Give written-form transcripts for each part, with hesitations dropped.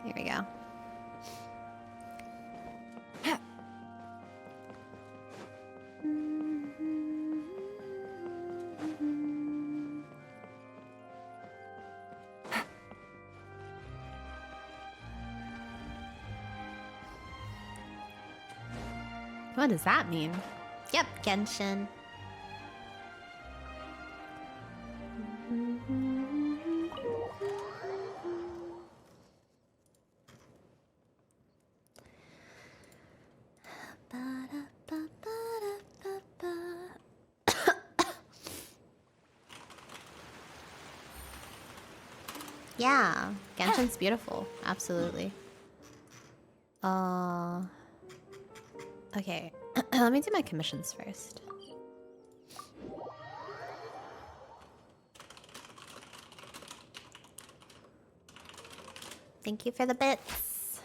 Here we go. What does that mean? Yep, Genshin. Yeah, Genshin's beautiful. Absolutely. Okay. Let me do my commissions first. Thank you for the bits.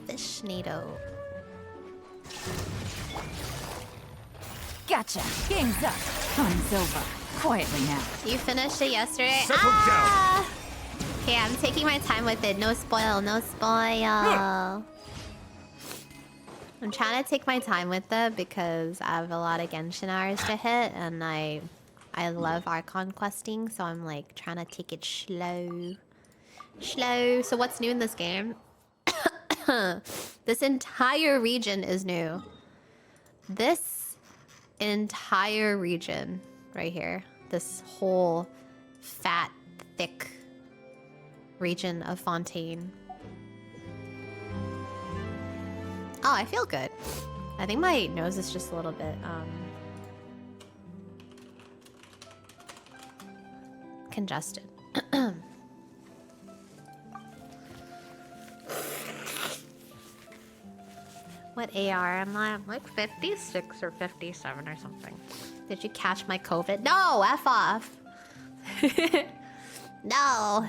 Fishnado. Gotcha. Game's up. Fun's over. Quietly now. You finished it yesterday? Settle down. Okay, I'm taking my time with it. No spoil, no spoil. I'm trying to take my time with it because I have a lot of Genshin hours to hit, and I love Archon questing, so I'm like trying to take it slow. Slow. So what's new in this game? This entire region is new. This entire region right here. This whole fat, thick region of Fontaine. Oh, I feel good. I think my nose is just a little bit congested. What AR am I? I'm like 56 or 57 or something. Did you catch my COVID? No, F off. No.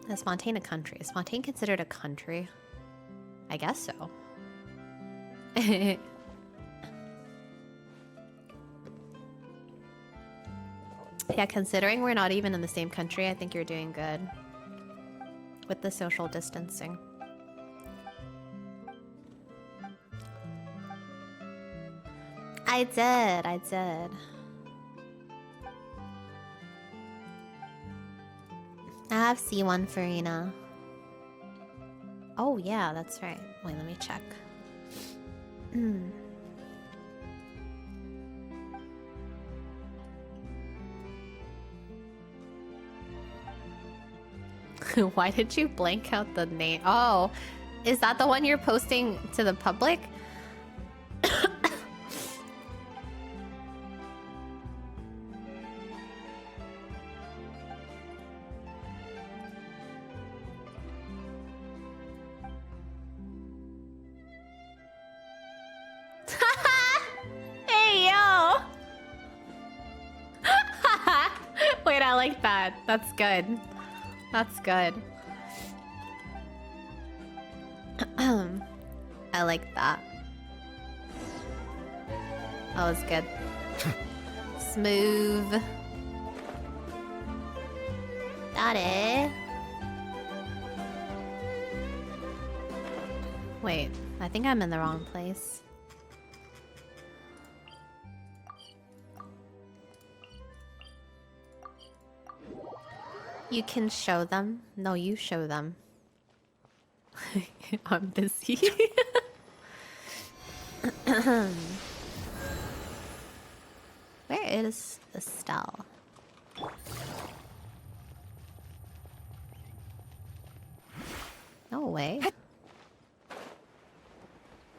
Is Fontaine a country? Is Fontaine considered a country? I guess so. Yeah, considering we're not even in the same country, I think you're doing good with the social distancing. I did. I have C1 Farina. Oh yeah, that's right. Wait, let me check. Why did you blank out the name? Oh, is that the one you're posting to the public? Hey, yo! Wait, I like that. That's good. That's good. I like that. That was good. Smooth. Got it. Wait, I think I'm in the wrong place. You can show them. No, you show them. I'm busy. Where is Estelle? No way.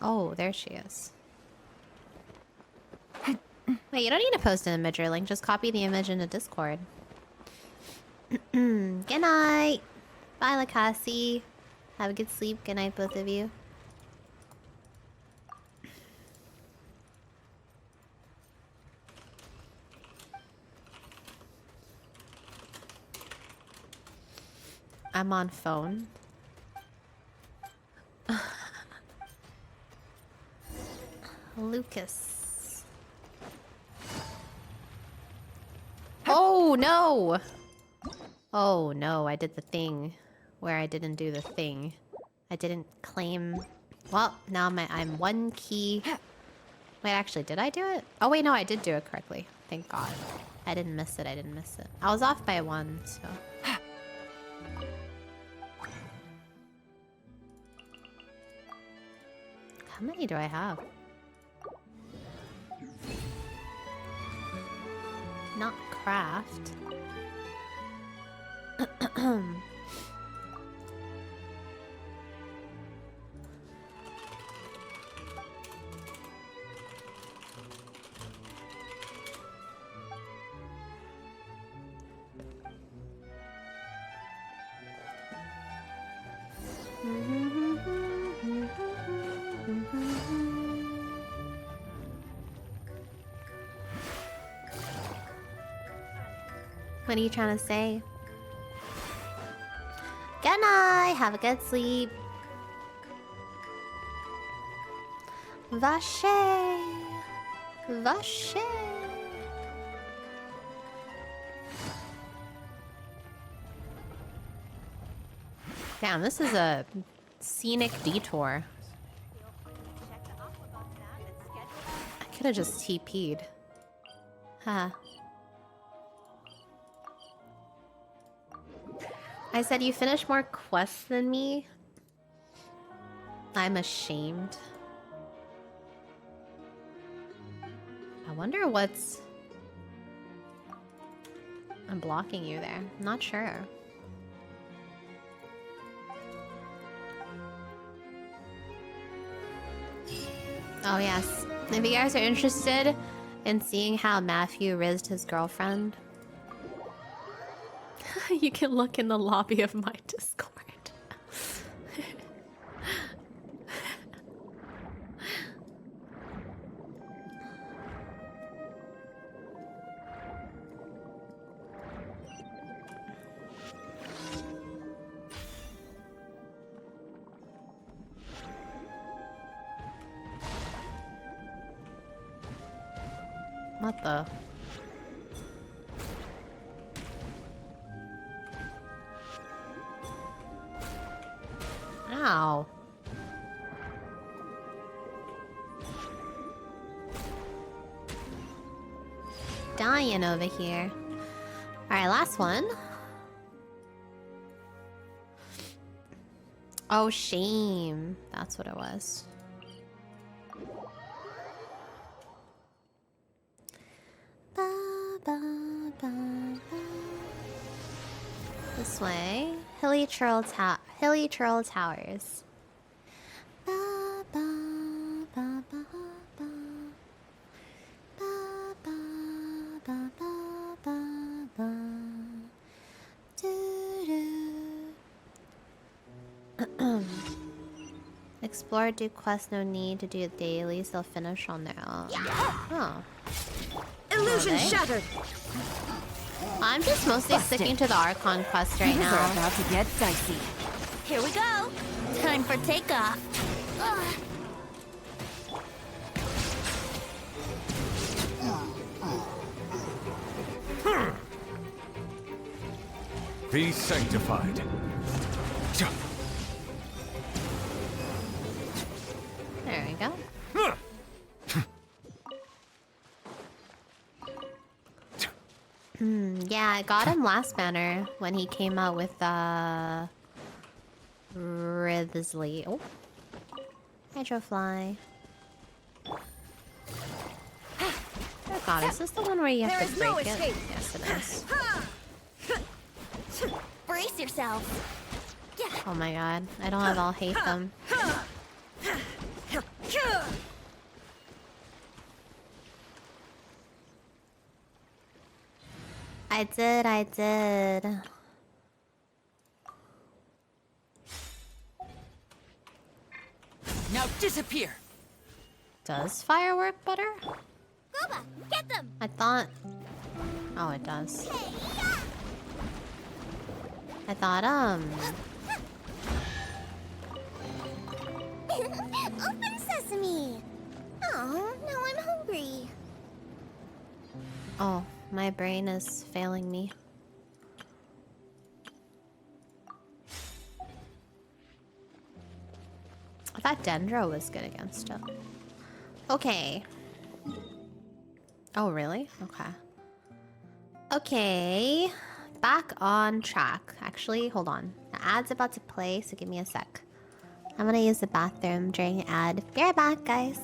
Oh, there she is. Wait, you don't need to post an image or link. Just copy the image into Discord. Good night. Bye, Lakasi. Have a good sleep. Good night, both of you. I'm on phone. Lucas. Oh no! Oh no, I did the thing where I didn't do the thing. I didn't claim... Well, now I'm one key... Wait, actually, did I do it? Oh wait, no, I did do it correctly. Thank God. I didn't miss it, I didn't miss it. I was off by one, so... How many do I have? Not craft. What are you trying to say? Good night. Have a good sleep. Vache. Vache. Damn, this is a scenic detour. I could have just TP'd. Huh. I said you finished more quests than me? I'm ashamed. I wonder what's... I'm blocking you there. I'm not sure. Oh yes. If you guys are interested in seeing how Matthew rizzed his girlfriend, you can look in the lobby of my Discord. What the? Ow. Dying over here. Alright, last one. Oh, shame. That's what it was. This way. Hilly Churl Towers. Explore, do quests, no need to do it daily, they'll finish on their own. Oh. Illusion shattered. I'm just mostly sticking to the Archon quest right Things now. are about to get dicey. Here we go. Time for takeoff. Be sanctified. There we go. Yeah, I got him last banner when he came out with Risley. Oh, Hydrofly. Oh God, is this the one where you have to break it? Yes, it is. Brace yourselves. Oh my God, I don't have all hate them. I did. Now disappear. Does fire work better? Booba, get them. I thought... Oh, it does. I thought, Open sesame. Oh, now I'm hungry. Oh, my brain is failing me. I thought Dendro was good against it. Okay. Oh, really? Okay. Okay. Back on track. Actually, hold on. The ad's about to play, so give me a sec. I'm gonna use the bathroom during the ad. Be right back, guys.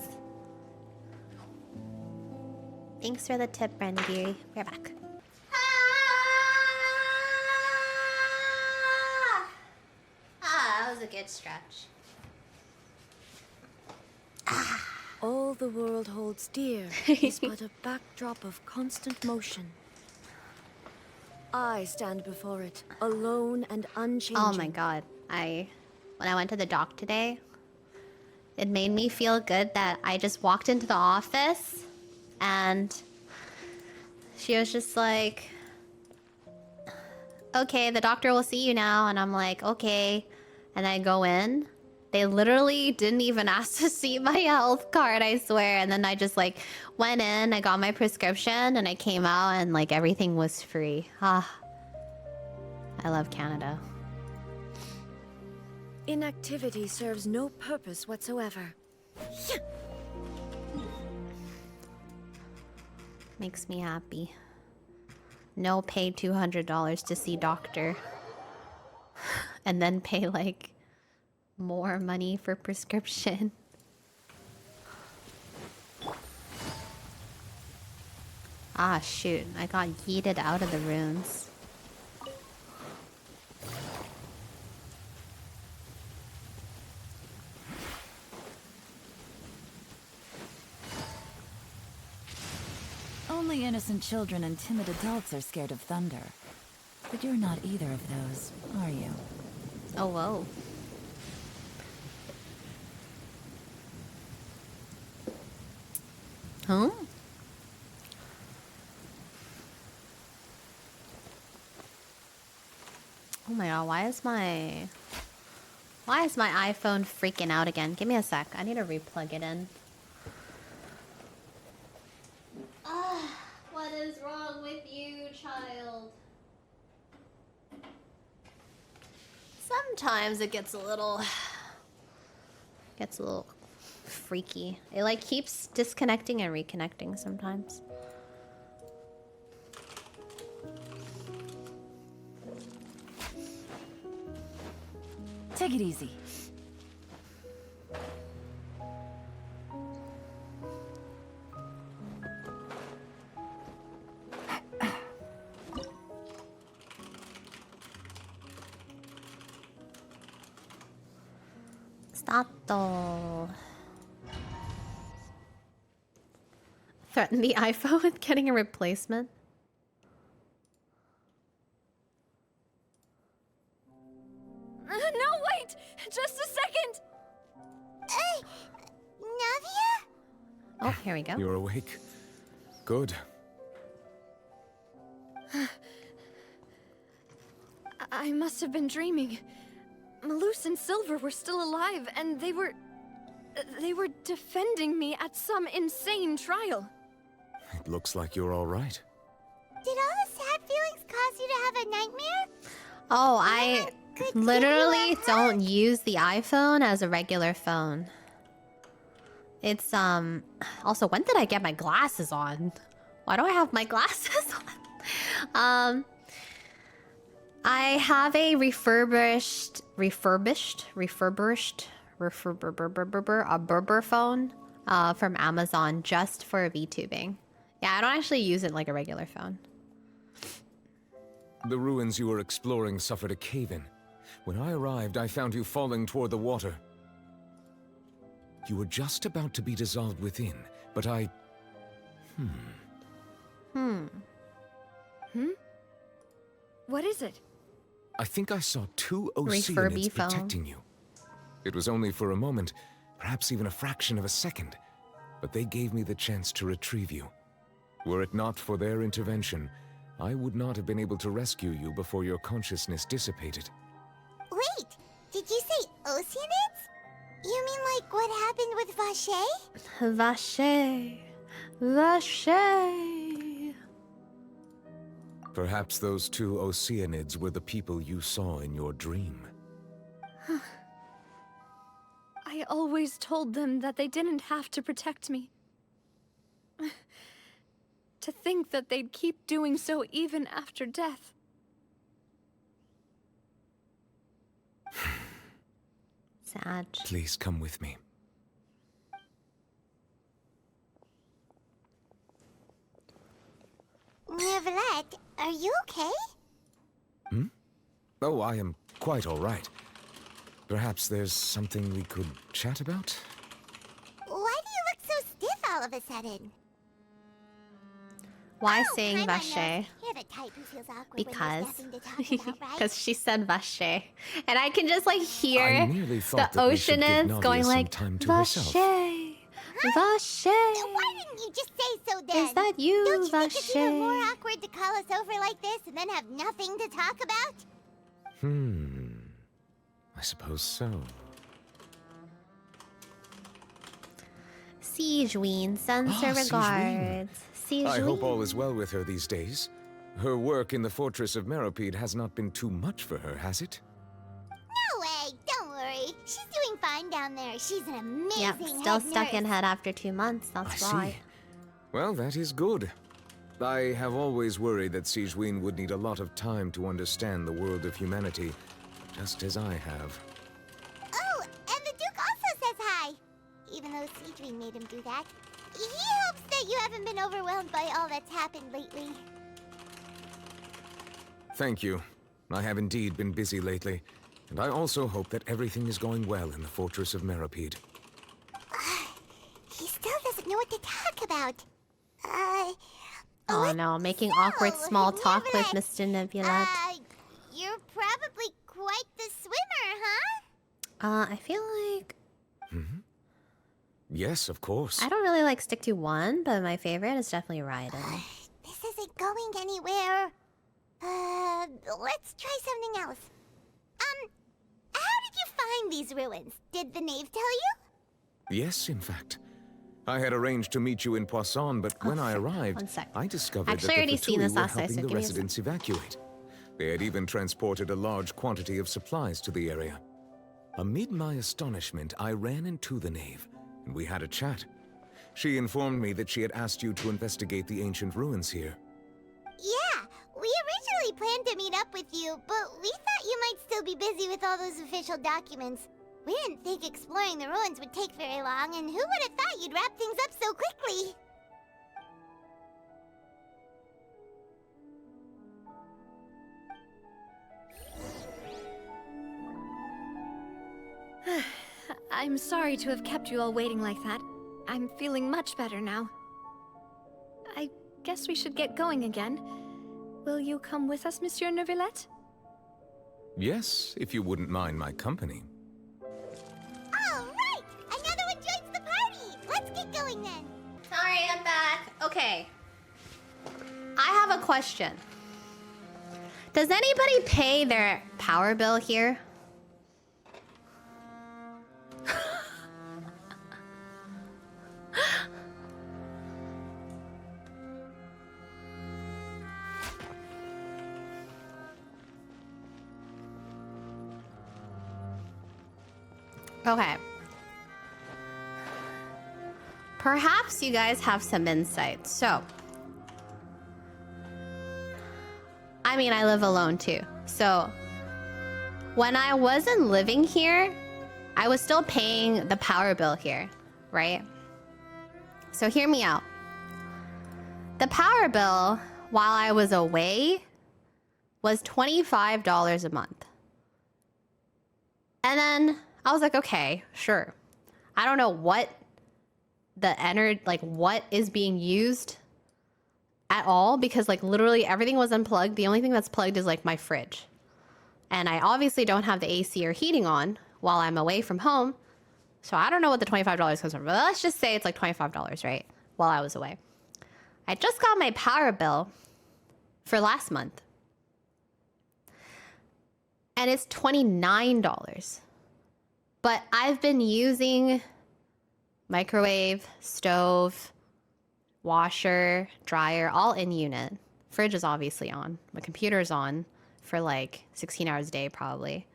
Thanks for the tip, Brandagiri. Be right back. That was a good stretch. All the world holds dear is but a backdrop of constant motion. I stand before it, alone and unchanging. Oh my god. When I went to the doc today, it made me feel good that I just walked into the office and she was just like, okay, the doctor will see you now. And I'm like, okay. And I go in. They literally didn't even ask to see my health card, I swear. And then I just like went in, I got my prescription, and I came out and like everything was free. Ah, I love Canada. Inactivity serves no purpose whatsoever. Makes me happy. No, pay $200 to see doctor. And then pay like more money for prescription. Ah, shoot. I got yeeted out of the runes. Only innocent children and timid adults are scared of thunder. But you're not either of those, are you? Oh, whoa. Huh? Oh my god, why is my iPhone freaking out again? Give me a sec. I need to replug it in. What is wrong with you, child? Sometimes it gets a little freaky. It like keeps disconnecting and reconnecting sometimes. Take it easy. Stato. Threaten the iPhone with getting a replacement. No, wait! Just a second! Hey, Navia? Oh, here we go. You're awake. Good. I must have been dreaming. Malus and Silver were still alive, and they were defending me at some insane trial. It looks like you're all right. Did all the sad feelings cause you to have a nightmare? Oh, I Good literally thing. don't use the iPhone as a regular phone. It's also, when did I get my glasses on? Why do I have my glasses on? I have a refurbished a Berber phone from Amazon just for VTubing. Yeah, I don't actually use it like a regular phone. The ruins you were exploring suffered a cave-in. When I arrived, I found you falling toward the water. You were just about to be dissolved within, but I... What is it? I think I saw two Refurby Oceanids phone. protecting you. It was only for a moment, perhaps even a fraction of a second, but they gave me the chance to retrieve you. Were it not for their intervention, I would not have been able to rescue you before your consciousness dissipated. Wait, did you say Oceanids? You mean like what happened with Vache? Vache. Vache. Perhaps those two Oceanids were the people you saw in your dream. I always told them that they didn't have to protect me. To think that they'd keep doing so even after death. Sad. Please come with me. Neverlet, are you okay? Hmm? Oh, I am quite all right. Perhaps there's something we could chat about? Why do you look so stiff all of a sudden? Why Oh, saying Paimon Vache? knows. You're the type who feels awkward when Because there's nothing to talk about, right? because she said Vache, and I can just like hear I merely the thought that we should give Oceanids Nadia going some like time to Vache, herself. Vache. Why didn't you just say so then? Is that you, Don't you think it's even more Vache? awkward to call us over like this and then have nothing to talk about? I suppose so. Siegeween sends her Siegeween. regards. I hope all Siegeween. is well with her these days. Her work in the fortress of Meropide has not been too much for her, has it? No way, don't worry. She's doing fine down there. She's an amazing Yep, still head stuck in nurse. head after 2 months. That's I why. see. Well, that is good. I have always worried that Siegeween would need a lot of time to understand the world of humanity, just as I have. Oh, and the Duke also says hi. Even though Siegeween made him do that. He hopes that you haven't been overwhelmed by all that's happened lately. Thank you. I have indeed been busy lately, and I also hope that everything is going well in the fortress of Meropide. He still doesn't know what to talk about. Oh no, making awkward small talk with Neverlet. Mr. Nebula. You're probably quite the swimmer, huh? I feel like Yes, of course. I don't really like stick to one, but my favorite is definitely Raiden. This isn't going anywhere. Let's try something else. How did you find these ruins? Did the knave tell you? Yes, in fact. I had arranged to meet you in Poisson, but when I arrived, One sec. I discovered Actually, I that already the seen Fatui this were last night, helping so the give me a sec. residents evacuate. They had even transported a large quantity of supplies to the area. Amid my astonishment, I ran into the knave, and we had a chat. She informed me that she had asked you to investigate the ancient ruins here. Yeah, we originally planned to meet up with you, but we thought you might still be busy with all those official documents. We didn't think exploring the ruins would take very long, and who would have thought you'd wrap things up so quickly? I'm sorry to have kept you all waiting like that. I'm feeling much better now. I guess we should get going again. Will you come with us, Monsieur Neuvillette? Yes, if you wouldn't mind my company. All right! Another one joins the party! Let's get going then! Sorry, I'm back. Okay. I have a question. Does anybody pay their power bill here? Okay. Perhaps you guys have some insight. So, I mean, I live alone too. So, when I wasn't living here, I was still paying the power bill here, right? So, hear me out. The power bill while I was away was $25 a month. And then I was like, okay, sure. I don't know what the energy, like what is being used at all, because like literally everything was unplugged. The only thing that's plugged is like my fridge. And I obviously don't have the AC or heating on while I'm away from home. So I don't know what the $25 comes from, but let's just say it's like $25, right? While I was away. I just got my power bill for last month. And it's $29. But I've been using microwave, stove, washer, dryer, all in unit. Fridge is obviously on. My computer's on for like 16 hours a day probably.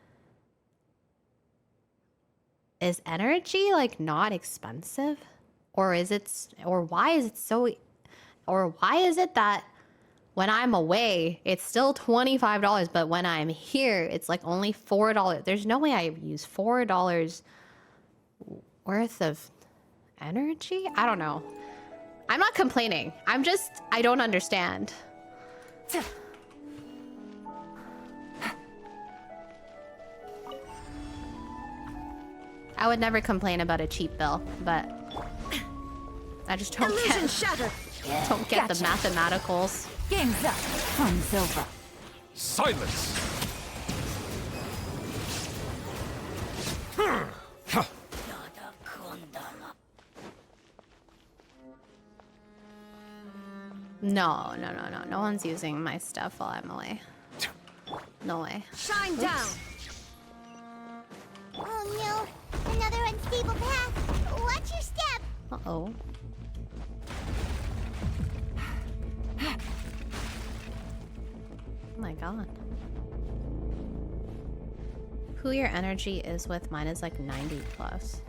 Is energy like not expensive? Or is it, or why is it so, or why is it that when I'm away, it's still $25, but when I'm here, it's like only $4. There's no way I use $4 worth of energy? I don't know. I'm not complaining. I don't understand. I would never complain about a cheap bill, but I just don't get the mathematicals. Game's up. Fun's over. Silence! No. No one's using my stuff while I'm away. No way. Shine down! Oh no, another unstable path. Watch your step. Uh-oh. Oh my god. Who your energy is with, mine is like 90 plus.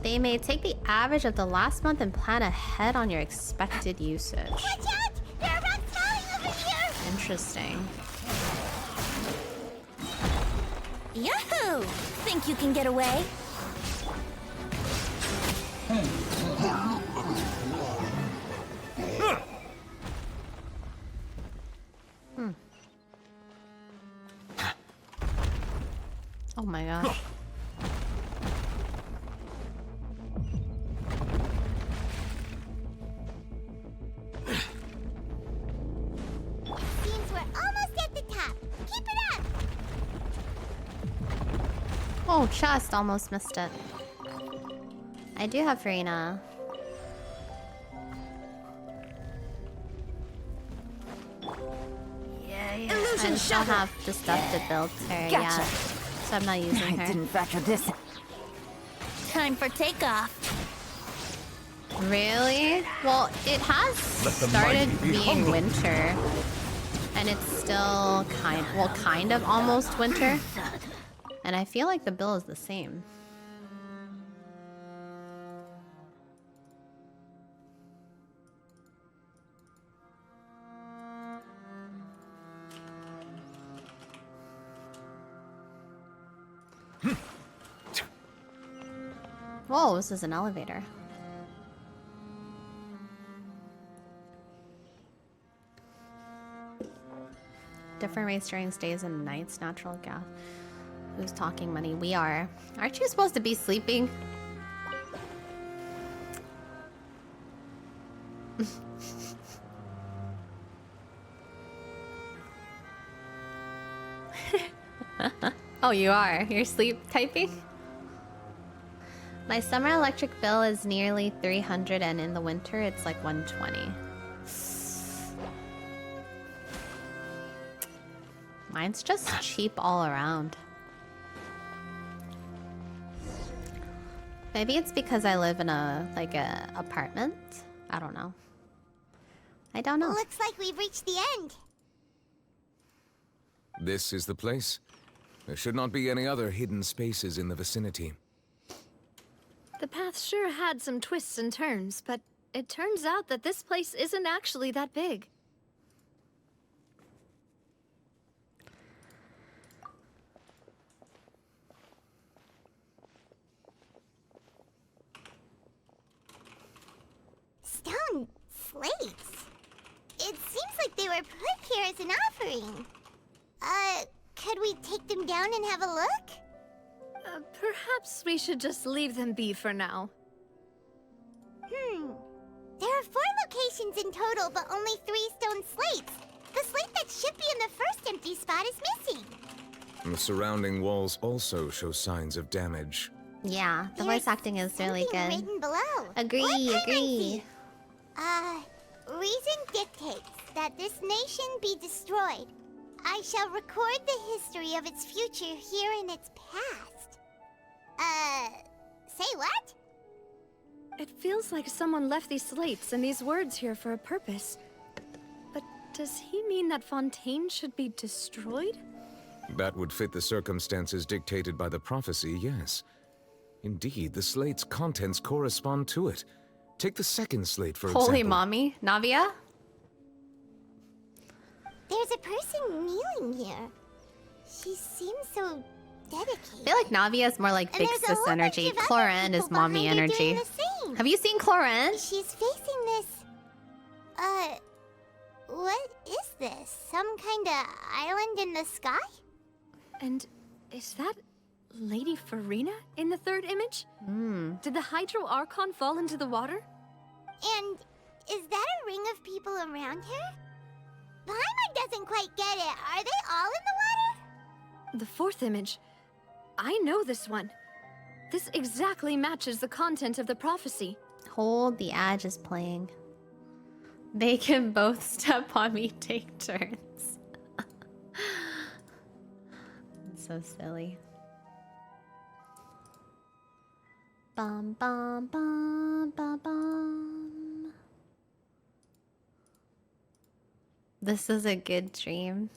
They may take the average of the last month and plan ahead on your expected usage. Watch out! There are rocks falling over here! Interesting. Yahoo! Think you can get away? Oh my gosh. Seems we're almost at the top. Keep it up! Oh, chest. Almost missed it. I do have Farina. I just don't have the stuff to build her yet, so I'm not using I her. didn't factor this in. Time for takeoff. Really? Well, it has Let the started mighty be being humble. winter, and it's still kind of almost winter. And I feel like the bill is the same. Whoa, this is an elevator. Different race during days and nights, natural gas. Who's talking money? We are. Aren't you supposed to be sleeping? Oh, you are. You're sleep typing? My summer electric bill is nearly 300 and in the winter it's like 120. Mine's just cheap all around. Maybe it's because I live in a apartment. I don't know. I don't know. Looks like we've reached the end. This is the place. There should not be any other hidden spaces in the vicinity. The path sure had some twists and turns, but it turns out that this place isn't actually that big. Stone slates. It seems like they were put here as an offering. Could we take them down and have a look? Perhaps we should just leave them be for now. There are 4 locations in total, but only 3 stone slates. The slate that should be in the first empty spot is missing. And the surrounding walls also show signs of damage. Yeah, the voice acting is really something good. written below. Agree, What can I agree. see? Reason dictates that this nation be destroyed. I shall record the history of its future here in its past. Say what? It feels like someone left these slates and these words here for a purpose. But does he mean that Fontaine should be destroyed? That would fit the circumstances dictated by the prophecy, yes. Indeed, the slate's contents correspond to it. Take the second slate, for example. Holy mommy, Navia? There's a person kneeling here. She seems so dedicated. I feel like Navia is more like And big there's a sis whole bunch energy. of other Cloran is people mommy behind her energy. doing the same. Have you seen Cloran? She's facing this. What is this? Some kind of island in the sky? And is that Lady Farina in the third image? Did the Hydro Archon fall into the water? And is that a ring of people around her? Paimon doesn't quite get it. Are they all in the water? The fourth image. I know this one. This exactly matches the content of the prophecy. Hold, the ad is playing. They can both step on me, take turns. It's so silly. Bum bum bum bum bum. This is a good dream.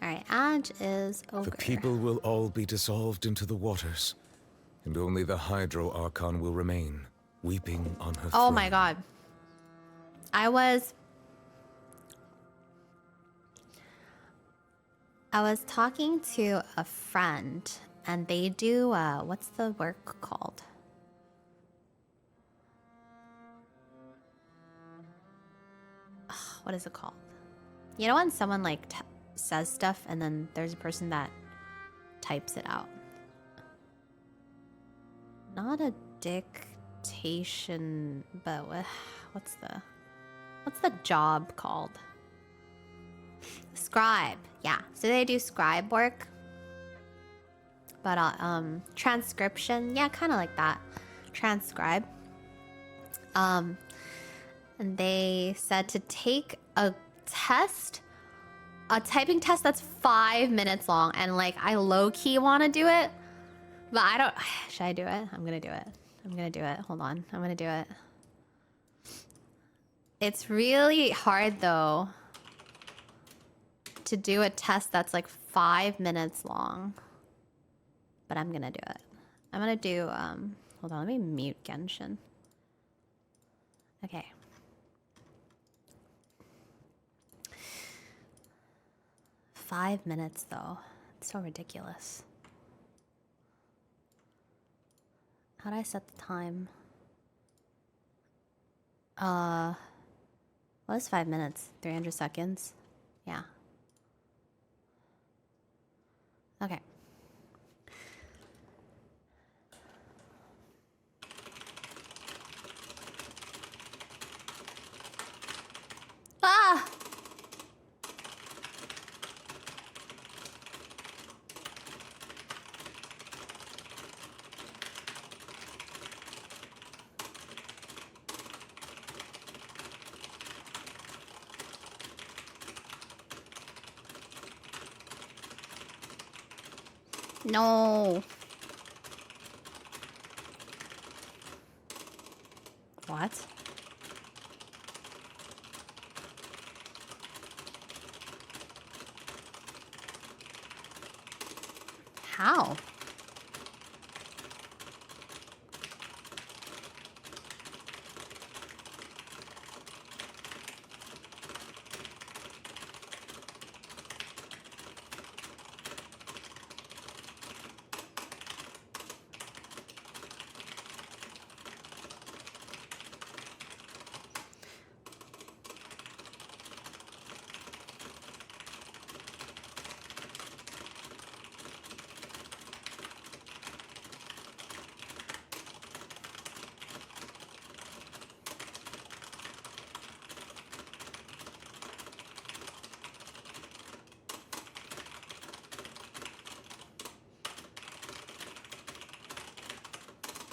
Alright, Adge is ogre. The people will all be dissolved into the waters, and only the Hydro Archon will remain, weeping on her Oh throne. my god. I was talking to a friend, and they do what's the work called? Ugh, what is it called? You know when someone like says stuff and then there's a person that types it out. Not a dictation, but what's the job called? Scribe. Yeah. So they do scribe work. But transcription, yeah, kind of like that. Transcribe. And they said to take a test, a typing test that's 5 minutes long, and like I low-key want to do it, but I don't. Should I do it? I'm gonna do it. I'm gonna do it. Hold on. I'm gonna do it. It's really hard though to do a test that's like 5 minutes long, but I'm gonna do it. I'm gonna do hold on, let me mute Genshin. Okay. Five minutes though. It's so ridiculous. How do I set the time? What is 5 minutes? 300 seconds? Yeah. Okay. Ah! No. What? How?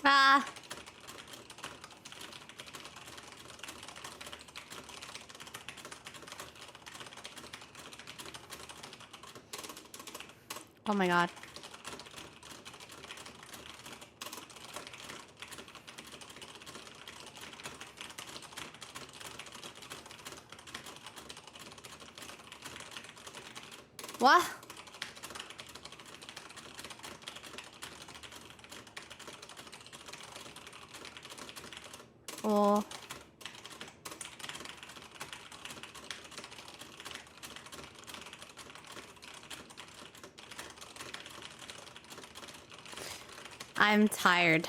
Ah! Oh my god. What? Oh. I'm tired.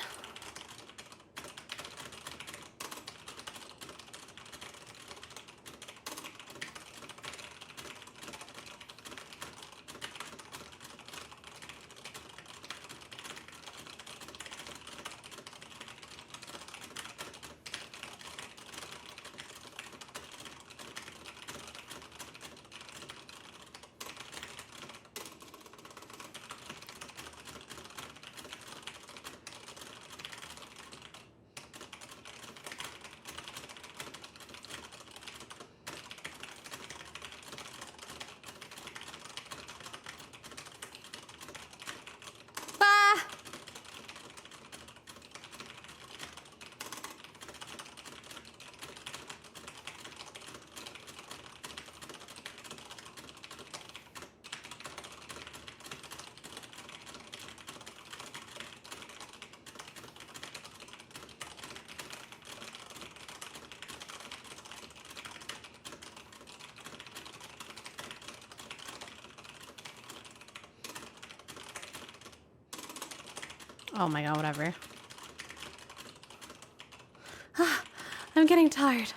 Ah! Oh my god, whatever. I'm getting tired.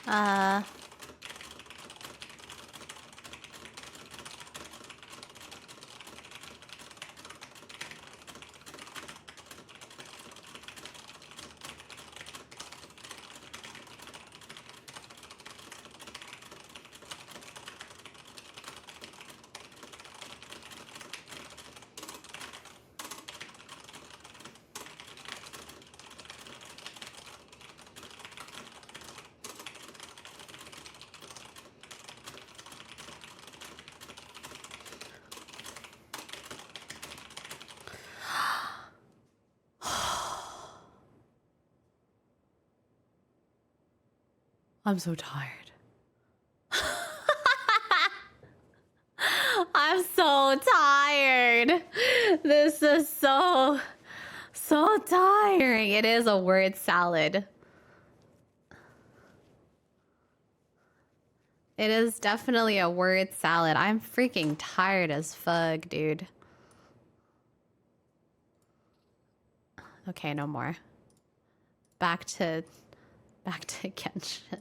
Uh... I'm so tired. I'm so tired. This is so tiring. It is a word salad. It is definitely a word salad. I'm freaking tired as fuck, dude. Okay, no more. Back to Genshin.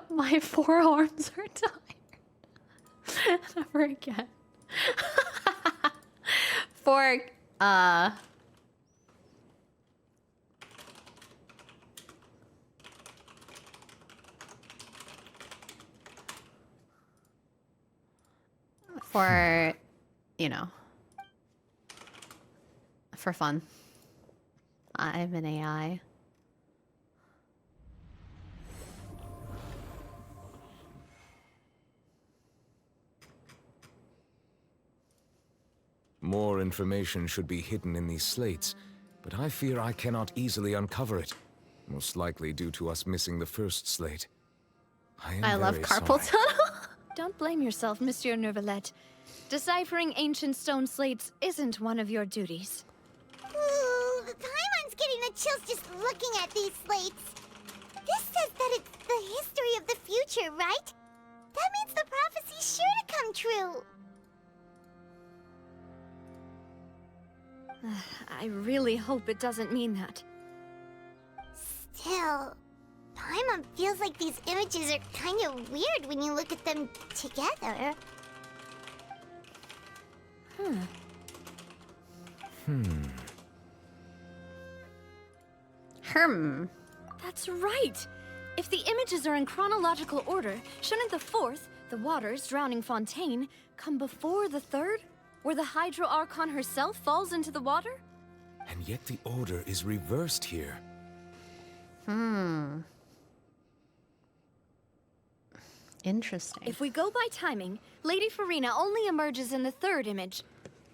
My forearms are tired. Never again. For you know, for fun. I'm an AI. More information should be hidden in these slates, but I fear I cannot easily uncover it. Most likely due to us missing the first slate. I love very carpal sorry. tunnel. Don't blame yourself, Monsieur Neuvillette. Deciphering ancient stone slates isn't one of your duties. Ooh, Paimon's getting the chills just looking at these slates. This says that it's the history of the future, right? That means the prophecy's sure to come true. I really hope it doesn't mean that. Still, Paimon feels like these images are kind of weird when you look at them together. That's right! If the images are in chronological order, shouldn't the fourth, the waters drowning Fontaine, come before the third? Where the Hydro Archon herself falls into the water? And yet the order is reversed here. Interesting. If we go by timing, Lady Farina only emerges in the third image.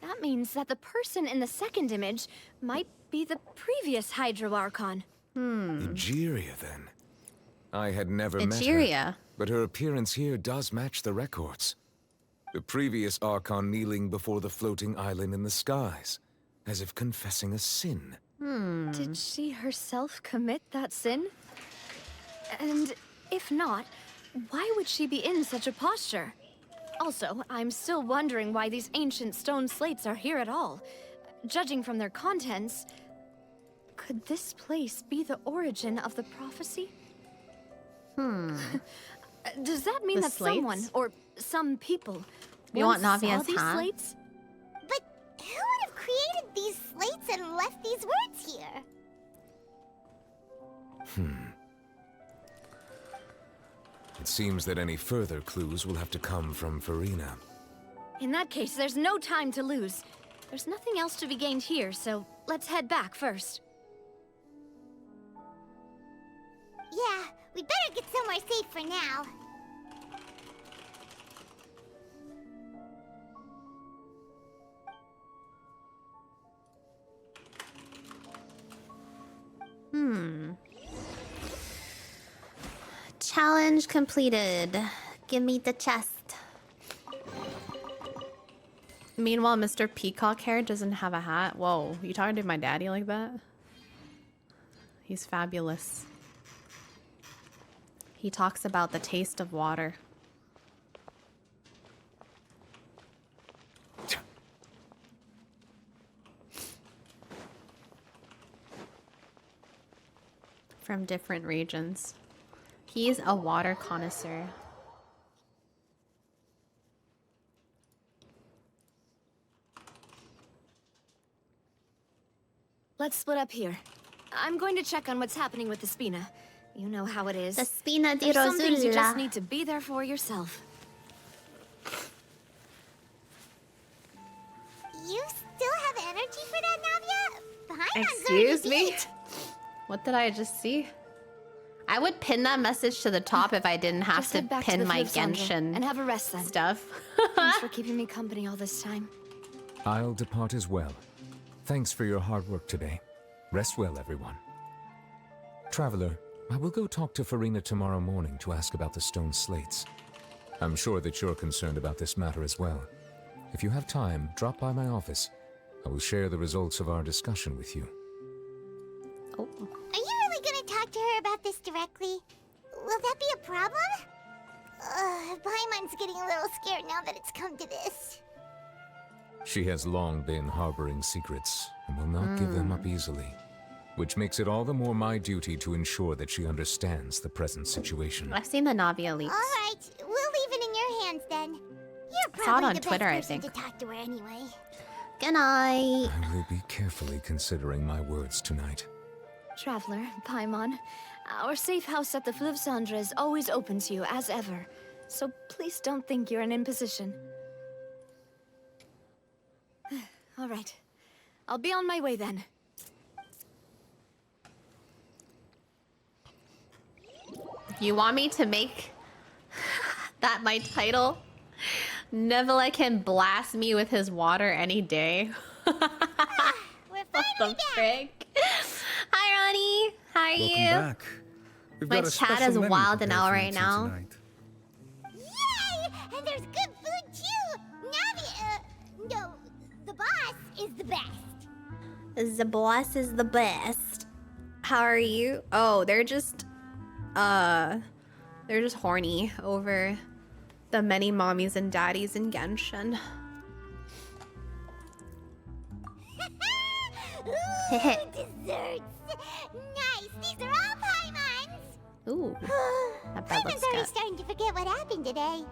That means that the person in the second image might be the previous Hydro Archon. Egeria, then. I had never met her, Egeria. but her appearance here does match the records. The previous Archon kneeling before the floating island in the skies, as if confessing a sin. Did she herself commit that sin? And if not, why would she be in such a posture? Also, I'm still wondering why these ancient stone slates are here at all. Judging from their contents, could this place be the origin of the prophecy? Does that mean The that someone, slates? or some people, You want once saw Navia's these hat? slates? But who would have created these slates and left these words here? It seems that any further clues will have to come from Farina. In that case, there's no time to lose. There's nothing else to be gained here, so let's head back first. Yeah, we better get somewhere safe for now. Challenge completed. Give me the chest. Meanwhile, Mr. Peacock Hair doesn't have a hat. Whoa, you talking to my daddy like that? He's fabulous. He talks about the taste of water. From different regions. He's a water connoisseur. Let's split up here. I'm going to check on what's happening with the Spina. You know how it is. The Spina di There's some things you just Rosula. need to be there for yourself. You still have energy for that, Navia? Paimon's Excuse already me? beat. What did I just see? I would pin that message to the top if I didn't have Just to head back to pin the my Flip Sandra Genshin and have a rest then. stuff. Thanks for keeping me company all this time. I'll depart as well. Thanks for your hard work today. Rest well, everyone. Traveler, I will go talk to Farina tomorrow morning to ask about the stone slates. I'm sure that you're concerned about this matter as well. If you have time, drop by my office. I will share the results of our discussion with you. Oh. Are you really gonna talk to her about this directly? Will that be a problem? Paimon's getting a little scared now that it's come to this. She has long been harboring secrets and will not give them up easily, which makes it all the more my duty to ensure that she understands the present situation. I've seen the Navia leaks. Alright, we'll leave it in your hands then. You're Saw it probably on the Twitter, I best person think. to talk to her anyway. Good night. I will be carefully considering my words tonight. Traveler, Paimon, our safe house at the Fleuve Cendre is always open to you as ever. So please don't think you're an imposition. All right. I'll be on my way then. You want me to make that my title? Neville can blast me with his water any day. We're What finally the back! frick? Hi, Ronnie. How are Welcome you? back. We've My got a chat special is menu wild and prepared out for right you two now. tonight. Yay! And The boss is the best. The boss is the best. How are you? Oh, they're just horny over the many mommies and daddies in Genshin. Ooh, desserts. Nice. These are all Paimons. Ooh, that bed looks Paimon's already good. starting to forget what happened today.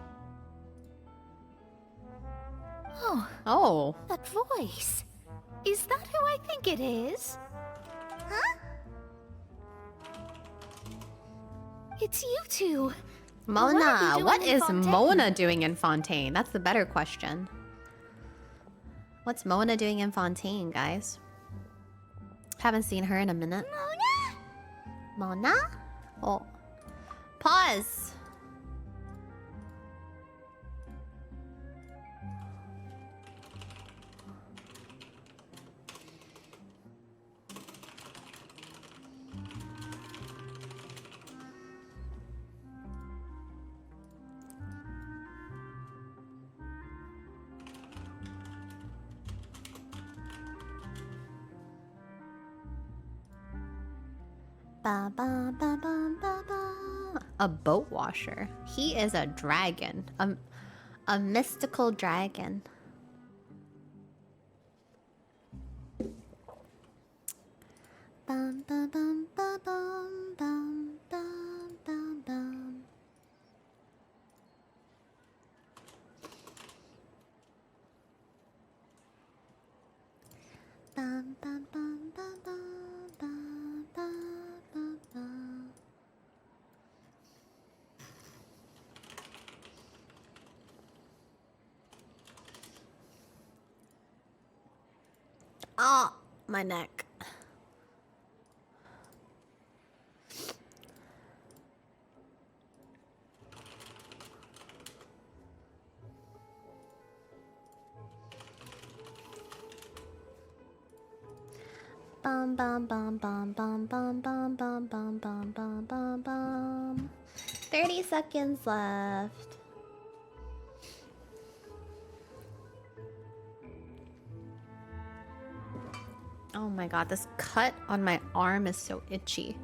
Oh, Oh, that voice. Is that who I think it is? Huh? It's you two. Mona. doing What in is Fontaine? Mona doing in Fontaine? That's the better question. What's Mona doing in Fontaine, guys? Haven't seen her in a minute. Mona? Mona? Oh. Pause. Ba, ba, ba, ba, ba, ba. A boat washer. He is a dragon. A mystical dragon. Bum, bum, bum, bum, bum, bum, bum, bum, bum. Bum, bum, bum, bum, bum, bum, bum, bum, bum. Oh, my neck. Bum bum bum bum bum bum bum bum bum bum bum bum bum. 30 seconds left. Oh my god, this cut on my arm is so itchy.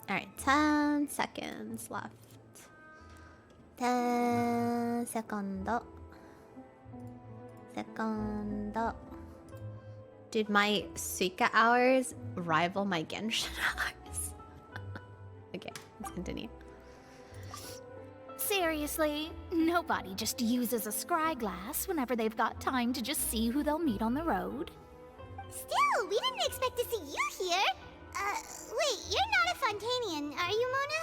Alright, 10 seconds left. 10 seconds. Dude, my Suika hours rival my Genshin hours. Okay, let's continue. Seriously, nobody just uses a scry glass whenever they've got time to just see who they'll meet on the road. Still, we didn't expect to see you here. Wait, you're not a Fontanian, are you, Mona?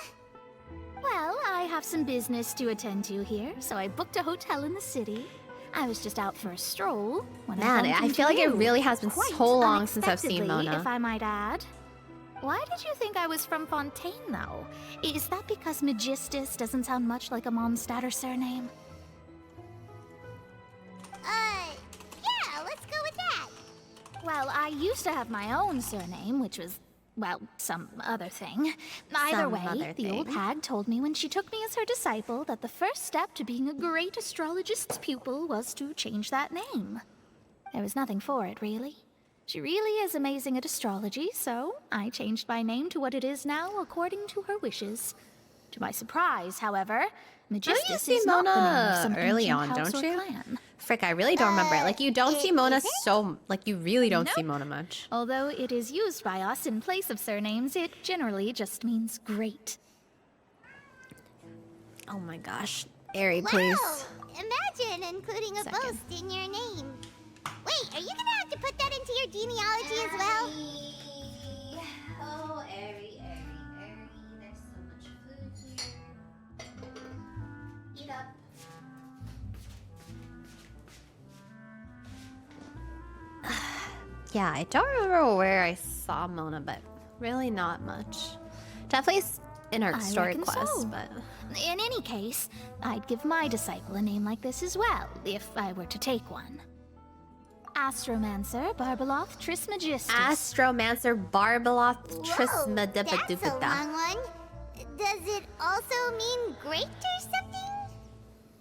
Well, I have some business to attend to here, so I booked a hotel in the city. I was just out for a stroll when Man, bumped I into feel like it you. really has been Quite so long since I've seen unexpectedly, Mona. if I might add. Why did you think I was from Fontaine, though? Is that because Magistus doesn't sound much like a Mondstatter surname? Yeah, let's go with that. Well, I used to have my own surname, which was, well, some other thing. Either Some way, other the old thing. hag told me when she took me as her disciple that the first step to being a great astrologist's pupil was to change that name. There was nothing for it, really. She really is amazing at astrology, so I changed my name to what it is now according to her wishes. To my surprise, however, Magistus see is not the name of Mona some early ancient on, house don't or you? clan. Frick, I really don't remember it. Like, you don't see Mona is it? so... Like, you really don't see Nope. Mona much. Although it is used by us in place of surnames, it generally just means great. Oh my gosh. Airy, please. Wow, imagine including a Second. boast in your name. Wait, are you gonna have to put that into your genealogy as well? Oh, Airy, there's so much food here. Eat up. Yeah, I don't remember where I saw Mona, but really not much. Definitely in her I story reckon quest, so. but... In any case, I'd give my disciple a name like this as well, if I were to take one. Astromancer Barbeloth Trismegistus. Astromancer Barbeloth Whoa, that's a Trismegistigus. long one. Does it also mean great or something?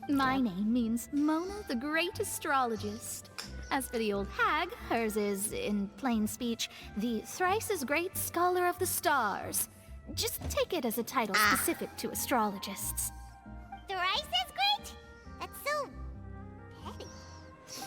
My name means Mona the Great Astrologist. As for the old hag, hers is, in plain speech, the thrice as great Scholar of the Stars. Just take it as a title specific to astrologists. Thrice as great? That's so petty.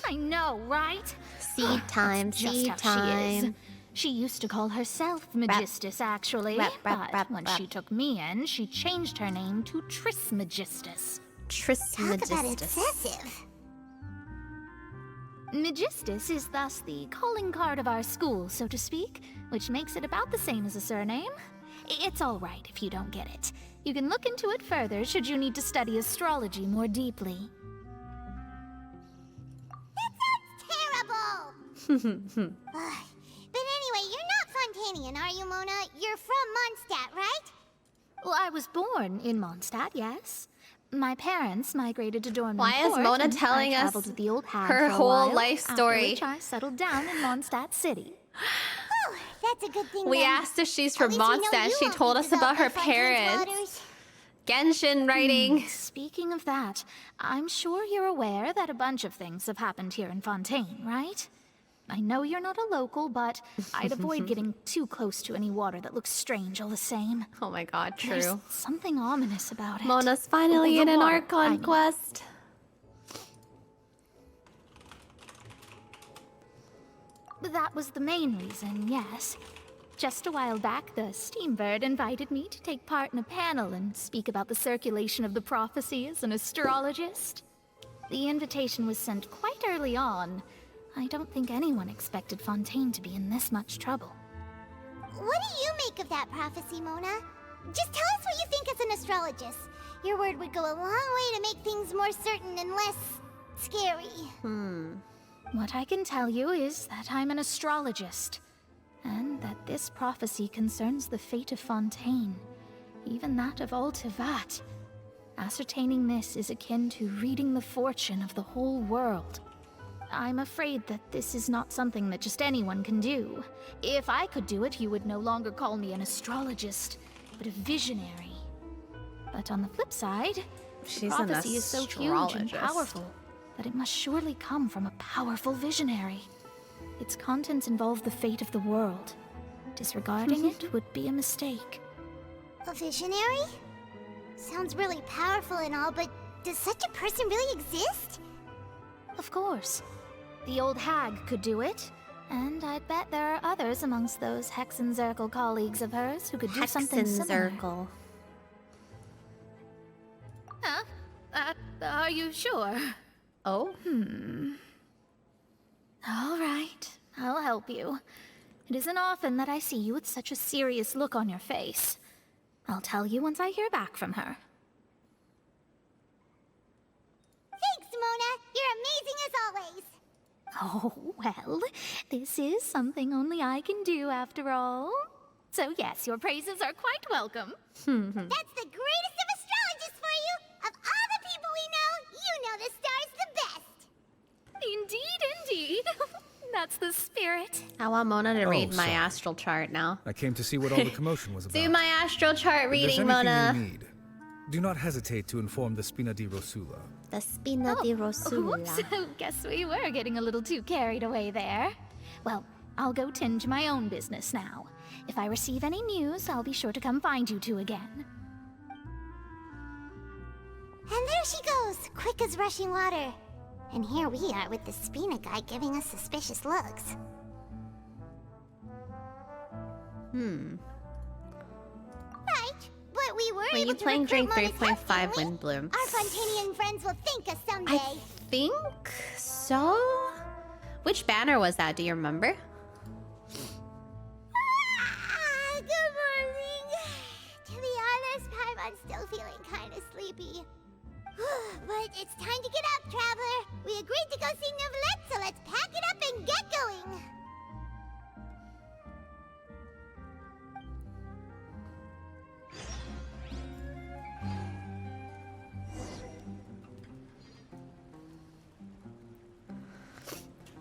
I know, right? Seed time, That's just seed how she is. time. She used to call herself Magistus, actually, rap, but rap, when rap. she took me in, she changed her name to Trismegistus. Talk about Trismegistus. excessive. Magistus is thus the calling card of our school, so to speak, which makes it about the same as a surname. It's all right if you don't get it. You can look into it further should you need to study astrology more deeply. That sounds terrible! But anyway, you're not Fontanian, are you, Mona? You're from Mondstadt, right? Well, I was born in Mondstadt, yes. My parents migrated to Dornman Why is Court, Mona and telling I us traveled with the old hag her for a whole while, life story? After which I settled down in Mondstadt City. Whew, that's a good thing We then. asked if she's At from least we know Mondstadt. you She won't told be us about her dissolved by Fontaine's parents. waters. Genshin writing. Speaking of that, I'm sure you're aware that a bunch of things have happened here in Fontaine, right? I know you're not a local, but I'd avoid getting too close to any water that looks strange all the same. Oh my god, There's true. something ominous about it. Mona's finally The in an water, art I mean. conquest. That was the main reason, yes. Just a while back, the Steambird invited me to take part in a panel and speak about the circulation of the prophecy as an astrologist. The invitation was sent quite early on. I don't think anyone expected Fontaine to be in this much trouble. What do you make of that prophecy, Mona? Just tell us what you think as an astrologist. Your word would go a long way to make things more certain and less scary. What I can tell you is that I'm an astrologist, and that this prophecy concerns the fate of Fontaine, even that of all Tevat. Ascertaining this is akin to reading the fortune of the whole world. I'm afraid that this is not something that just anyone can do. If I could do it, you would no longer call me an astrologist, but a visionary. But on the flip side, She's the an prophecy is so huge and astrologist. powerful that it must surely come from a powerful visionary. Its contents involve the fate of the world. Disregarding it would be a mistake. A visionary? Sounds really powerful and all, but does such a person really exist? Of course. The old hag could do it, and I'd bet there are others amongst those Hexenzirkel colleagues of hers who could do something similar. Hexenzirkel. Huh? Are you sure? Oh? All right, I'll help you. It isn't often that I see you with such a serious look on your face. I'll tell you once I hear back from her. Thanks, Mona. You're amazing as always. Oh, well, this is something only I can do after all. So yes, your praises are quite welcome. That's the greatest of astrologists for you. Of all the people we know, you know the star's the best. Indeed, indeed. That's the spirit. I want Mona to read my sorry. astral chart now. I came to see what all the commotion was about. Do my astral chart If there's reading, anything Mona. you need, do not hesitate to inform the Spina di Rosula. The Spina di Rosula. Whoops, guess we were getting a little too carried away there. Well, I'll go tend to my own business now. If I receive any news, I'll be sure to come find you two again. And there she goes, quick as rushing water. And here we are with the Spina guy giving us suspicious looks. Right, but we were Were able you to playing recruit during Mona's 3.5 help, didn't we? Windbloom? Our Fontanian friends will thank us someday. I think so. Which banner was that? Do you remember? Good morning. To be honest, I'm still feeling kind of sleepy. But it's time to get up, traveler. We agreed to go see Neuvillette, so let's pack it up and get going.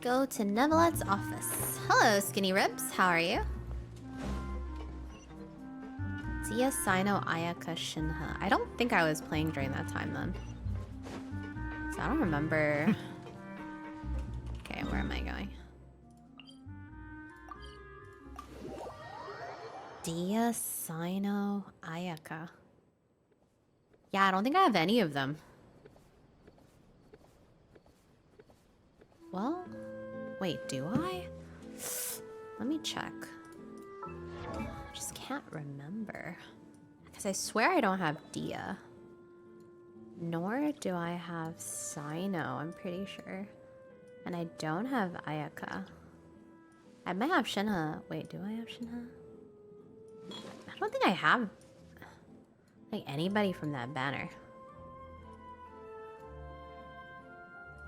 Go to Nevillette's office. Hello, Skinny Ribs. How are you? Tia Sino Ayaka Shinha. I don't think I was playing during that time then. So I don't remember. Okay, where am I going? Dia, Sino, Ayaka. Yeah, I don't think I have any of them. Well, wait, do I? Let me check. I just can't remember. Because I swear I don't have Dia. Nor do I have Sino, I'm pretty sure. And I don't have Ayaka. I might have Shinha. Wait, do I have Shinha? I don't think I have like anybody from that banner.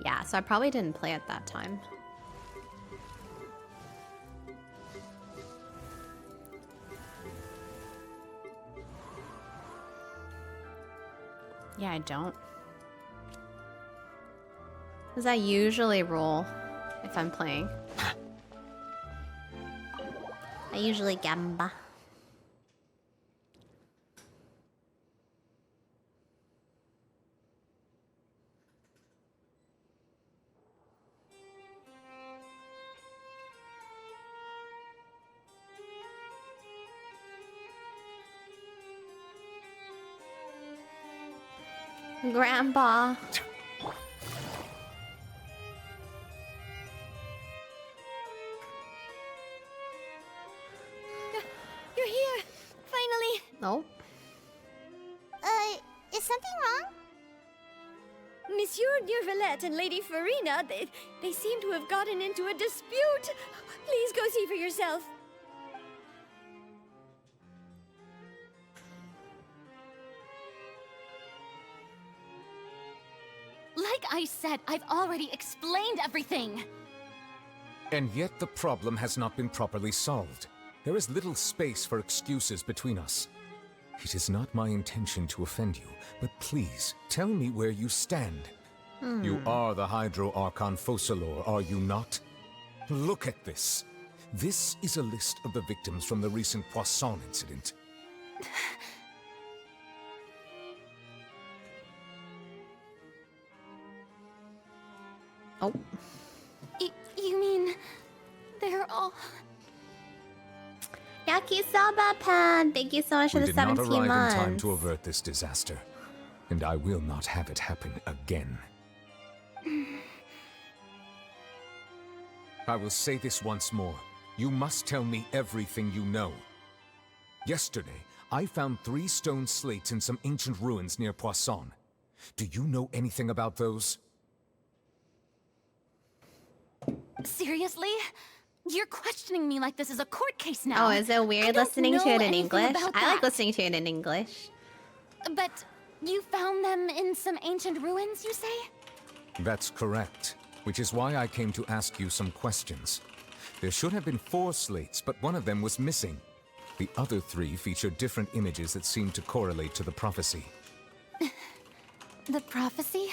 Yeah, so I probably didn't play at that time. Yeah, I don't. Because I usually roll if I'm playing. I usually gamba. Grandpa. You're here! Finally! No. Is something wrong? Monsieur Neurvalette and Lady Farina, they seem to have gotten into a dispute. Please go see for yourself. Like I said, I've already explained everything. And yet the problem has not been properly solved. There is little space for excuses between us. It is not my intention to offend you, but please, tell me where you stand. You are the Hydro Archon Focalor, are you not? Look at this. This is a list of the victims from the recent Poisson incident. Oh. You mean... they're all... Yakisoba Pan, thank you so much for We the did not 17 arrive months. in time to avert this disaster, and I will not have it happen again. I will say this once more. You must tell me everything you know. Yesterday, I found 3 stone slates in some ancient ruins near Poisson. Do you know anything about those? Seriously? You're questioning me like this is a court case now. Oh, is it I weird don't listening to know it in anything English? about I like that. listening to it in English. But you found them in some ancient ruins, you say? That's correct, which is why I came to ask you some questions. There should have been 4 slates, but one of them was missing. The other 3 feature different images that seem to correlate to the prophecy. The prophecy?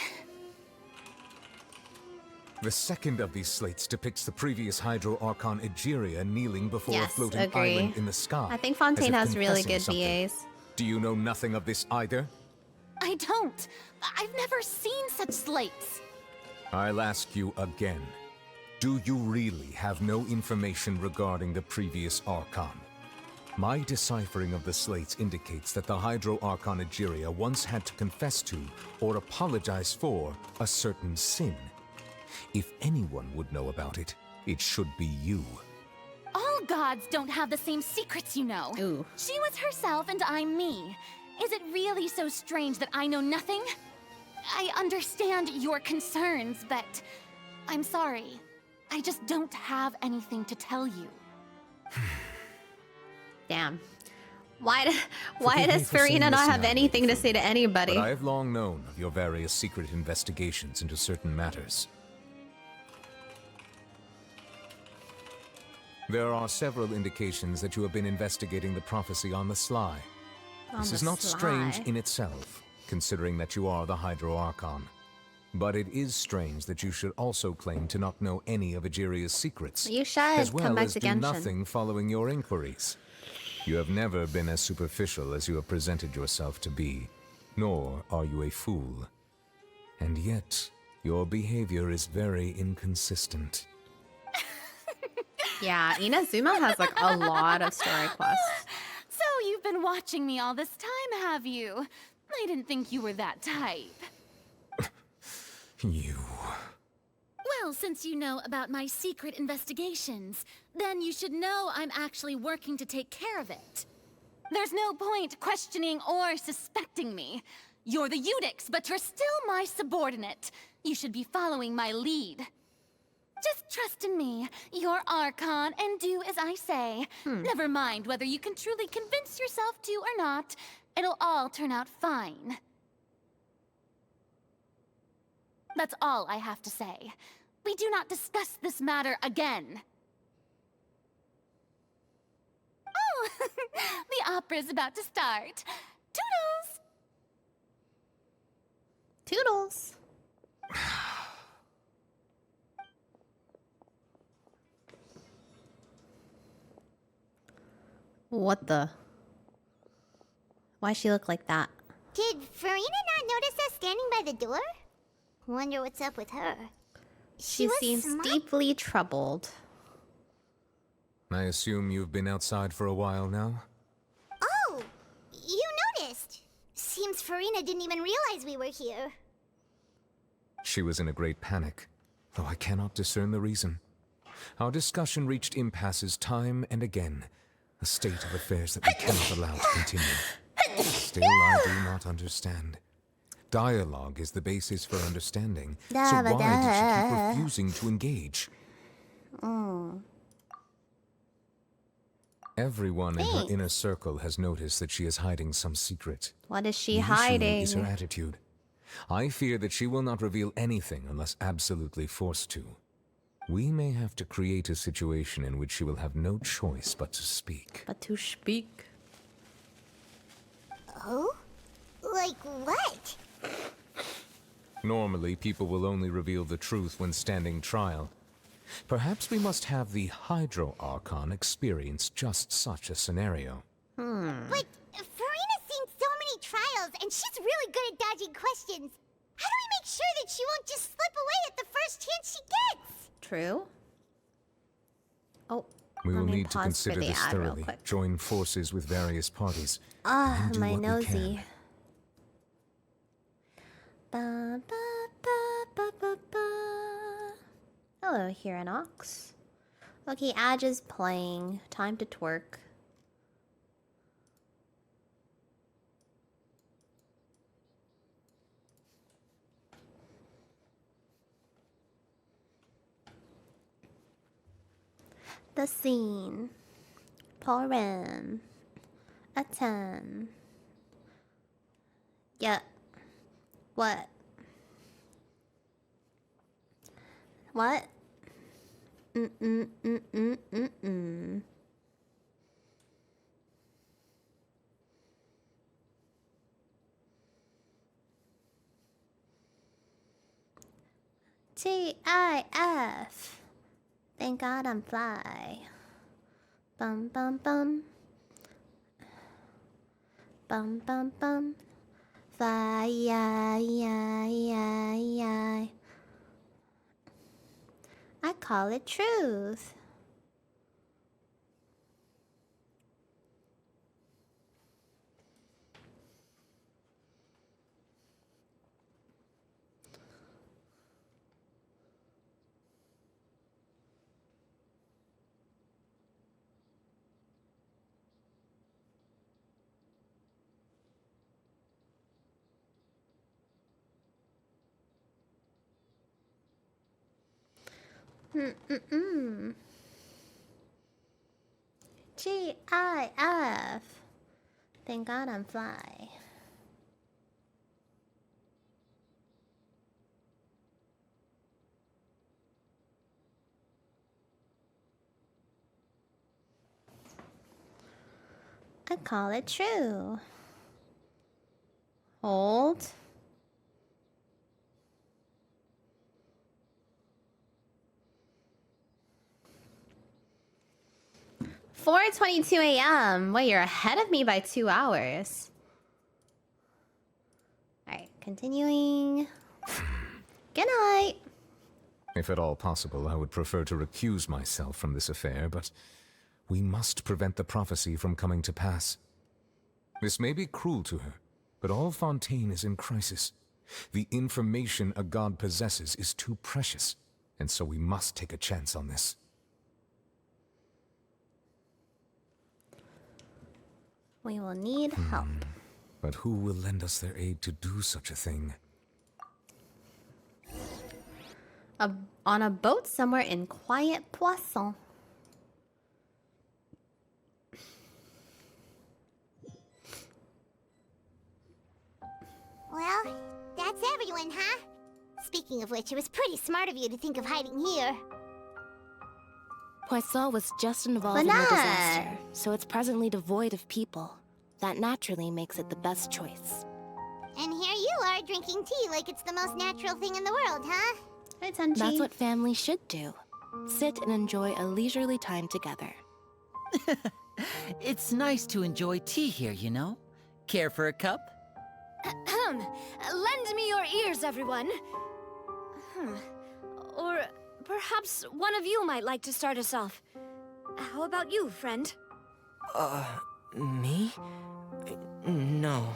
The second of these slates depicts the previous Hydro Archon Egeria kneeling before a Yes, floating agree. island in the sky. I think as Fontaine if has really confessing good something. VAs. Do you know nothing of this either? I don't. I've never seen such slates. I'll ask you again. Do you really have no information regarding the previous Archon? My deciphering of the slates indicates that the Hydro Archon Egeria once had to confess to, or apologize for, a certain sin. If anyone would know about it, it should be you. All gods don't have the same secrets, you know. Ooh. She was herself and I'm me. Is it really so strange that I know nothing? I understand your concerns, but I'm sorry. I just don't have anything to tell you. Damn. Why Forgive me does for saying Farina not this have now, anything Lady to say to anybody? But I have long known of your various secret investigations into certain matters. There are several indications that you have been investigating the prophecy on the sly. This is not strange in itself, considering that you are the Hydro Archon. But it is strange that you should also claim to not know any of Egeria's secrets, You should as come well back as to do Genshin. nothing following your inquiries. You have never been as superficial as you have presented yourself to be, nor are you a fool. And yet, Your behavior is very inconsistent. Yeah, Inazuma has like a lot of story quests. So you've been watching me all this time, have you? I didn't think you were that type. You... Well, since you know about my secret investigations, then you should know I'm actually working to take care of it. There's no point questioning or suspecting me. You're the Eudix, but you're still my subordinate. You should be following my lead. Just trust in me. You're Archon, and do as I say. Never mind whether you can truly convince yourself to or not. It'll all turn out fine. That's all I have to say. We do not discuss this matter again. Oh, the opera's about to start. Toodles! Toodles. What the? Why she look like that? Did Farina not notice us standing by the door? Wonder what's up with her. She was seems smart. deeply troubled. I assume you've been outside for a while now? Oh, you noticed. Seems Farina didn't even realize we were here. She was in a great panic, though I cannot discern the reason. Our discussion reached impasses time and again, a state of affairs that we cannot allow to continue. Still, I do not understand. Dialogue is the basis for understanding, so why did she keep refusing to engage? Everyone in her inner circle has noticed that she is hiding some secret. What is she The issue hiding? is her attitude. I fear that she will not reveal anything unless absolutely forced to. We may have to create a situation in which she will have no choice but to speak. But to speak. Oh? Like what? Normally, people will only reveal the truth when standing trial. Perhaps we must have the Hydro Archon experience just such a scenario. But Farina's seen so many trials, and she's really good at dodging questions. How do we make sure that she won't just slip away at the first chance she gets? True. Oh, We will let me need to pause for consider the this ad real thoroughly, quick. join forces with various parties. Ah, and do my what we nosy. can. Ba, ba, ba, ba, ba, ba. Hello, Hiranox. Okay, Adge is playing. Time to twerk. The scene. Pouring. A 10. Yeah. What? What? Mm-mm-mm-mm-mm-mm. T-I-F. Thank God I'm fly. Bum bum bum. Bum bum bum. Fly, yeah, yeah, yeah, yeah. I call it truth. Mm-mm-mm. G-I-F. Thank God I'm fly. I call it true. Hold. Four 22 a.m. Wait, you're ahead of me by 2 hours. Alright, continuing. Good night. If at all possible, I would prefer to recuse myself from this affair, but we must prevent the prophecy from coming to pass. This may be cruel to her, but all Fontaine is in crisis. The information a god possesses is too precious, and so we must take a chance on this. We will need help. But who will lend us their aid to do such a thing? On a boat somewhere in quiet Poisson. Well, that's everyone, huh? Speaking of which, it was pretty smart of you to think of hiding here. Poisson was just involved in a disaster, so it's presently devoid of people. That naturally makes it the best choice. And here you are drinking tea like it's the most natural thing in the world, huh? Hi, Tenchi. That's what families should do. Sit and enjoy a leisurely time together. It's nice to enjoy tea here, you know? Care for a cup? Lend me your ears, everyone. Or perhaps one of you might like to start us off. How about you, friend? Me? No,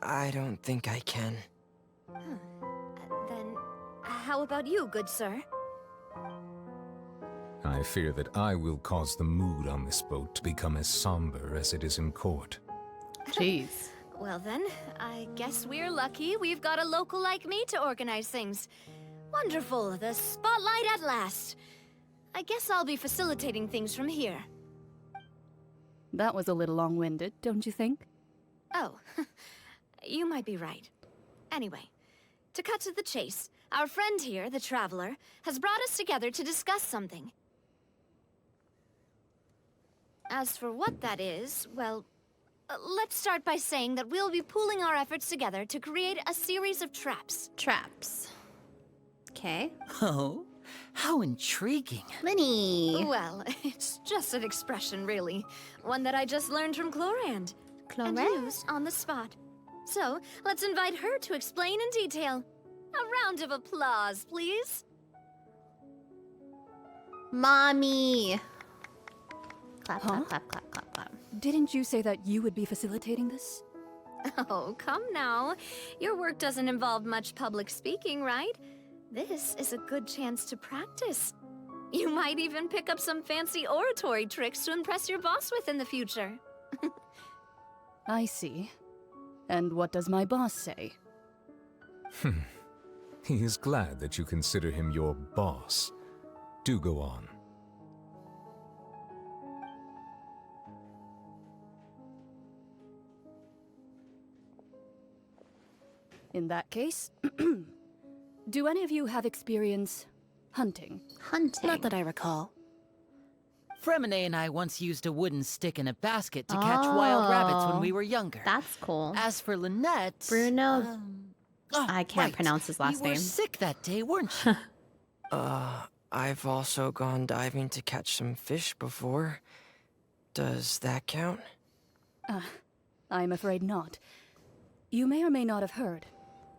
I don't think I can. Then, how about you, good sir? I fear that I will cause the mood on this boat to become as somber as it is in court. Jeez. Well then, I guess we're lucky we've got a local like me to organize things. Wonderful, the spotlight at last. I guess I'll be facilitating things from here. That was a little long-winded, don't you think? Oh, you might be right. Anyway, to cut to the chase, our friend here, the Traveler, has brought us together to discuss something. As for what that is, well, let's start by saying that we'll be pooling our efforts together to create a series of traps. Traps. Okay. Oh, how intriguing. Linny. Well, it's just an expression, really. One that I just learned from Clorand. And Clorand? used on the spot. So, let's invite her to explain in detail. A round of applause, please. Mommy. Clap, Huh? clap, clap, clap, clap, clap. Didn't you say that you would be facilitating this? Oh, come now. Your work doesn't involve much public speaking, right? This is a good chance to practice. You might even pick up some fancy oratory tricks to impress your boss with in the future. I see. And what does my boss say? He is glad that you consider him your boss. Do go on. In that case, do any of you have experience hunting? Hunting. Not that I recall. Fremine and I once used a wooden stick in a basket to catch wild rabbits when Oh, we were younger. That's cool. As for Lynette... Bruno. I can't right. pronounce his last You were name. sick that day, weren't you? I've also gone diving to catch some fish before. Does that count? I'm afraid not. You may or may not have heard,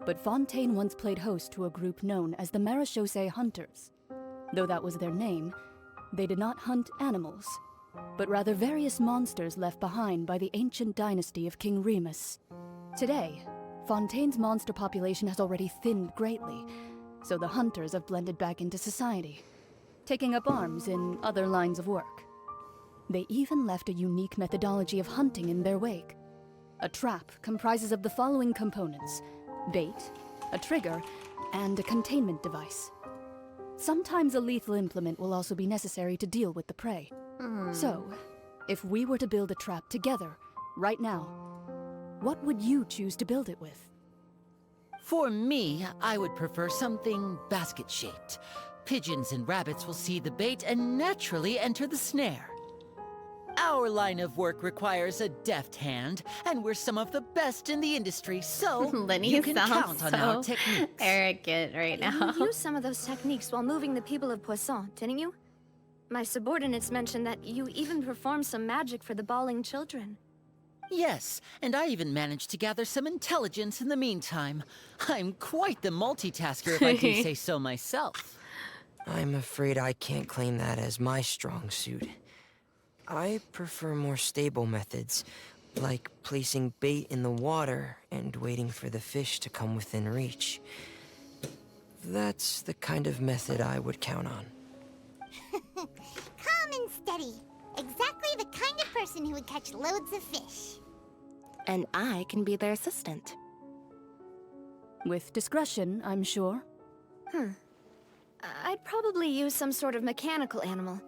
but Fontaine once played host to a group known as the Marechaussee Hunters. Though that was their name, they did not hunt animals, but rather various monsters left behind by the ancient dynasty of King Remus. Today, Fontaine's monster population has already thinned greatly, so the hunters have blended back into society, taking up arms in other lines of work. They even left a unique methodology of hunting in their wake. A trap comprises of the following components: bait, a trigger, and a containment device. Sometimes a lethal implement will also be necessary to deal with the prey. So, if we were to build a trap together, right now, what would you choose to build it with? For me, I would prefer something basket-shaped. Pigeons and rabbits will see the bait and naturally enter the snare. Our line of work requires a deft hand, and we're some of the best in the industry, so Lenny you can sounds count on our so techniques. arrogant right now. You used some of those techniques while moving the people of Poisson, didn't you? My subordinates mentioned that you even performed some magic for the bawling children. Yes, and I even managed to gather some intelligence in the meantime. I'm quite the multitasker if I do say so myself. I'm afraid I can't claim that as my strong suit. I prefer more stable methods, like placing bait in the water and waiting for the fish to come within reach. That's the kind of method I would count on. Calm and steady. Exactly the kind of person who would catch loads of fish. And I can be their assistant. With discretion, I'm sure. I'd probably use some sort of mechanical animal.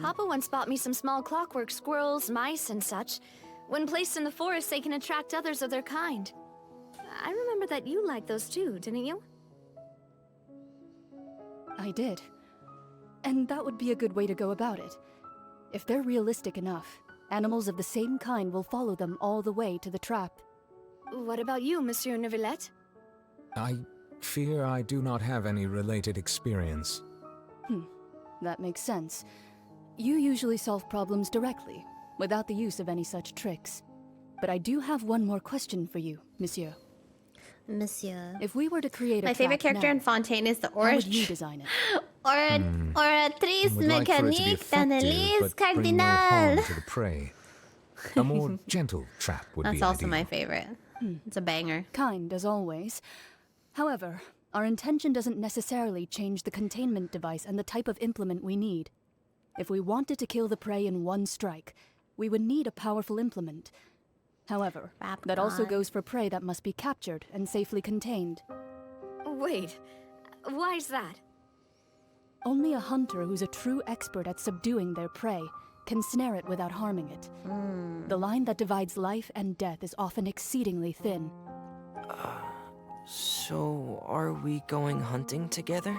Papa once bought me some small clockwork squirrels, mice, and such. When placed in the forest, they can attract others of their kind. I remember that you liked those too, didn't you? I did. And that would be a good way to go about it. If they're realistic enough, animals of the same kind will follow them all the way to the trap. What about you, Monsieur Neuvillette? I fear I do not have any related experience. That makes sense. You usually solve problems directly, without the use of any such tricks. But I do have one more question for you, Monsieur. Monsieur. If we were to create a My favorite trap character now, in Fontaine is the how would orange. you design it? Oratrice Would like for it to be mécanique d'analyse effective, but bring no harm cardinale. to the prey. A more gentle trap would That's be also ideal. my favorite. It's a banger. Kind, as always. However, our intention doesn't necessarily change the containment device and the type of implement we need. If we wanted to kill the prey in one strike, we would need a powerful implement. However, that also God. goes for prey that must be captured and safely contained. Wait, why's that? Only a hunter who's a true expert at subduing their prey can snare it without harming it. The line that divides life and death is often exceedingly thin. So, are we going hunting together?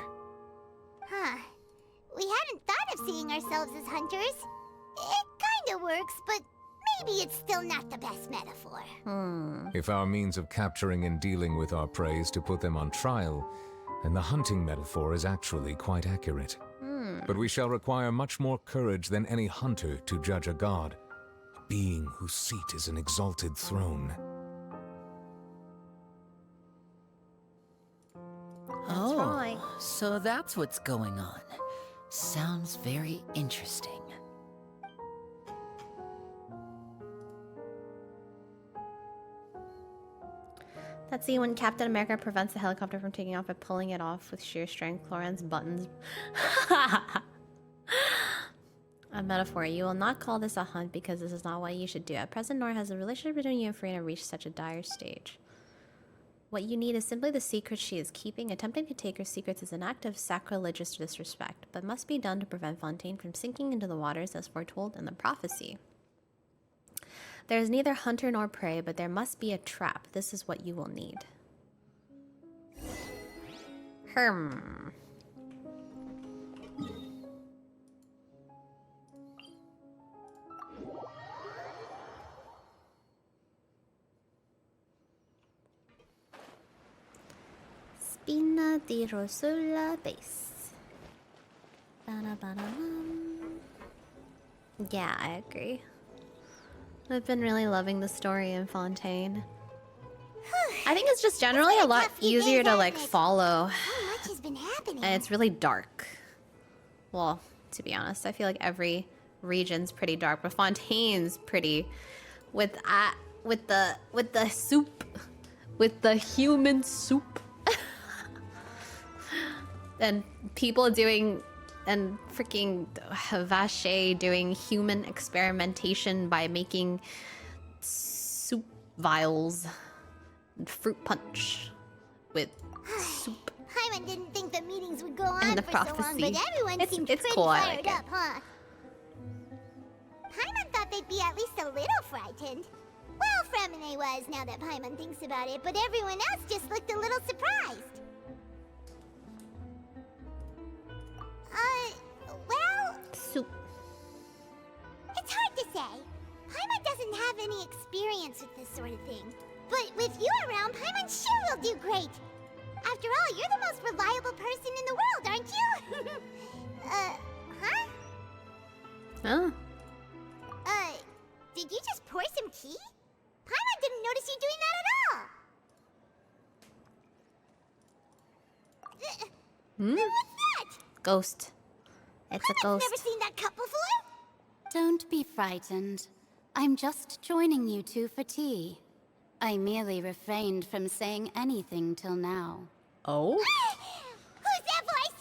Huh. We hadn't thought of seeing ourselves as hunters. It kinda works, but maybe it's still not the best metaphor. If our means of capturing and dealing with our prey is to put them on trial, then the hunting metaphor is actually quite accurate. But we shall require much more courage than any hunter to judge a god, a being whose seat is an exalted throne. Oh, right. so that's what's going on. Sounds very interesting. That scene when Captain America prevents the helicopter from taking off by pulling it off with sheer strength. Cloran's buttons. A metaphor. You will not call this a hunt because this is not what you should do. At present, nor has the relationship between you and Farina reached such a dire stage. What you need is simply the secrets she is keeping. Attempting to take her secrets is an act of sacrilegious disrespect, but must be done to prevent Fontaine from sinking into the waters as foretold in the prophecy. There is neither hunter nor prey, but there must be a trap. This is what you will need. Spina di Rosula base. Ba-da-ba-da-bum. Yeah, I agree. I've been really loving the story in Fontaine. I think it's just generally a lot easier to like follow. So much has been happening. And it's really dark. Well, to be honest, I feel like every region's pretty dark, but Fontaine's pretty with the soup, with the human soup. And people doing, and freaking Vache doing human experimentation by making soup vials and fruit punch with soup. Paimon didn't think the meetings would go on And the for so long, prophecy. but everyone seemed It's pretty cool, I fired like it. up, huh? Paimon thought they'd be at least a little frightened. Well, Fremine was, now that Paimon thinks about it, but everyone else just looked a little surprised. Well... Soup. It's hard to say. Paimon doesn't have any experience with this sort of thing. But with you around, Paimon sure will do great. After all, you're the most reliable person in the world, aren't you? huh? Oh. Did you just pour some tea? notice you doing that at all. What's that? Ghost. It's a ghost. Never seen that cup before. Don't be frightened. I'm just joining you two for tea. I merely refrained from saying anything till now. Oh? Who's that voice?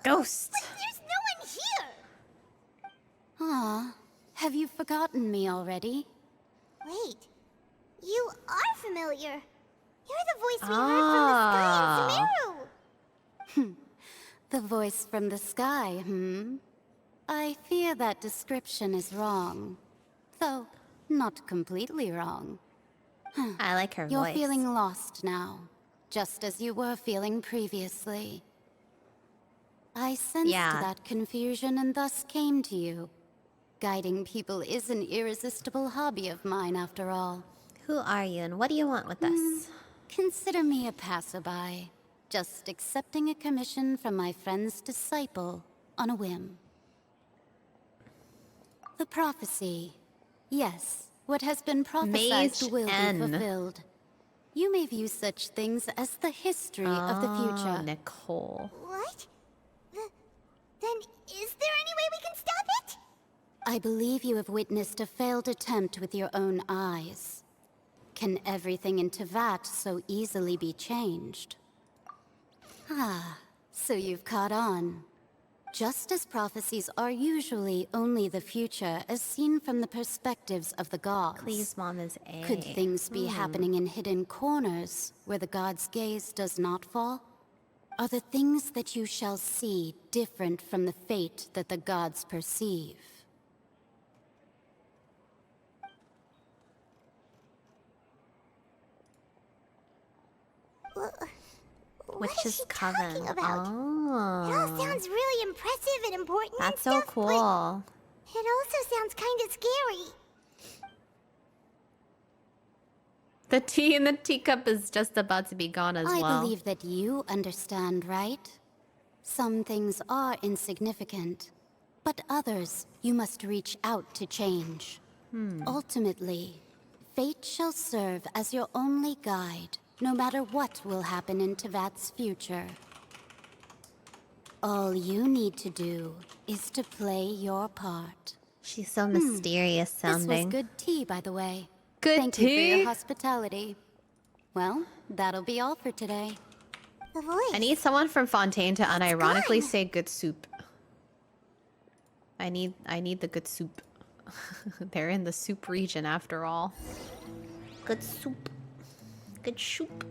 Ghost. But there's no one here. Ah, have you forgotten me already? Wait, you are familiar. You're the voice we heard from the sky in Sumeru. The voice from the sky, I fear that description is wrong. Though, not completely wrong. I like her You're voice. feeling lost now, just as you were feeling previously. I sensed that confusion and thus came to you. Guiding people is an irresistible hobby of mine, after all. Who are you and what do you want with us? Consider me a passerby, just accepting a commission from my friend's disciple on a whim. The prophecy. Yes, what has been prophesied Mage will N. be fulfilled. You may view such things as the history of the future. Nicole. What? Then is there any way we can stop it? I believe you have witnessed a failed attempt with your own eyes. Can everything in Tevat so easily be changed? Ah, so you've caught on. Just as prophecies are usually only the future as seen from the perspectives of the gods. Please, Mom is A. Could things be happening in hidden corners where the god's gaze does not fall? Are the things that you shall see different from the fate that the gods perceive? Witch's Coven. About? It all sounds really impressive and important. That's and so stuff, cool. But it also sounds kind of scary. The tea in the teacup is just about to be gone as well. I believe that you understand, right? Some things are insignificant, but others you must reach out to change. Ultimately, fate shall serve as your only guide, no matter what will happen in Tevat's future. All you need to do is to play your part. She's so mysterious sounding. This was good tea, by the way. Good Thank tea? you for your hospitality. Well, that'll be all for today. The voice. I need someone from Fontaine to unironically say good soup. I need the good soup. They're in the soup region after all. Good soup. Good soup.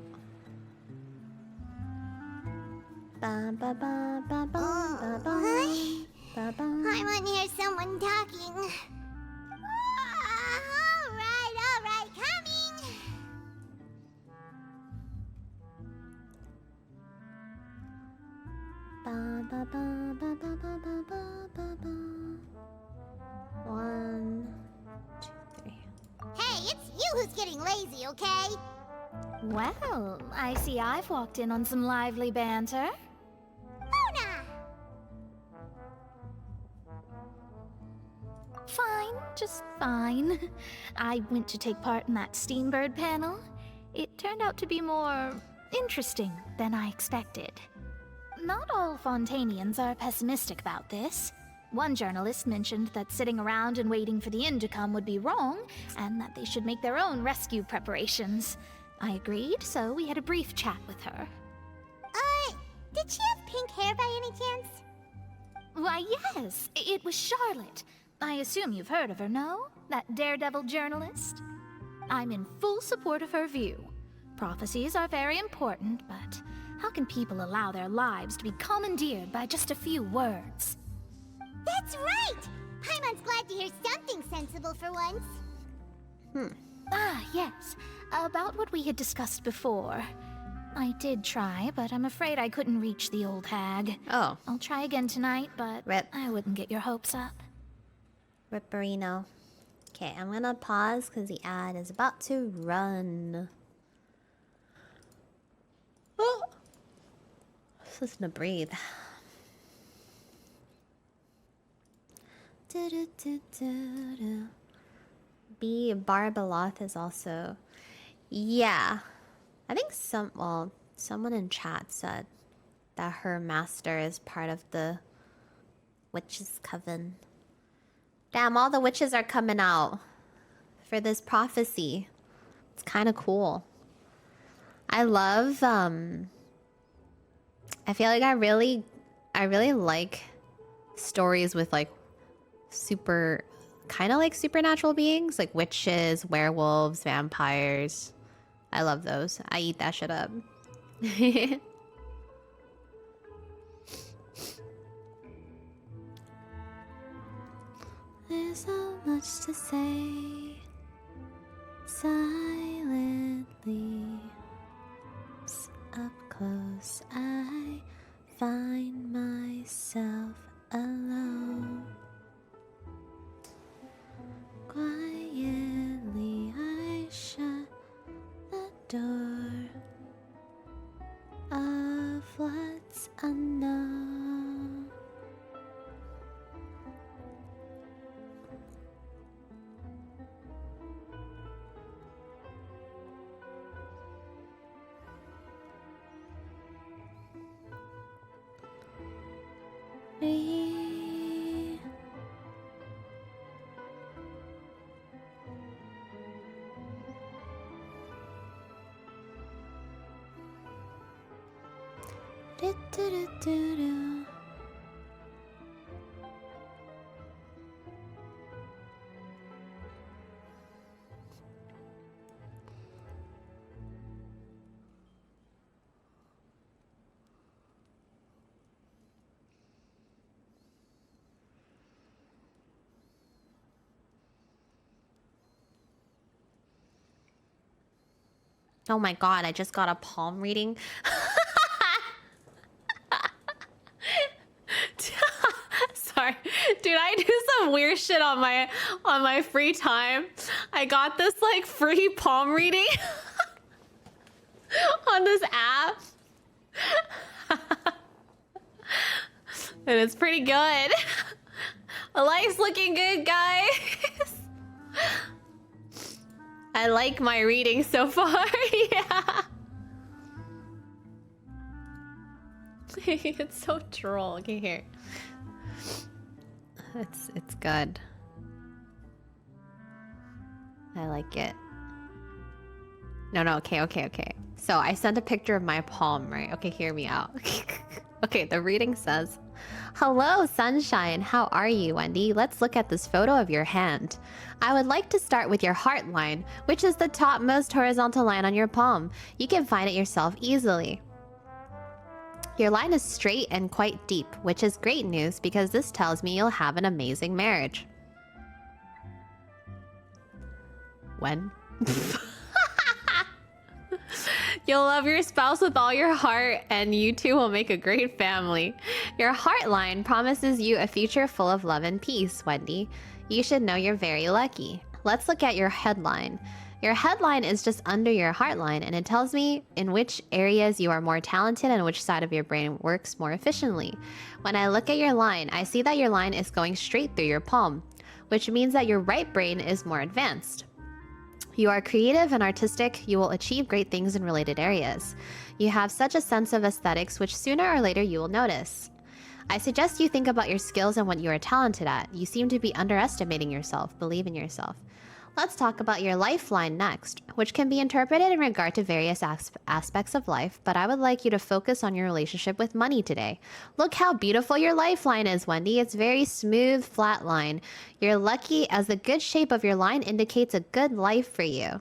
Ba ba ba ba ba ba ba ba ba. I want to hear someone talking. All right, coming. Ba ba ba ba ba ba ba ba ba ba. 1, 2, 3. Hey, it's you who's getting lazy, okay? Well, I see I've walked in on some lively banter. Luna! Fine, just fine. I went to take part in that Steambird panel. It turned out to be more interesting than I expected. Not all Fontainians are pessimistic about this. One journalist mentioned that sitting around and waiting for the end to come would be wrong, and that they should make their own rescue preparations. I agreed, so we had a brief chat with her. Did she have pink hair by any chance? Why, yes, it was Charlotte. I assume you've heard of her, no? That daredevil journalist? I'm in full support of her view. Prophecies are very important, but how can people allow their lives to be commandeered by just a few words? That's right! Paimon's glad to hear something sensible for once. Ah, yes. About what we had discussed before. I did try, but I'm afraid I couldn't reach the old hag. Oh. I'll try again tonight, but Rip. I wouldn't get your hopes up. Ripperino. Okay, I'm gonna pause because the ad is about to run. Oh. Just gonna breathe. B. Barbaloth is also... Yeah. I think someone in chat said that her master is part of the Witches' Coven. Damn, all the witches are coming out for this prophecy. It's kind of cool. I love, I feel like I really like stories with like kind of like supernatural beings, like witches, werewolves, vampires. I love those. I eat that shit up. There's so much to say silently. Up close, I find myself alone. Quietly, I shut the door of what's unknown. Me. Do, do, do, do, do. Oh my god, I just got a palm reading. Sorry. Dude, I do some weird shit on my free time. I got this like free palm reading on this app. And it's pretty good. Life's looking good, guys. I like my reading so far. Yeah. It's so troll. Okay, here. It's good. I like it. No, okay. So I sent a picture of my palm, right? Okay, hear me out. Okay, the reading says, "Hello, sunshine. How are you, Wendy? Let's look at this photo of your hand. I would like to start with your heart line, which is the topmost horizontal line on your palm. You can find it yourself easily. Your line is straight and quite deep, which is great news because this tells me you'll have an amazing marriage." When? "You'll love your spouse with all your heart, and you two will make a great family. Your heart line promises you a future full of love and peace, Wendy. You should know you're very lucky. Let's look at your headline. Your headline is just under your heart line, and it tells me in which areas you are more talented and which side of your brain works more efficiently. When I look at your line, I see that your line is going straight through your palm, which means that your right brain is more advanced. You are creative and artistic. You will achieve great things in related areas. You have such a sense of aesthetics, which sooner or later you will notice. I suggest you think about your skills and what you are talented at. You seem to be underestimating yourself. Believe in yourself. Let's talk about your lifeline next, which can be interpreted in regard to various aspects of life, but I would like you to focus on your relationship with money today. Look how beautiful your lifeline is, Wendy. It's very smooth, flat line. You're lucky as the good shape of your line indicates a good life for you.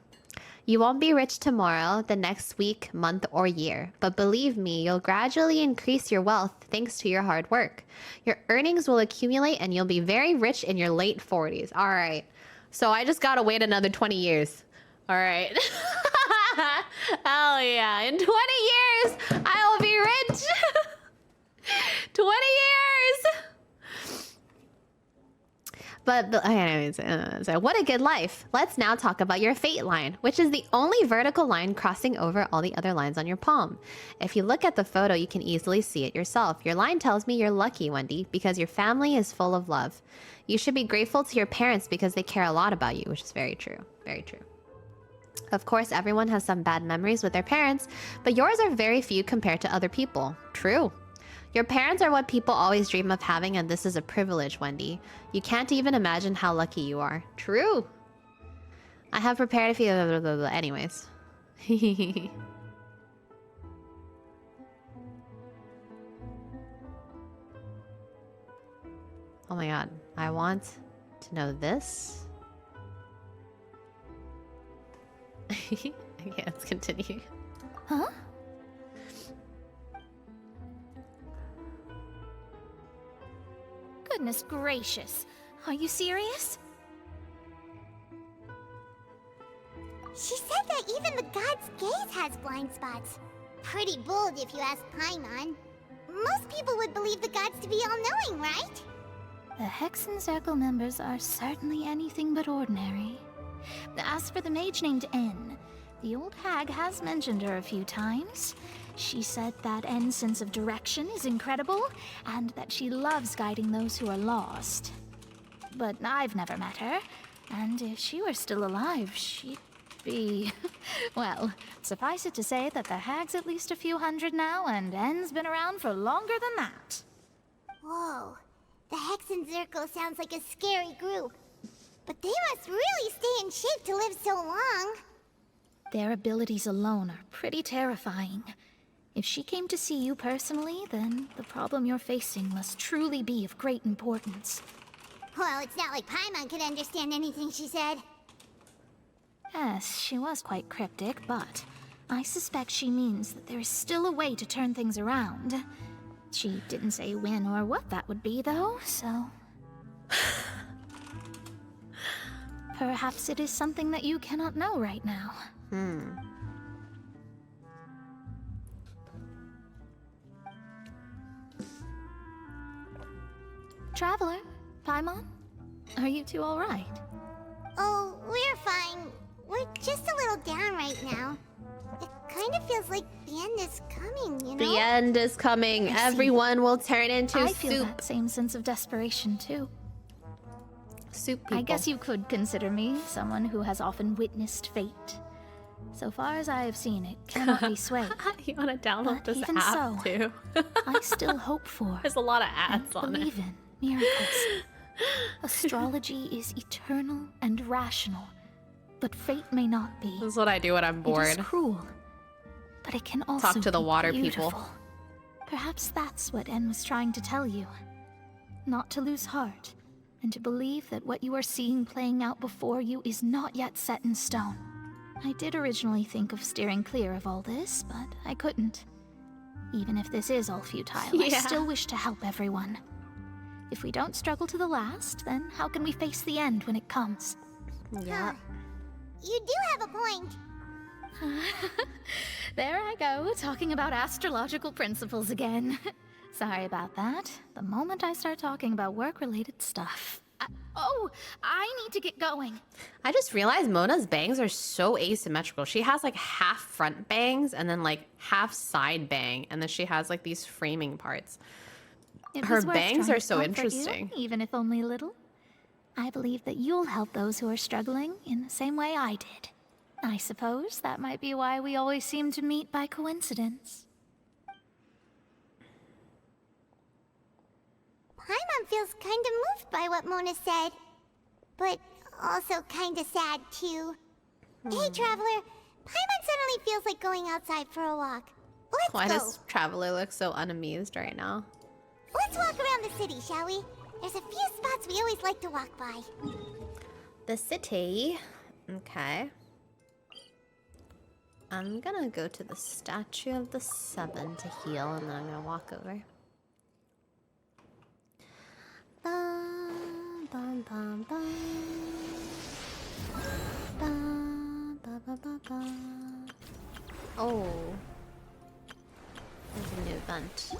You won't be rich tomorrow, the next week, month, or year, but believe me, you'll gradually increase your wealth thanks to your hard work. Your earnings will accumulate and you'll be very rich in your late 40s. All right. So I just gotta wait another 20 years. All right. Hell yeah. In 20 years, I will be rich. 20 years. But anyways, what a good life. Let's now talk about your fate line, which is the only vertical line crossing over all the other lines on your palm. If you look at the photo, you can easily see it yourself. Your line tells me you're lucky, Wendy, because your family is full of love. You should be grateful to your parents because they care a lot about you, which is very true. Very true. Of course, everyone has some bad memories with their parents, but yours are very few compared to other people. True. Your parents are what people always dream of having, and this is a privilege, Wendy. You can't even imagine how lucky you are. True. I have prepared a few... Blah, blah, blah. Anyways. Oh my god. I want to know this. Okay, let's continue. Huh? Goodness gracious. Are you serious? She said that even the god's gaze has blind spots. Pretty bold if you ask Paimon. Most people would believe the gods to be all-knowing, right? The Hexen Circle members are certainly anything but ordinary. As for the mage named N, the old hag has mentioned her a few times. She said that N's sense of direction is incredible, and that she loves guiding those who are lost. But I've never met her, and if she were still alive, she'd be... Well, suffice it to say that the hag's at least a few hundred now, and N's been around for longer than that. Whoa. The Hexen Circle sounds like a scary group. But they must really stay in shape to live so long. Their abilities alone are pretty terrifying. If she came to see you personally, then the problem you're facing must truly be of great importance. Well, it's not like Paimon could understand anything she said. Yes, she was quite cryptic, but I suspect she means that there is still a way to turn things around. She didn't say when or what that would be, though, so... Perhaps it is something that you cannot know right now. Traveler, Paimon, are you two all right? Oh, we're fine. We're just a little down right now. It kind of feels like the end is coming, you know? The end is coming. Everyone will turn into I soup. feel that same sense of desperation, too. Soup people. I guess you could consider me someone who has often witnessed fate. So far as I have seen, it cannot be swayed. You want to download But this even app so, too? I still hope for There's a lot of and ads on believe it. in miracles. Astrology is eternal and rational, but fate may not be. This is what I do when I'm It bored. is cruel, but it can also Talk to the be water beautiful. people. Perhaps that's what En was trying to tell you. Not to lose heart, and to believe that what you are seeing playing out before you is not yet set in stone. I did originally think of steering clear of all this, but I couldn't. Even if this is all futile, I Yeah. still wish to help everyone. If we don't struggle to the last, then how can we face the end when it comes? Yeah. You do have a point. There I go, talking about astrological principles again. Sorry about that. The moment I start talking about work-related stuff... I need to get going. I just realized Mona's bangs are so asymmetrical. She has like half front bangs and then like half side bang, and then she has like these framing parts. It Her was worth bangs trying are to so comfort you, interesting. even if only a little. I believe that you'll help those who are struggling in the same way I did. I suppose that might be why we always seem to meet by coincidence. Paimon feels kind of moved by what Mona said. But also kind of sad, too. Hey, Traveler. Paimon suddenly feels like going outside for a walk. Why Let's go. does Traveler look so unamused right now? Let's walk around the city, shall we? There's a few spots we always like to walk by. The city. Okay. I'm gonna go to the Statue of the Seven to heal, and then I'm gonna walk over. Bum, bum, bum, bum. Bum, bum, bum, bum, bum. Oh. There's a new event.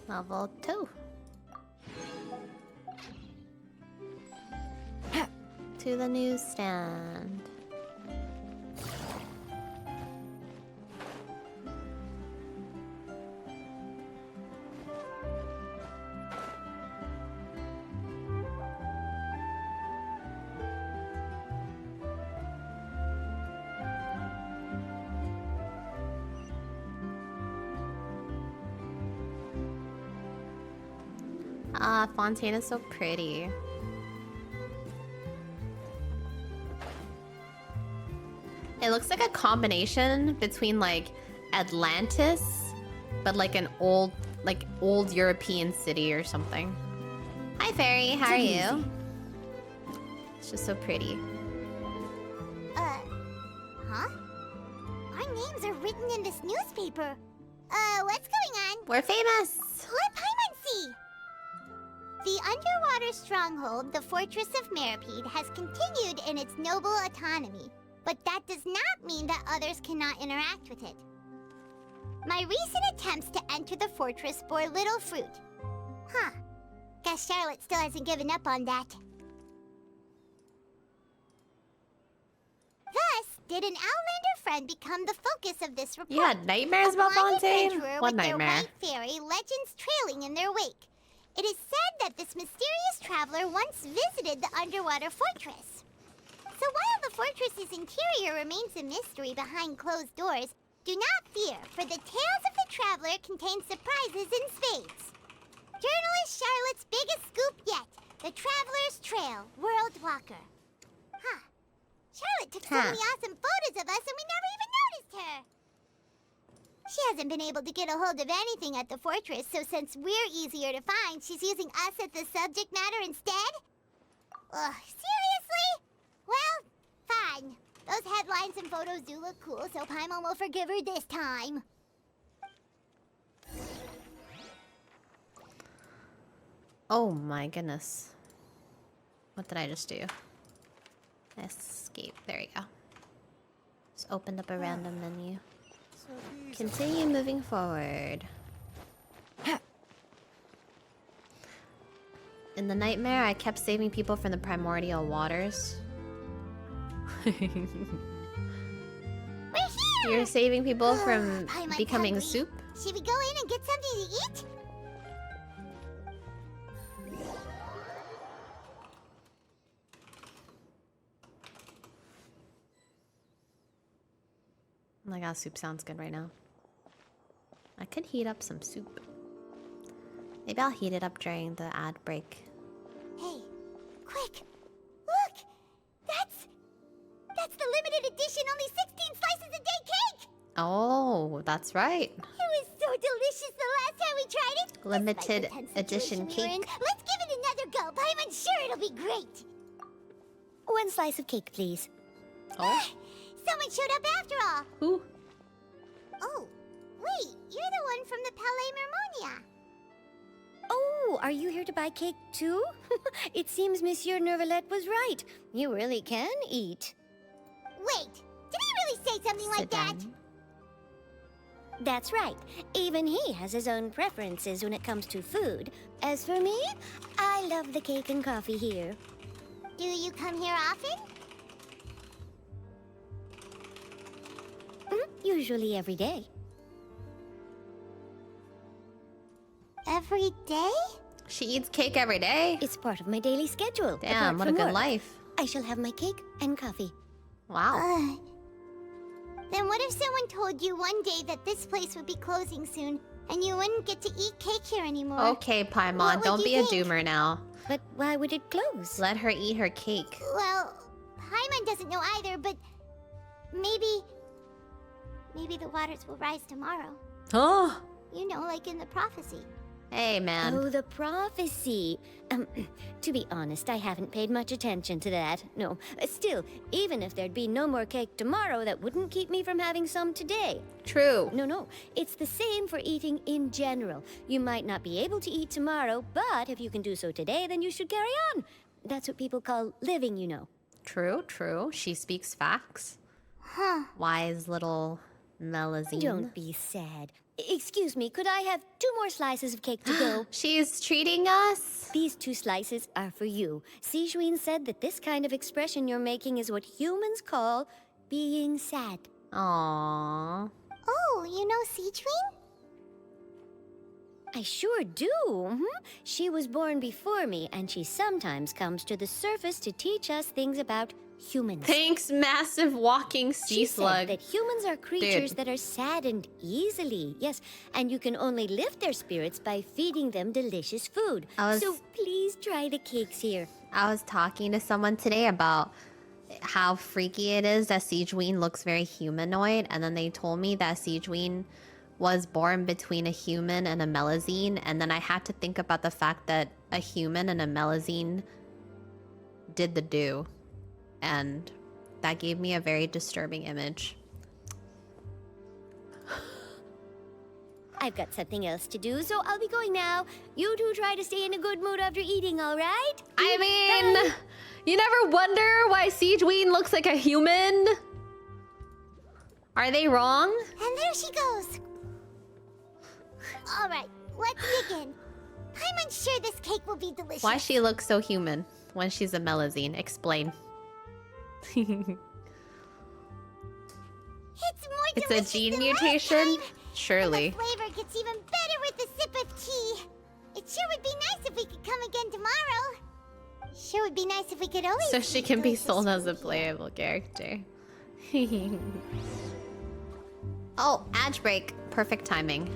Level 2. To the newsstand. Ah, Fontaine is so pretty. It looks like a combination between like Atlantis, but like an old European city or something. Hi Fairy, how are you? It's just so pretty. Huh? Our names are written in this newspaper. What's going on? We're famous! Let Paimon see! The underwater stronghold, the Fortress of Meripede, has continued in its noble autonomy. But that does not mean that others cannot interact with it. My recent attempts to enter the fortress bore little fruit. Huh. Guess Charlotte still hasn't given up on that. Thus, did an Outlander friend become the focus of this report? You had nightmares about Fontaine? What with nightmare? Their white fairy, legends trailing in their wake. It is said that this mysterious traveler once visited the underwater fortress. So while the fortress's interior remains a mystery behind closed doors, do not fear, for the tales of the traveler contain surprises in spades. Journalist Charlotte's biggest scoop yet, the Traveler's Trail, World Walker. Huh. Charlotte took so many awesome photos of us and we never even noticed her. She hasn't been able to get a hold of anything at the fortress, so since we're easier to find, she's using us as the subject matter instead? Ugh, seriously? Well, fine. Those headlines and photos do look cool, so Paimon will forgive her this time. Oh my goodness. What did I just do? Escape. There you go. Just opened up a random menu. Continue moving forward. In the nightmare, I kept saving people from the primordial waters. We're here! You're saving people from Paimon becoming hungry. soup? Should we go in and get something to eat? Oh my god, soup sounds good right now. I could heat up some soup. Maybe I'll heat it up during the ad break. Hey, quick! Look! That's the limited edition only 16 slices a day cake! Oh, that's right. It was so delicious the last time we tried it! Limited Despite the tense edition situation we're in, cake. let's give it another go. I'm sure it'll be great. One slice of cake, please. Oh? Someone showed up after all. Who? Oh, wait, you're the one from the Palais Mermonia. Oh, are you here to buy cake too? It seems Monsieur Nervalette was right. You really can eat. Wait, did he really say something like that? That's right. Even he has his own preferences when it comes to food. As for me, I love the cake and coffee here. Do you come here often? Usually every day. Every day? She eats cake every day? It's part of my daily schedule. Damn, what a good life. I shall have my cake and coffee. Wow. Then what if someone told you one day that this place would be closing soon, and you wouldn't get to eat cake here anymore? Okay, Paimon, don't be a doomer now. But why would it close? Let her eat her cake. Well, Paimon doesn't know either, but maybe the waters will rise tomorrow. Oh! You know, like in the prophecy. Hey, man. Oh, the prophecy. To be honest, I haven't paid much attention to that. No. Still, even if there'd be no more cake tomorrow, that wouldn't keep me from having some today. True. No. It's the same for eating in general. You might not be able to eat tomorrow, but if you can do so today, then you should carry on. That's what people call living, you know. True. She speaks facts. Huh. Wise little Melazine. Don't be sad. Excuse me, could I have 2 more slices of cake to go? She's treating us. These 2 slices are for you. Sijuin said that this kind of expression you're making is what humans call being sad. Aww. Oh, you know Sijuin? I sure do. She was born before me, and she sometimes comes to the surface to teach us things about humans. Thanks, massive walking sea She slug. said that humans are creatures Dude. that are saddened easily. Yes, and you can only lift their spirits by feeding them delicious food. So please try the cakes here. I was talking to someone today about how freaky it is that Sijuin looks very humanoid, and then they told me that Sijuin was born between a human and a melazine, and then I had to think about the fact that a human and a melazine did the do, and that gave me a very disturbing image. I've got something else to do, so I'll be going now. You two try to stay in a good mood after eating, all right? I mean, you never wonder why Sijuin looks like a human? Are they wrong? And there she goes. All right, let's begin. I'm unsure this cake will be delicious. Why she looks so human when she's a melazine? Explain. It's more It's a delicious gene than last mutation? time. Surely. And the flavor gets even better with a sip of tea. It sure would be nice if we could come again tomorrow. Sure would be nice if we could always. So she can be sold as a playable character. Oh, ad break. Perfect timing.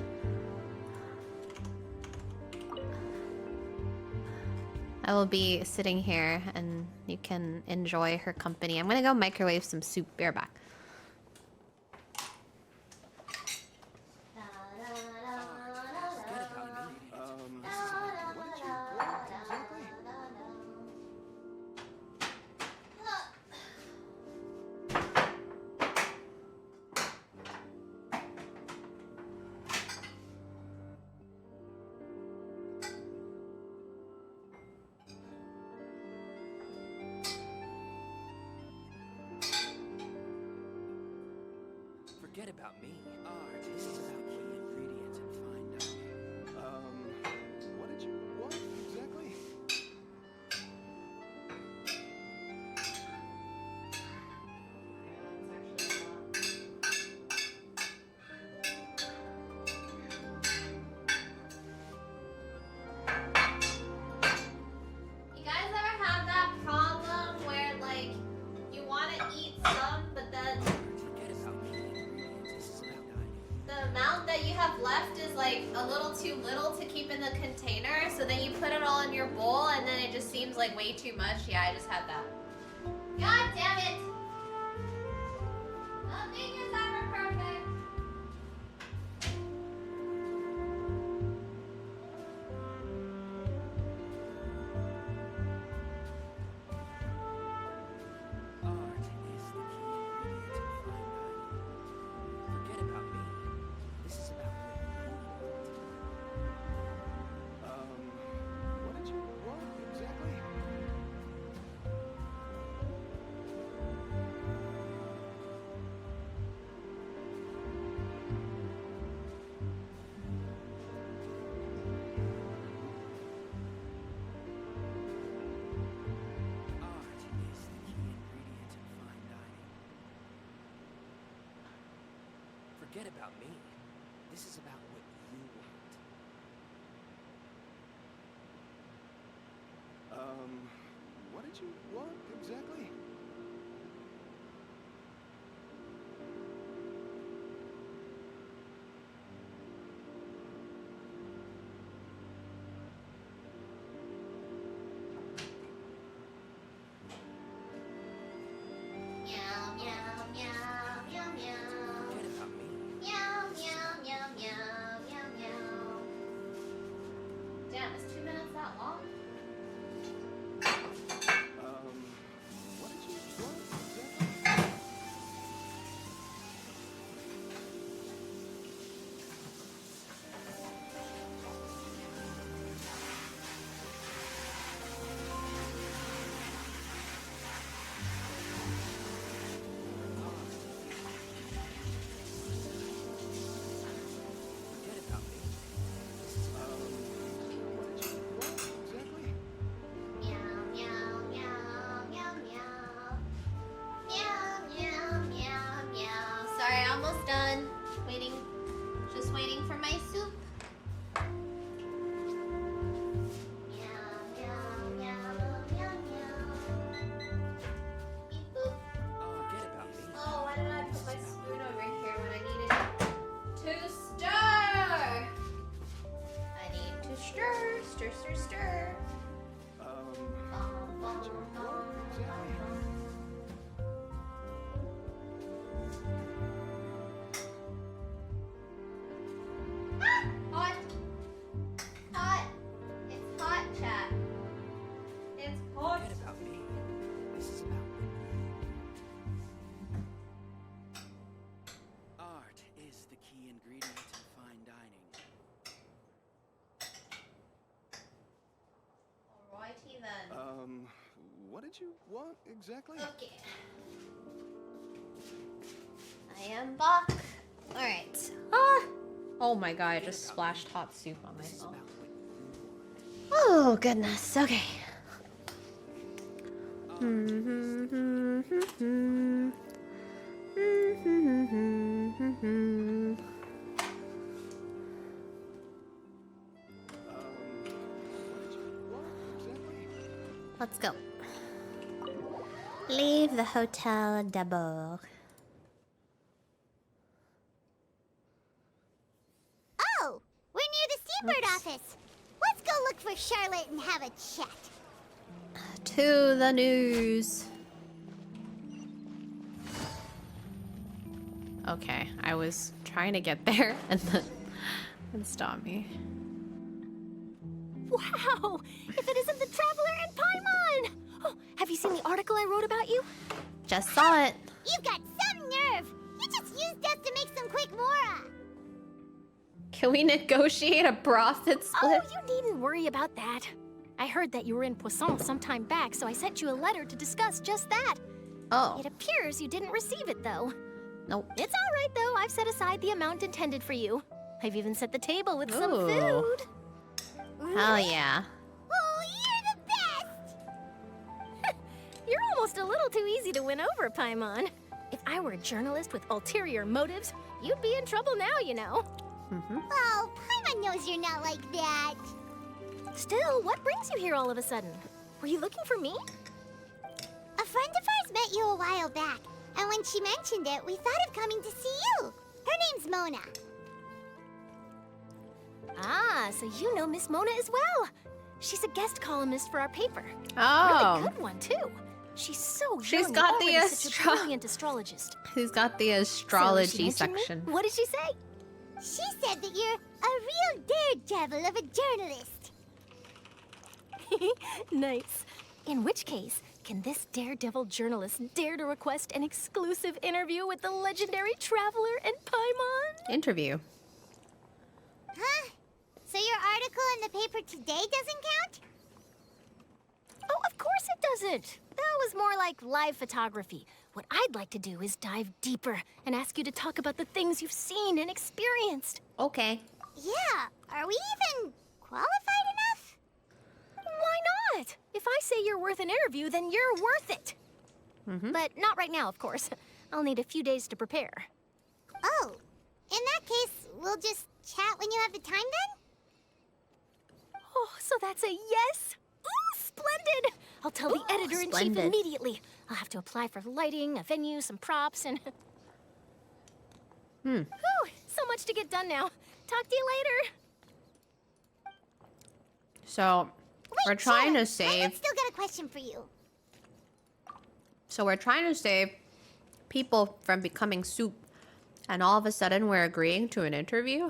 I will be sitting here and you can enjoy her company. I'm gonna go microwave some soup. Be right back. Forget about me. Art is about key ingredients and fine dining. What did you want exactly? You guys ever have that problem where, like, you want to eat some, but then the amount that you have left is, like, a little too little to keep in the container, so then you put it all in your bowl, and then it just seems like way too much? Yeah, I just had that. God damn it! Nothing is ever perfect. Art is the key ingredient in fine dining. Forget about me. This is about what you want. What did you want exactly? Art is the key ingredient in fine dining. Forget about me. This is about what you want. What did you want exactly? Meow, meow, meow, meow, meow. Forget about me. Meow, meow, meow, meow, meow, meow. Damn, is 2 minutes that long? What did you want exactly? Stir, stir, stir. Hot. Hot. It's hot, chat. It's hot. Forget about me. This is about art is the key ingredient in fine dining. Alrighty then. What did you want exactly? Okay. I am back. Alright. Ah! Oh my god, I just splashed hot soup on myself. Oh goodness, okay. Let's go. Leave the hotel d'abord. Oh, we're near the Seabird office. Let's go look for Charlotte and have a chat. To the news. Okay, I was trying to get there and then it stopped me. Wow! If it isn't the Traveler and Paimon! Oh, have you seen the article I wrote about you? Just saw it. You've got some nerve. You just used us to make some quick mora. Can we negotiate a profit split? Oh, you needn't worry about that. I heard that you were in Poisson some time back, so I sent you a letter to discuss just that. Oh. It appears you didn't receive it, though. Nope. It's all right, though. I've set aside the amount intended for you. I've even set the table with some Ooh. food. Hell yeah. Oh, you're the best! You're almost a little too easy to win over, Paimon. If I were a journalist with ulterior motives, you'd be in trouble now, you know. Oh, Paimon knows you're not like that. Still, what brings you here all of a sudden? Were you looking for me? A friend of ours met you a while back, and when she mentioned it, we thought of coming to see you. Her name's Mona. Ah, so you know Miss Mona as well. She's a guest columnist for our paper. Oh. Really good one, too. She's so young. She's and got the already such a brilliant astrologist. He's got the So astrology she mentioned me? section. What did she say? She said that you're a real daredevil of a journalist. Nice. In which case, can this daredevil journalist dare to request an exclusive interview with the legendary Traveler and Paimon? Interview. Huh? So your article in the paper today doesn't count? Oh, of course it doesn't. That was more like live photography. What I'd like to do is dive deeper and ask you to talk about the things you've seen and experienced. Okay. Yeah. Are we even qualified enough? Why not? If I say you're worth an interview, then you're worth it. But not right now, of course. I'll need a few days to prepare. Oh. In that case, we'll just chat when you have the time then? Oh, so that's a yes? Ooh, splendid! I'll tell the editor-in-chief splendid. immediately. I'll have to apply for lighting, a venue, some props, and... Whew, so much to get done now. Talk to you later. So, we're trying to Charlotte, save... I've still got a question for you. So we're trying to save people from becoming soup. And all of a sudden we're agreeing to an interview?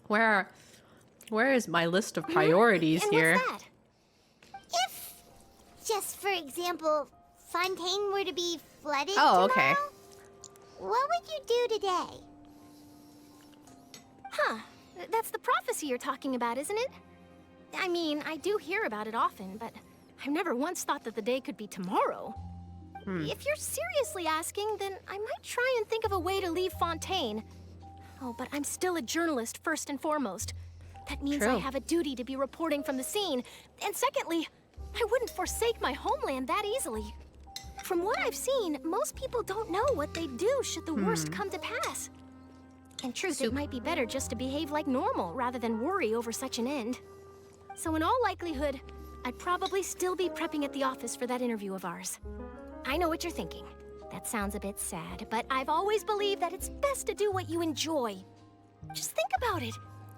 Where is my list of priorities And here? what's that? If, just for example, Fontaine were to be flooded Oh, tomorrow, okay. what would you do today? Huh. That's the prophecy you're talking about, isn't it? I mean, I do hear about it often, but I've never once thought that the day could be tomorrow. If you're seriously asking, then I might try and think of a way to leave Fontaine. Oh, but I'm still a journalist first and foremost. That means I True. have a duty to be reporting from the scene. And secondly, I wouldn't forsake my homeland that easily. From what I've seen, most people don't know what they'd do should the worst come to pass. In truth, it might be better just to behave like normal rather than worry over such an end. So in all likelihood, I'd probably still be prepping at the office for that interview of ours. I know what you're thinking. That sounds a bit sad, but I've always believed that it's best to do what you enjoy. Just think about it.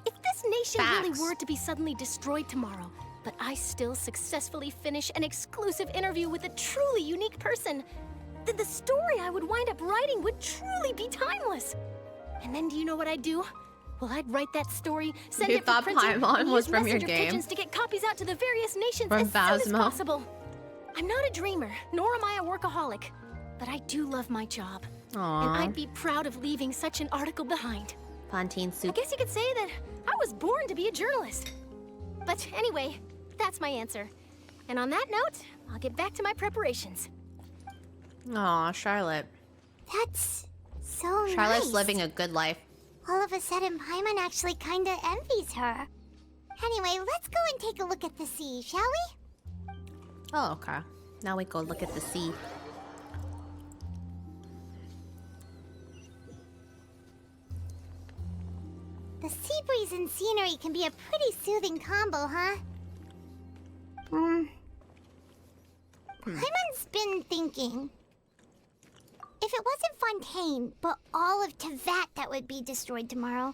If this nation really Facts. were to be suddenly destroyed tomorrow, but I still successfully finish an exclusive interview with a truly unique person, then the story I would wind up writing would truly be timeless. And then do you know what I'd do? Well, I'd write that story, send You it for thought printing, Paimon and was use from your messenger game? pigeons to get copies out to the various nations From as soon as Phasma. possible. I'm not a dreamer, nor am I a workaholic, but I do love my job. And Aww. I'd be proud of leaving such an article behind. Fontaine I soup. guess you could say that I was born to be a journalist. But anyway, that's my answer. And on that note, I'll get back to my preparations. Aw, Charlotte. That's so Charlotte's nice. living a good life. All of a sudden, Paimon actually kinda envies her. Anyway, let's go and take a look at the sea, shall we? Oh, okay. Now we go look at the sea. The sea breeze and scenery can be a pretty soothing combo, huh? Paimon's been thinking. If it wasn't Fontaine, but all of Tevat that would be destroyed tomorrow,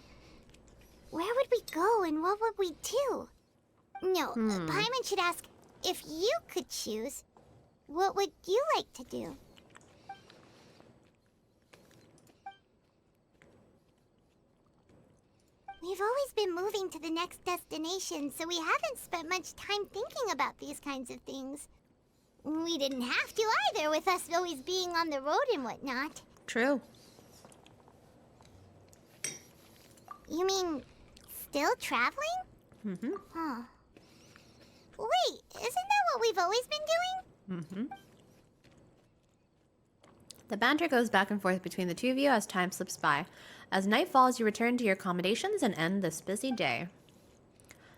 where would we go and what would we do? No, Paimon should ask, if you could choose, what would you like to do? We've always been moving to the next destination, so we haven't spent much time thinking about these kinds of things. We didn't have to either, with us always being on the road and whatnot. True. You mean, still traveling? Mm-hmm. Huh. Wait, isn't that what we've always been doing? Mm-hmm. The banter goes back and forth between the two of you as time slips by. As night falls, you return to your accommodations and end this busy day.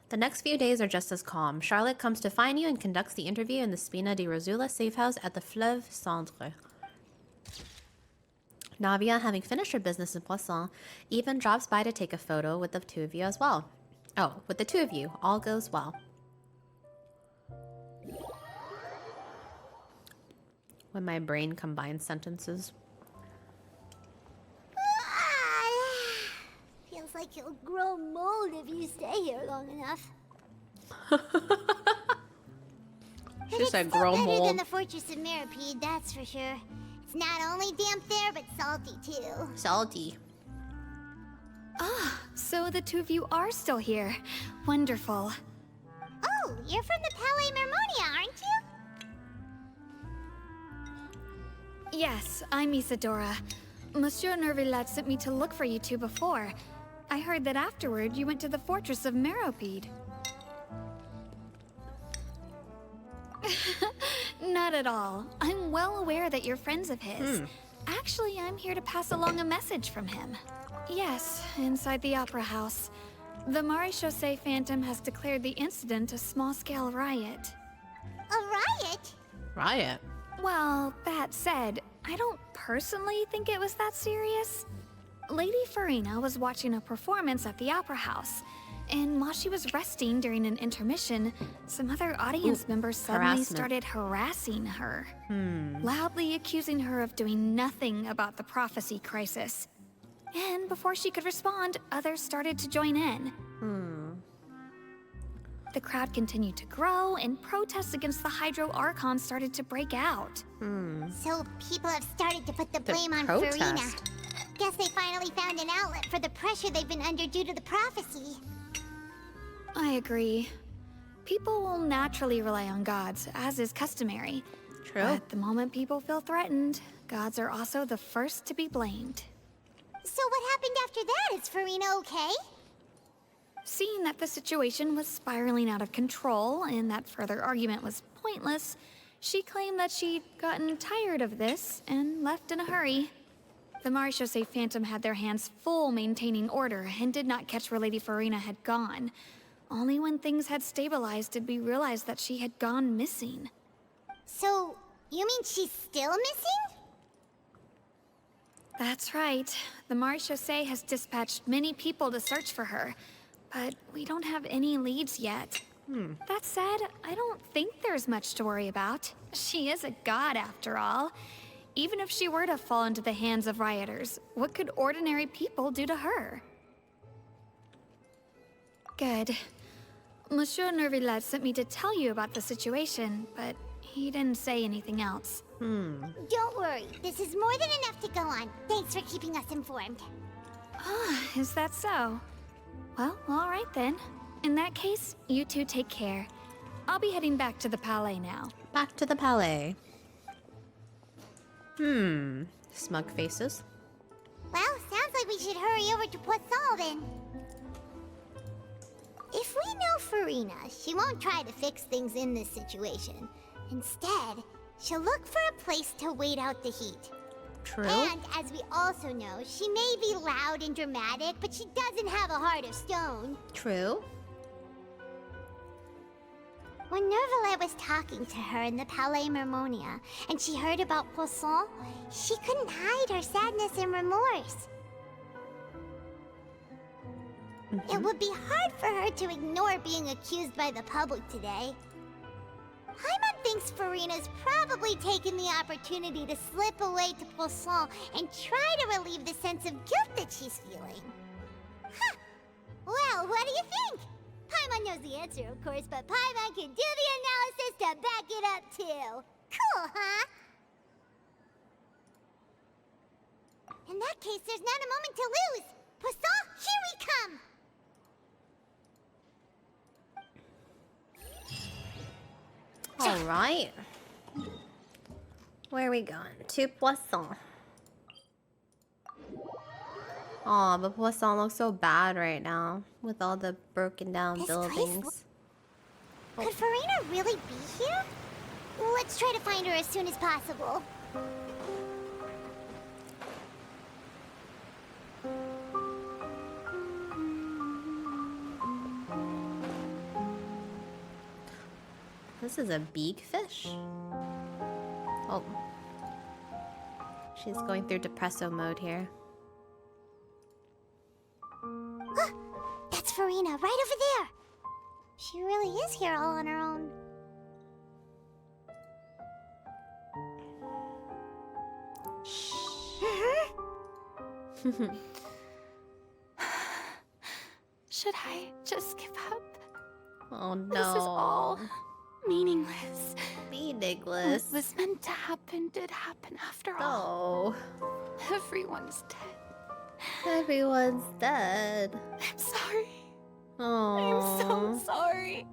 The next few days are just as calm. Charlotte comes to find you and conducts the interview in the Spina di Rosula safe house at the Fleuve Centre. Navia, having finished her business in Poisson, even drops by to take a photo with the two of you as well. Oh, with the two of you, all goes well. When my brain combines sentences. Feels like you'll grow mold if you stay here long enough. She said grow Better than mold. the Fortress of Mirapede, that's for sure. It's not only damp there, but salty too. Salty. Ah, so the two of you are still here. Wonderful. Oh, you're from the Palais Mermonia, aren't you? Yes, I'm Isadora. Monsieur Nervillat sent me to look for you two before. I heard that afterward you went to the Fortress of Meropide. Not at all. I'm well aware that you're friends of his. Actually, I'm here to pass along a message from him. Yes, inside the Opera House. The Maréchaussée Phantom has declared the incident a small-scale riot. A riot? Riot? Well, that said, I don't personally think it was that serious. Lady Farina was watching a performance at the Opera House, and while she was resting during an intermission, some other audience members suddenly harassment. started harassing her, loudly accusing her of doing nothing about the prophecy crisis. And before she could respond, others started to join in. The crowd continued to grow, and protests against the Hydro Archon started to break out. So people have started to put the blame on protest. Farina. Guess they finally found an outlet for the pressure they've been under due to the prophecy. I agree. People will naturally rely on gods, as is customary. True. But the moment people feel threatened, gods are also the first to be blamed. So what happened after that? Is Farina okay? Seeing that the situation was spiraling out of control and that further argument was pointless, she claimed that she'd gotten tired of this and left in a hurry. The Maréchaussée Phantom had their hands full maintaining order and did not catch where Lady Farina had gone. Only when things had stabilized did we realize that she had gone missing. So, you mean she's still missing? That's right. The Maréchaussée has dispatched many people to search for her, but we don't have any leads yet. That said, I don't think there's much to worry about. She is a god after all. Even if she were to fall into the hands of rioters, what could ordinary people do to her? Good. Monsieur Nervillet sent me to tell you about the situation, but he didn't say anything else. Don't worry. This is more than enough to go on. Thanks for keeping us informed. Ah, is that so? Well, all right then. In that case, you two take care. I'll be heading back to the Palais now. Back to the Palais. Smug faces. Well, sounds like we should hurry over to Poisson then. If we know Farina, she won't try to fix things in this situation. Instead, she'll look for a place to wait out the heat. True. And as we also know, she may be loud and dramatic, but she doesn't have a heart of stone. True. When Nervalet was talking to her in the Palais Mermonia, and she heard about Poisson, she couldn't hide her sadness and remorse. It would be hard for her to ignore being accused by the public today. Paimon thinks Farina's probably taken the opportunity to slip away to Poisson and try to relieve the sense of guilt that she's feeling. Huh. Well, what do you think? Paimon knows the answer, of course, but Paimon can do the analysis to back it up, too. Cool, huh? In that case, there's not a moment to lose. Poisson, here we come! All right. Where are we going? To Poisson. Aw, but Poisson looks so bad right now with all the broken down buildings. Could Farina really be here? Let's try to find her as soon as possible. This is a big fish. Oh. She's going through depresso mode here. That's Farina, right over there. She really is here all on her own. Should I just give up? Oh no. This is all meaningless. Meaningless. What was meant to happen did happen after all. Oh. Everyone's dead. Everyone's dead. I'm sorry. Oh. I'm so sorry.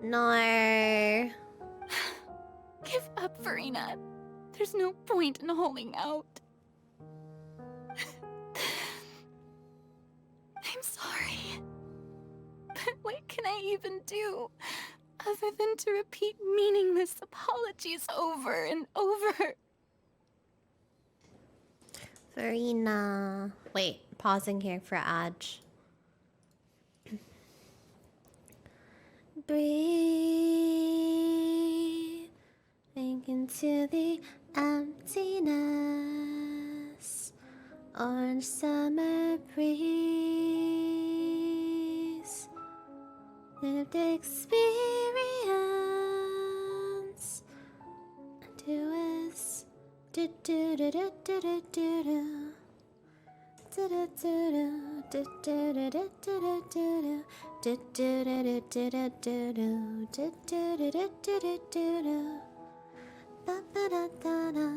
No. Give up, Farina. There's no point in holding out. I'm sorry. But what can I even do other than to repeat meaningless apologies over and over? Farina. Wait, pausing here for Aj. Breathe into the emptiness. Orange summer breeze. Lived experience. Do is do do do do do do do do. Do do do do do do do do do do do do do do do do do do. Ba ba da da da.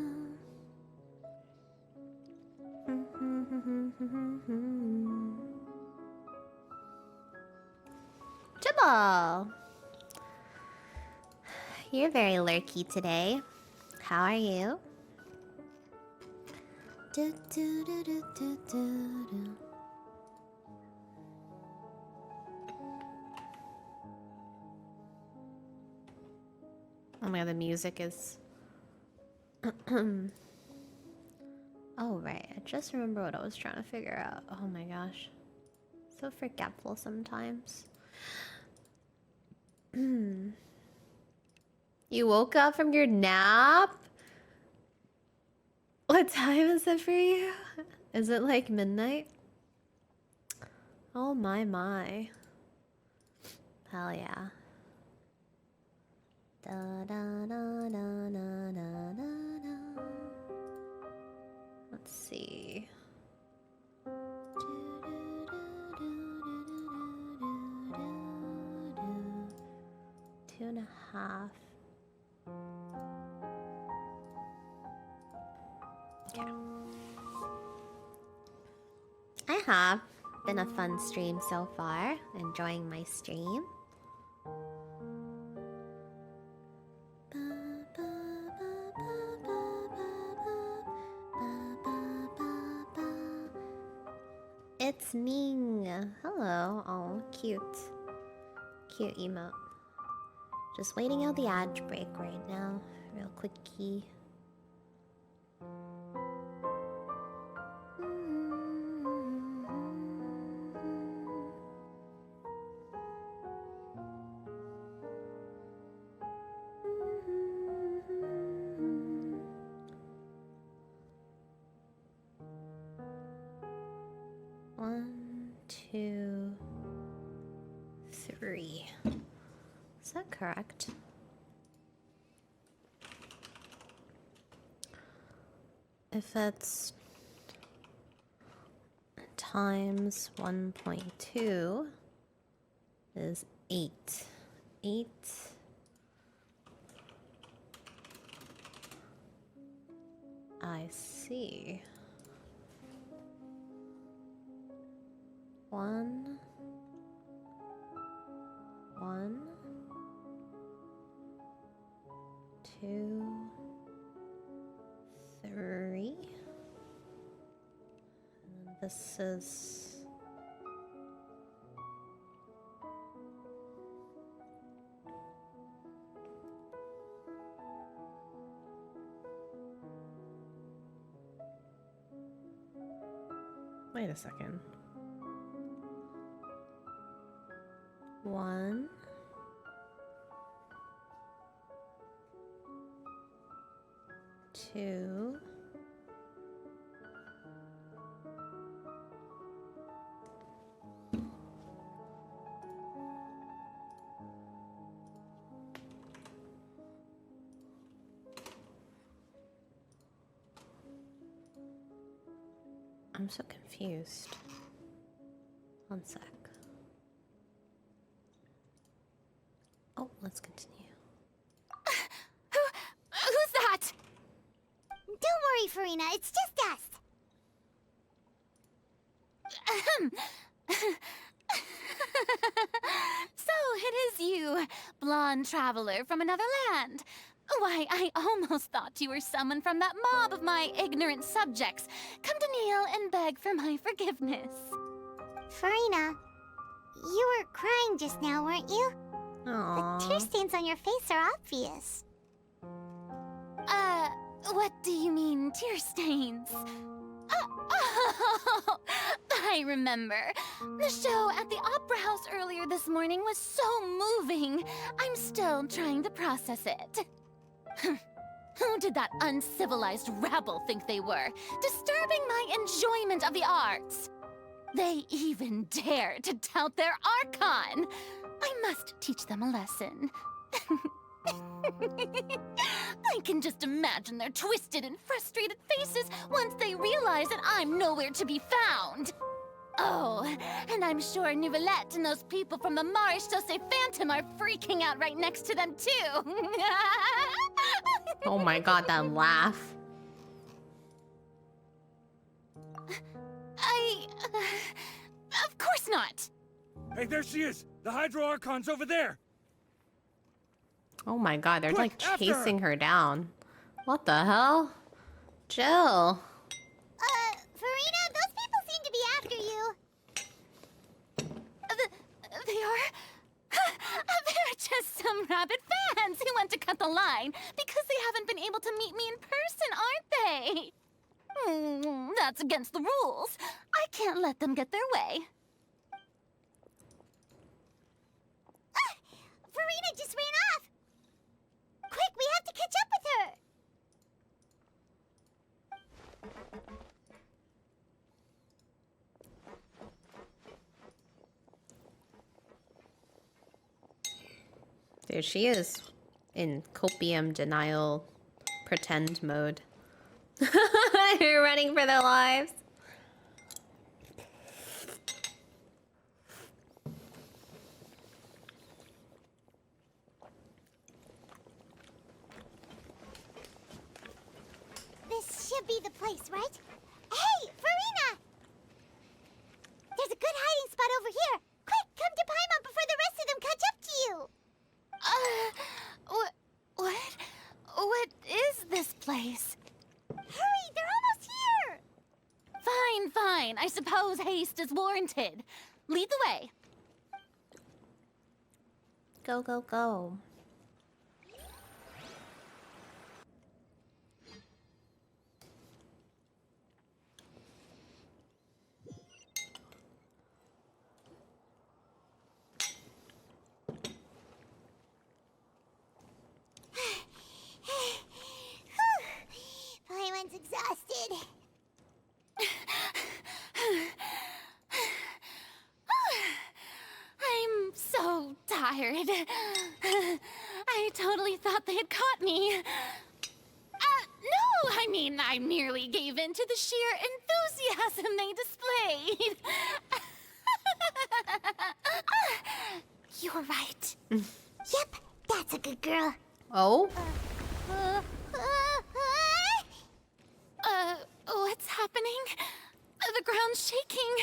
Jibble! You're very lurky today. How are you? Do, do, do, do, do, do, do. Oh my god, the music is... Oh right, I just remember what I was trying to figure out. Oh my gosh. So forgetful sometimes. You woke up from your nap? What time is it for you? Is it like midnight? Oh my. Hell yeah. Da da da da da da da. Let's see. 2.5. Okay. I have been a fun stream so far. Enjoying my stream. It's Ning. Hello. Oh, cute. Cute emote. Just waiting out the ad break right now. Real quickie. One, two, three. Is that correct? If it's times 1.2 is 8. 8. I see. 1, 1, 2, 3. And then this is wait a second. 1, 2, 'm so confused. One sec. Oh, let's continue. Who's that? Don't worry, Farina. It's just us. So it is you, blonde traveler from another land. Why, I almost thought you were someone from that mob of my ignorant subjects, come to kneel and beg for my forgiveness. Farina, you were crying just now, weren't you? Aww. The tear stains on your face are obvious. What do you mean, tear stains? Oh, I remember. The show at the Opera House earlier this morning was so moving. I'm still trying to process it. Who did that uncivilized rabble think they were, disturbing my enjoyment of the arts? They even dare to tout their Archon. I must teach them a lesson. I can just imagine their twisted and frustrated faces once they realize that I'm nowhere to be found. Oh, and I'm sure Nouvellette and those people from the Marish Jose Phantom are freaking out right next to them too. Oh my god, that laugh. Of course not. Hey, there she is! The Hydro Archon's over there! Oh my god, they're Quick, like after chasing her down. What the hell? Jill. Farina, those people seem to be after you. They are? They're just some rabid fans who want to cut the line because they haven't been able to meet me in person, aren't they? That's against the rules. I can't let them get their way. Farina just ran off. Quick, we have to catch up with her. Dude, she is in copium denial pretend mode. You're running for their lives. place, right? Hey, Farina! There's a good hiding spot over here. Quick, come to Paimon before the rest of them catch up to you. What is this place? Hurry, they're almost here. Fine. I suppose haste is warranted. Lead the way. Go, go, go. Paimon's exhausted. I'm so tired. I totally thought they had caught me. No, I mean, I merely gave in to the sheer enthusiasm they displayed. You're right. Yep, that's a good girl. Oh? What's happening? The ground's shaking.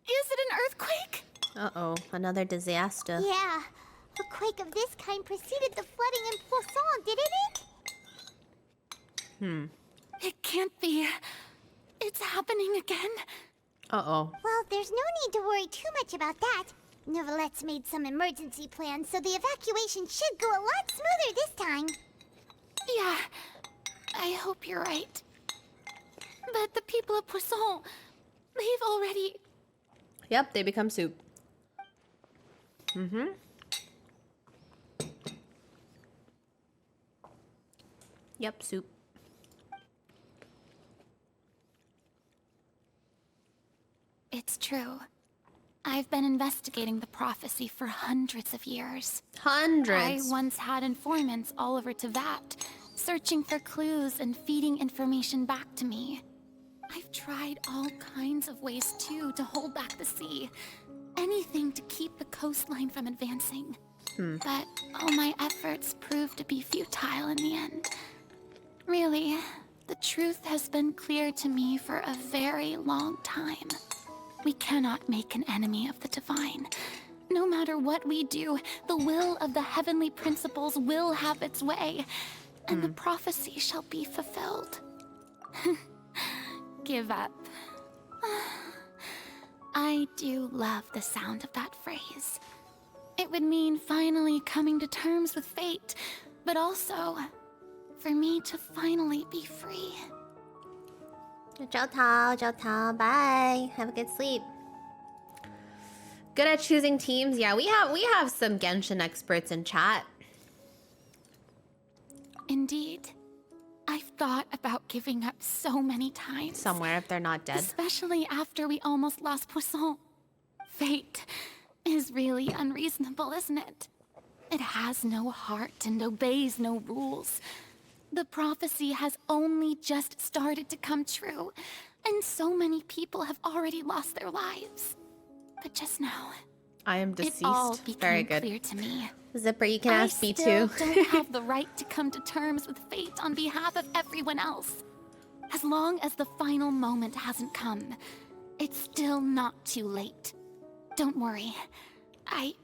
Is it an earthquake? Uh-oh, another disaster. Yeah, a quake of this kind preceded the flooding in Poisson, didn't it? It can't be. It's happening again. Uh-oh. Well, there's no need to worry too much about that. Novelette's made some emergency plans, so the evacuation should go a lot smoother this time. Yeah, I hope you're right. But the people of Poisson, they've already... Yep, they become soup. Mm-hmm. Yep, soup. It's true. I've been investigating the prophecy for hundreds of years. Hundreds? I once had informants all over Teyvat, searching for clues and feeding information back to me. I've tried all kinds of ways, too, to hold back the sea. Anything to keep the coastline from advancing. But all my efforts proved to be futile in the end. Really, the truth has been clear to me for a very long time. We cannot make an enemy of the divine. No matter what we do, the will of the heavenly principles will have its way, and the prophecy shall be fulfilled. Give up. I do love the sound of that phrase. It would mean finally coming to terms with fate, but also for me to finally be free. Ciao, bye. Have a good sleep. Good at choosing teams. Yeah, we have some Genshin experts in chat. Indeed. I've thought about giving up so many times. Somewhere if they're not dead. Especially after we almost lost Poisson. Fate is really unreasonable, isn't it? It has no heart and obeys no rules. The prophecy has only just started to come true, and so many people have already lost their lives. But just now, I am deceased. It all became Very good. clear to me. Zipper, you can ask me I too. still don't have the right to come to terms with fate on behalf of everyone else. As long as the final moment hasn't come, it's still not too late. Don't worry. I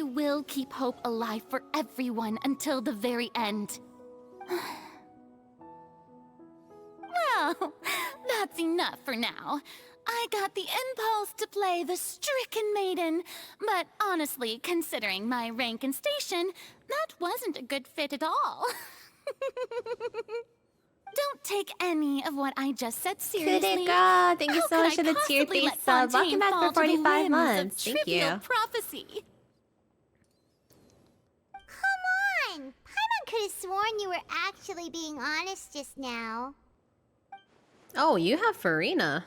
will keep hope alive for everyone until the very end. Well, that's enough for now. I got the impulse to play the stricken maiden, but honestly, considering my rank and station, that wasn't a good fit at all. Don't take any of what I just said seriously. Kurika, thank you How so could much for I the tier possibly 3 let sub. Fontaine Welcome back fall for to the 45 whims months. of Thank trivial you. prophecy. Come on! Paimon could have sworn you were actually being honest just now. Oh, you have Farina.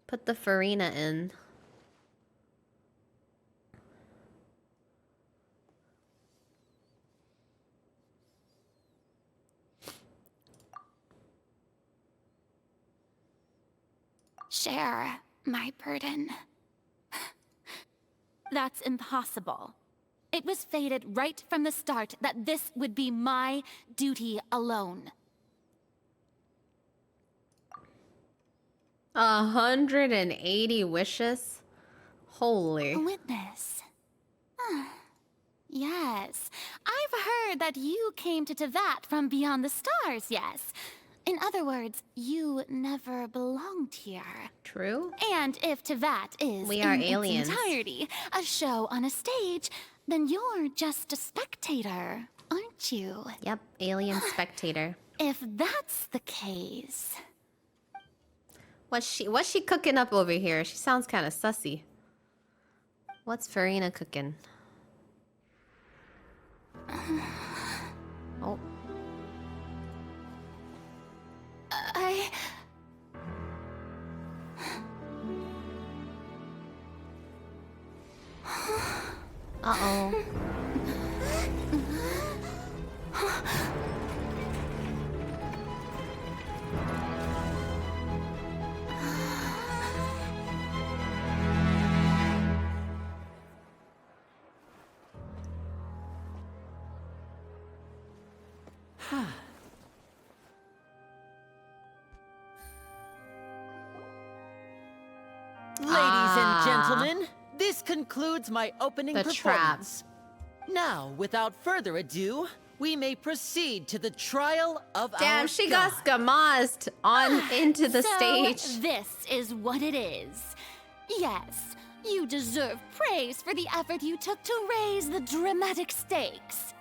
Put the Farina in. Share my burden. That's impossible. It was fated right from the start that this would be my duty alone. 180 wishes? Holy. A witness. Yes, I've heard that you came to Tevat from beyond the stars, yes. In other words, you never belonged here. True. And if Tevat is, We are in aliens. its entirety, a show on a stage, then you're just a spectator, aren't you? Yep, alien spectator. If that's the case... What's she cooking up over here? She sounds kind of sussy. What's Farina cooking? Oh. Uh-oh. Ladies and gentlemen, this concludes my opening performance. Now, without further ado, we may proceed to the trial of our Damn, she god. got skamazed on into the So, stage. this is what it is. Yes, you deserve praise for the effort you took to raise the dramatic stakes.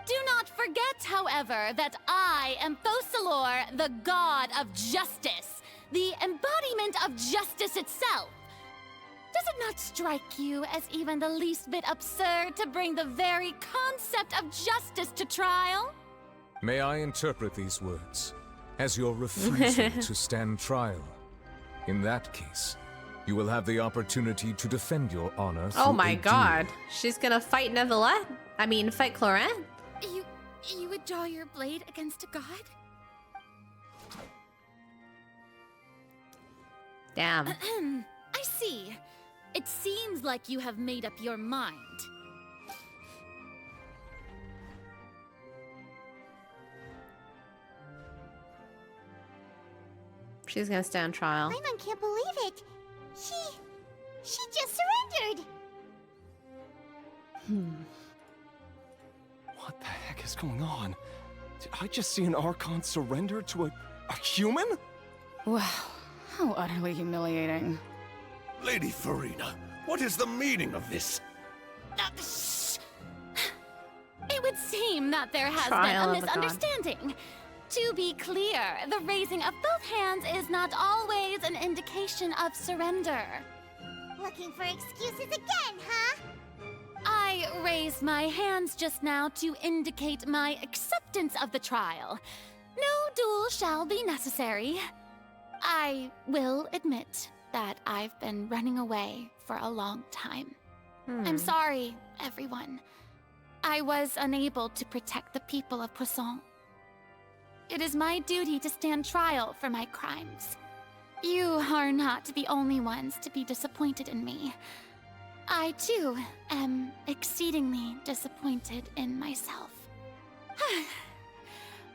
Do not forget, however, that I am Fosalor, the god of justice, the embodiment of justice itself. Does it not strike you as even the least bit absurd to bring the very concept of justice to trial? May I interpret these words as your refusal to stand trial? In that case, you will have the opportunity to defend your honor through Oh my a duel. god. She's gonna fight Neuvillette? I mean, fight Clorette? You would draw your blade against a god? Damn. I see. It seems like you have made up your mind. She's gonna stand trial. Paimon can't believe it. She just surrendered. What the heck is going on? Did I just see an Archon surrender to a human? Wow, how utterly humiliating. Lady Farina, what is the meaning of this? It would seem that there has Trial been of a a god. misunderstanding. To be clear, the raising of both hands is not always an indication of surrender. Looking for excuses again, huh? I raised my hands just now to indicate my acceptance of the trial. No duel shall be necessary. I will admit that I've been running away for a long time. I'm sorry, everyone. I was unable to protect the people of Poisson. It is my duty to stand trial for my crimes. You are not the only ones to be disappointed in me. I, too, am exceedingly disappointed in myself.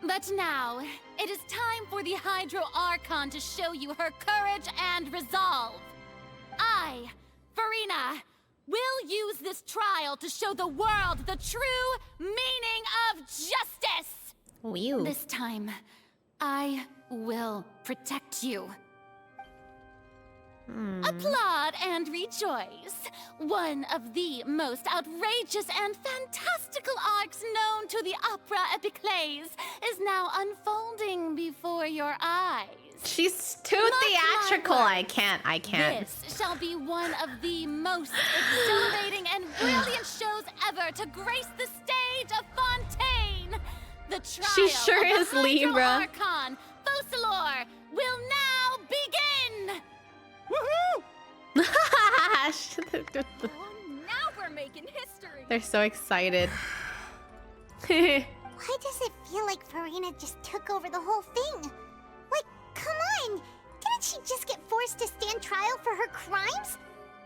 But now, it is time for the Hydro Archon to show you her courage and resolve. I, Farina, will use this trial to show the world the true meaning of justice! Whew. This time, I will protect you. Applaud and rejoice! One of the most outrageous and fantastical arcs known to the opera epiclese is now unfolding before your eyes. She's too Mark my theatrical. words. I can't. This shall be one of the most exhilarating and brilliant shows ever to grace the stage of Fontaine. The trial She sure of is the Hydro Libra. Archon, Fosalor, will now begin. Woohoo! Now we're making history. They're so excited. Why does it feel like Farina just took over the whole thing? Like, come on! Didn't she just get forced to stand trial for her crimes?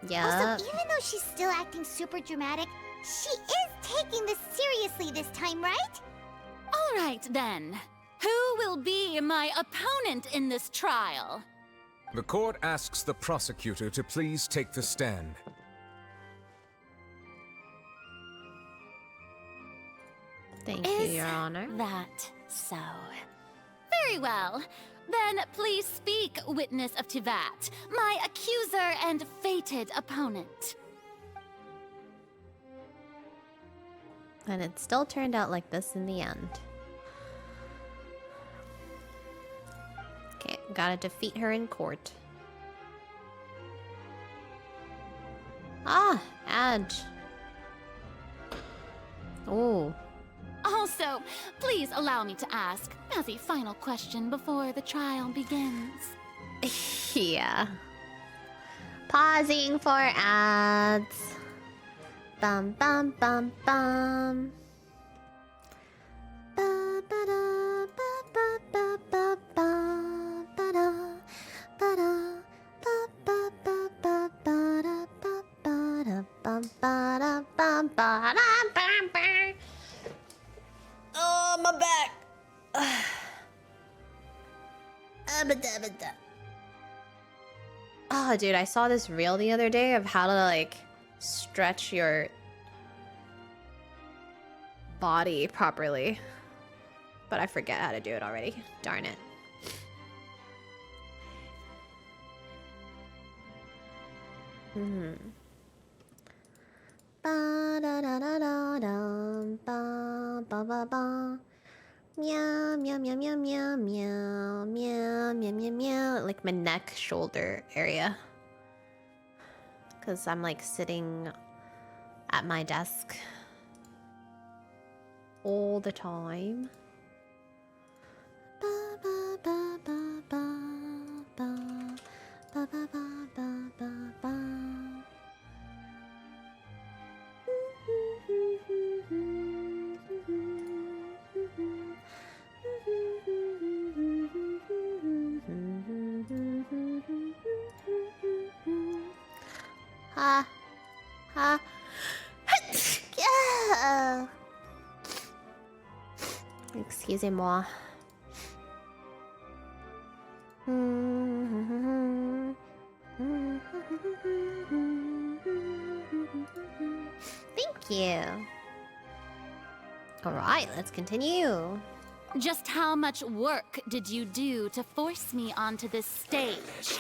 Yeah. Also, even though she's still acting super dramatic, she is taking this seriously this time, right? All right, then. Who will be my opponent in this trial? The court asks the prosecutor to please take the stand. Thank you, Your Honor. That so? Very well. Then please speak, witness of Tivat, my accuser and fated opponent. And it still turned out like this in the end. Okay, gotta defeat her in court. Ah, Edge. Oh. Also, please allow me to ask, as a final question before the trial begins. Yeah. Pausing for ads. Bum bum bum bum. Ba ba da ba ba ba ba ba ba da ba da ba ba ba ba ba da ba ba da bum ba da bum ba da bum ba. Oh, my back. Oh, dude, I saw this reel the other day of how to, like, stretch your body properly. But I forget how to do it already. Darn it. Ba da da da da da ba ba ba ba. Meow meow meow meow meow meow meow meow meow meow. Like my neck, shoulder area. Cause I'm like sitting at my desk all the time. Ba ba ba ba ba ba ba ba ba ba ba ba. Ha ha. Yeah. Excusez-moi. Thank you. All right, let's continue. Just how much work did you do to force me onto this stage?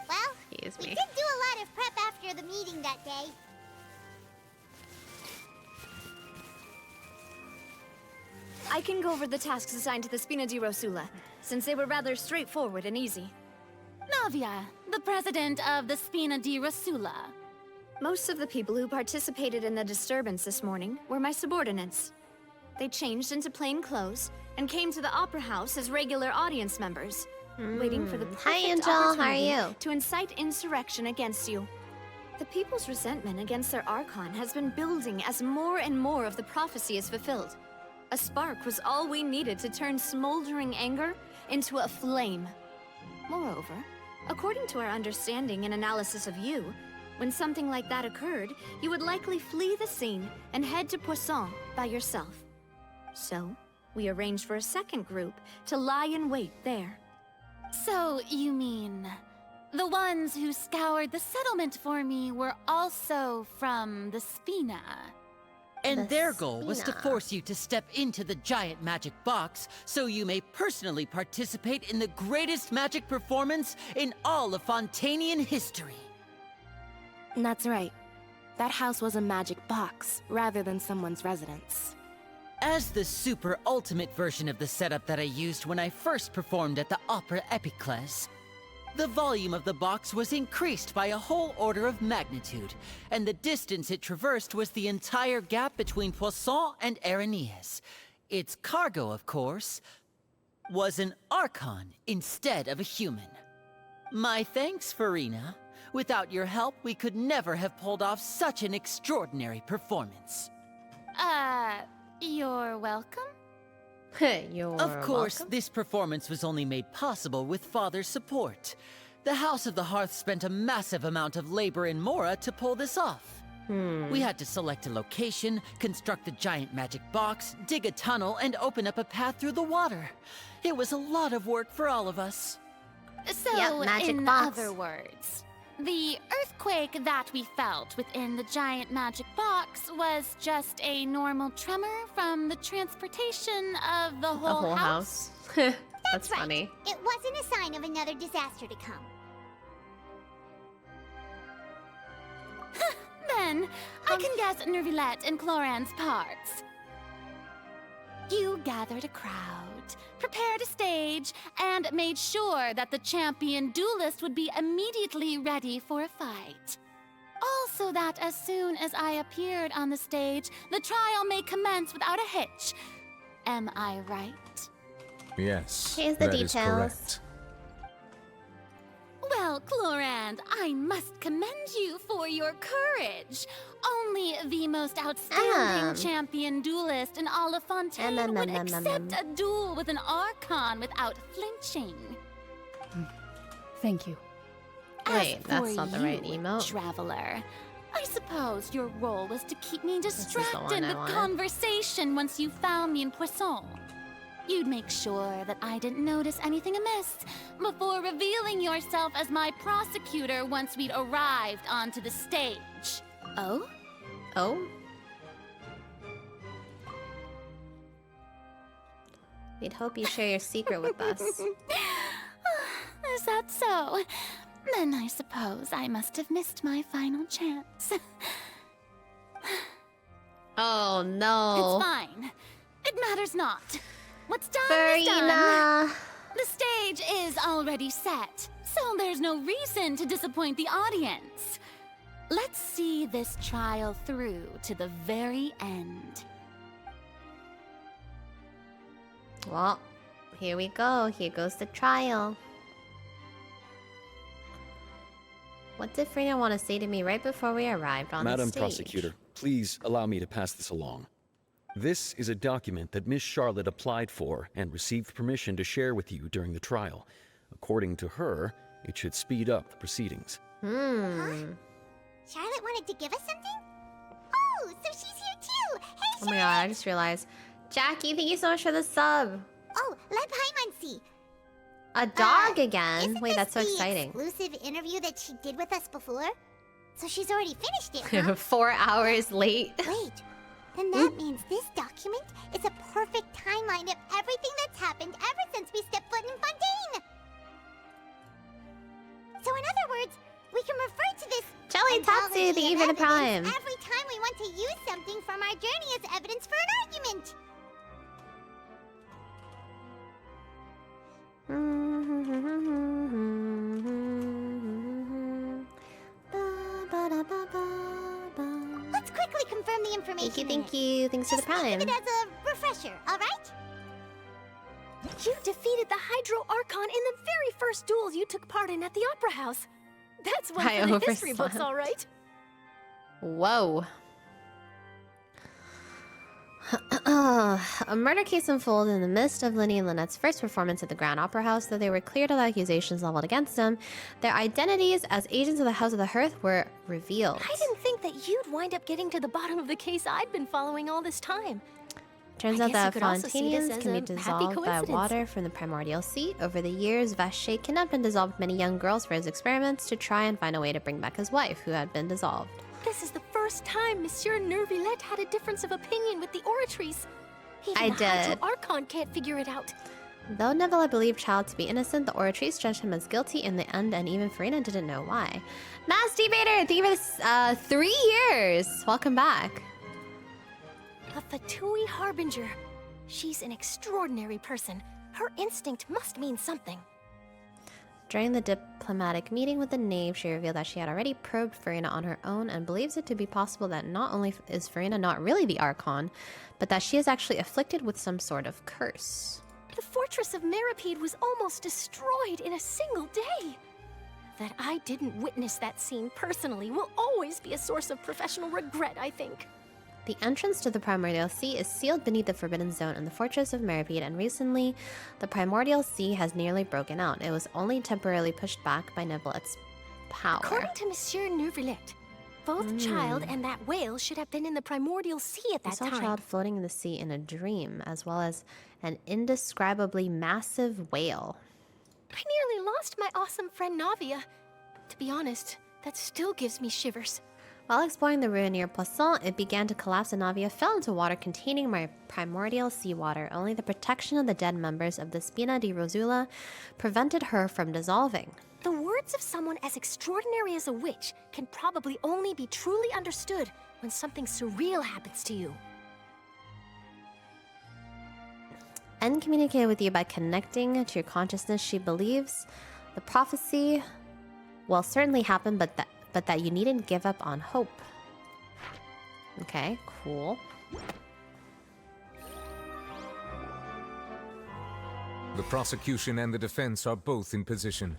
Well, Excuse we me. did do a lot of prep after the meeting that day. I can go over the tasks assigned to the Spina di Rosula, since they were rather straightforward and easy. Navia, the president of the Spina di Rosula. Most of the people who participated in the disturbance this morning were my subordinates. They changed into plain clothes and came to the Opera House as regular audience members, waiting for the perfect Hi, Angel. How are opportunity you? to incite insurrection against you. The people's resentment against their Archon has been building as more and more of the prophecy is fulfilled. A spark was all we needed to turn smoldering anger into a flame. Moreover, according to our understanding and analysis of you, when something like that occurred, you would likely flee the scene and head to Poisson by yourself. So, we arranged for a second group to lie in wait there. So, you mean... the ones who scoured the settlement for me were also from the Spina? And their goal was to force you to step into the giant magic box so you may personally participate in the greatest magic performance in all of Fontanian history. That's right. That house was a magic box, rather than someone's residence. As the super ultimate version of the setup that I used when I first performed at the Opera Epiclese, the volume of the box was increased by a whole order of magnitude, and the distance it traversed was the entire gap between Poisson and Araneas. Its cargo, of course, was an Archon instead of a human. My thanks, Farina. Without your help, we could never have pulled off such an extraordinary performance. You're welcome? Of course, this performance was only made possible with Father's support. The House of the Hearth spent a massive amount of labor in Mora to pull this off. We had to select a location, construct the giant magic box, dig a tunnel, and open up a path through the water. It was a lot of work for all of us. So, Yep, magic in box. other words, the earthquake that we felt within the giant magic box was just a normal tremor from the transportation of the whole house? That's right. funny. It wasn't a sign of another disaster to come. Then, I can guess Nervilette and Cloran's parts. You gathered a crowd, prepared a stage, and made sure that the champion duelist would be immediately ready for a fight. Also that as soon as I appeared on the stage, the trial may commence without a hitch. Am I right? Yes, Here's the that is details. correct. Well, Clorand, I must commend you for your courage. Only the most outstanding champion duelist in all of Fontaine would accept a duel with an Archon without flinching. Thank you. Wait, As that's for not the right you, emote. Traveler, I suppose your role was to keep me is the distracted one I with wanted. conversation once you found me in Poisson. You'd make sure that I didn't notice anything amiss before revealing yourself as my prosecutor once we'd arrived onto the stage. Oh? Oh? We'd hope you share your secret with us. Is that so? Then I suppose I must have missed my final chance. Oh no. It's fine. It matters not. What's done is Farina. done. The stage is already set, so there's no reason to disappoint the audience. Let's see this trial through to the very end. Well, here we go. Here goes the trial. What did Farina want to say to me right before we arrived on the Madam stage? Prosecutor, please allow me to pass this along. This is a document that Miss Charlotte applied for and received permission to share with you during the trial. According to her, it should speed up the proceedings. Charlotte wanted to give us something? Oh, so she's here too! Hey, Oh my god, I just realized. Jackie, thank you so much for the sub. Oh, let Paimon see. A dog again? Isn't Wait, this that's so the exciting. exclusive interview that she did with us before? So she's already finished it, huh? 4 hours late. Wait, then that means this document is a perfect timeline of everything that's happened ever since we stepped foot in Fontaine. So in other words, we can refer to this Jelly Tatsu, thank you for the prime. every time we want to use something from our journey as evidence for an argument. Let's quickly confirm the information. Thank you. Thanks for the prime. Keep it as a refresher, all right? You defeated the Hydro Archon in the very first duel you took part in at the Opera House. That's one I for the history books, overslept. all right. Whoa. A murder case unfolded in the midst of Linny and Lynette's first performance at the Grand Opera House, though they were cleared of the accusations leveled against them. Their identities as agents of the House of the Hearth were revealed. I didn't think that you'd wind up getting to the bottom of the case I'd been following all this time. Turns I out guess you that could also see this Fontanians as can be a happy dissolved by coincidence. water from the primordial sea. Over the years, Vache kidnapped and dissolved many young girls for his experiments to try and find a way to bring back his wife, who had been dissolved. This is the first time Monsieur Nervilette had a difference of opinion with the Oratories. Even I the Hydro did. Archon can't figure it out. Though Neville believed Child to be innocent, the Oratories judged him as guilty in the end, and even Farina didn't know why. Mass Debater, thank you for this, 3 years! Welcome back. A Fatui Harbinger. She's an extraordinary person. Her instinct must mean something. During the diplomatic meeting with the Knave, she revealed that she had already probed Farina on her own and believes it to be possible that not only is Farina not really the Archon, but that she is actually afflicted with some sort of curse. The fortress of Meripede was almost destroyed in a single day. That I didn't witness that scene personally will always be a source of professional regret, I think. The entrance to the Primordial Sea is sealed beneath the Forbidden Zone in the Fortress of Meripede, and recently, the Primordial Sea has nearly broken out. It was only temporarily pushed back by Nevlette's power. According to Monsieur Nervilette, both Child and that whale should have been in the Primordial Sea at I that saw time. Child floating in the sea in a dream, as well as an indescribably massive whale. I nearly lost my awesome friend Navia. To be honest, that still gives me shivers. While exploring the ruin near Poisson, it began to collapse and Navia fell into water containing my primordial seawater. Only the protection of the dead members of the Spina di Rosula prevented her from dissolving. The words of someone as extraordinary as a witch can probably only be truly understood when something surreal happens to you. N communicated with you by connecting to your consciousness. She believes the prophecy will certainly happen, but that you needn't give up on hope. Okay, cool. The prosecution and the defense are both in position.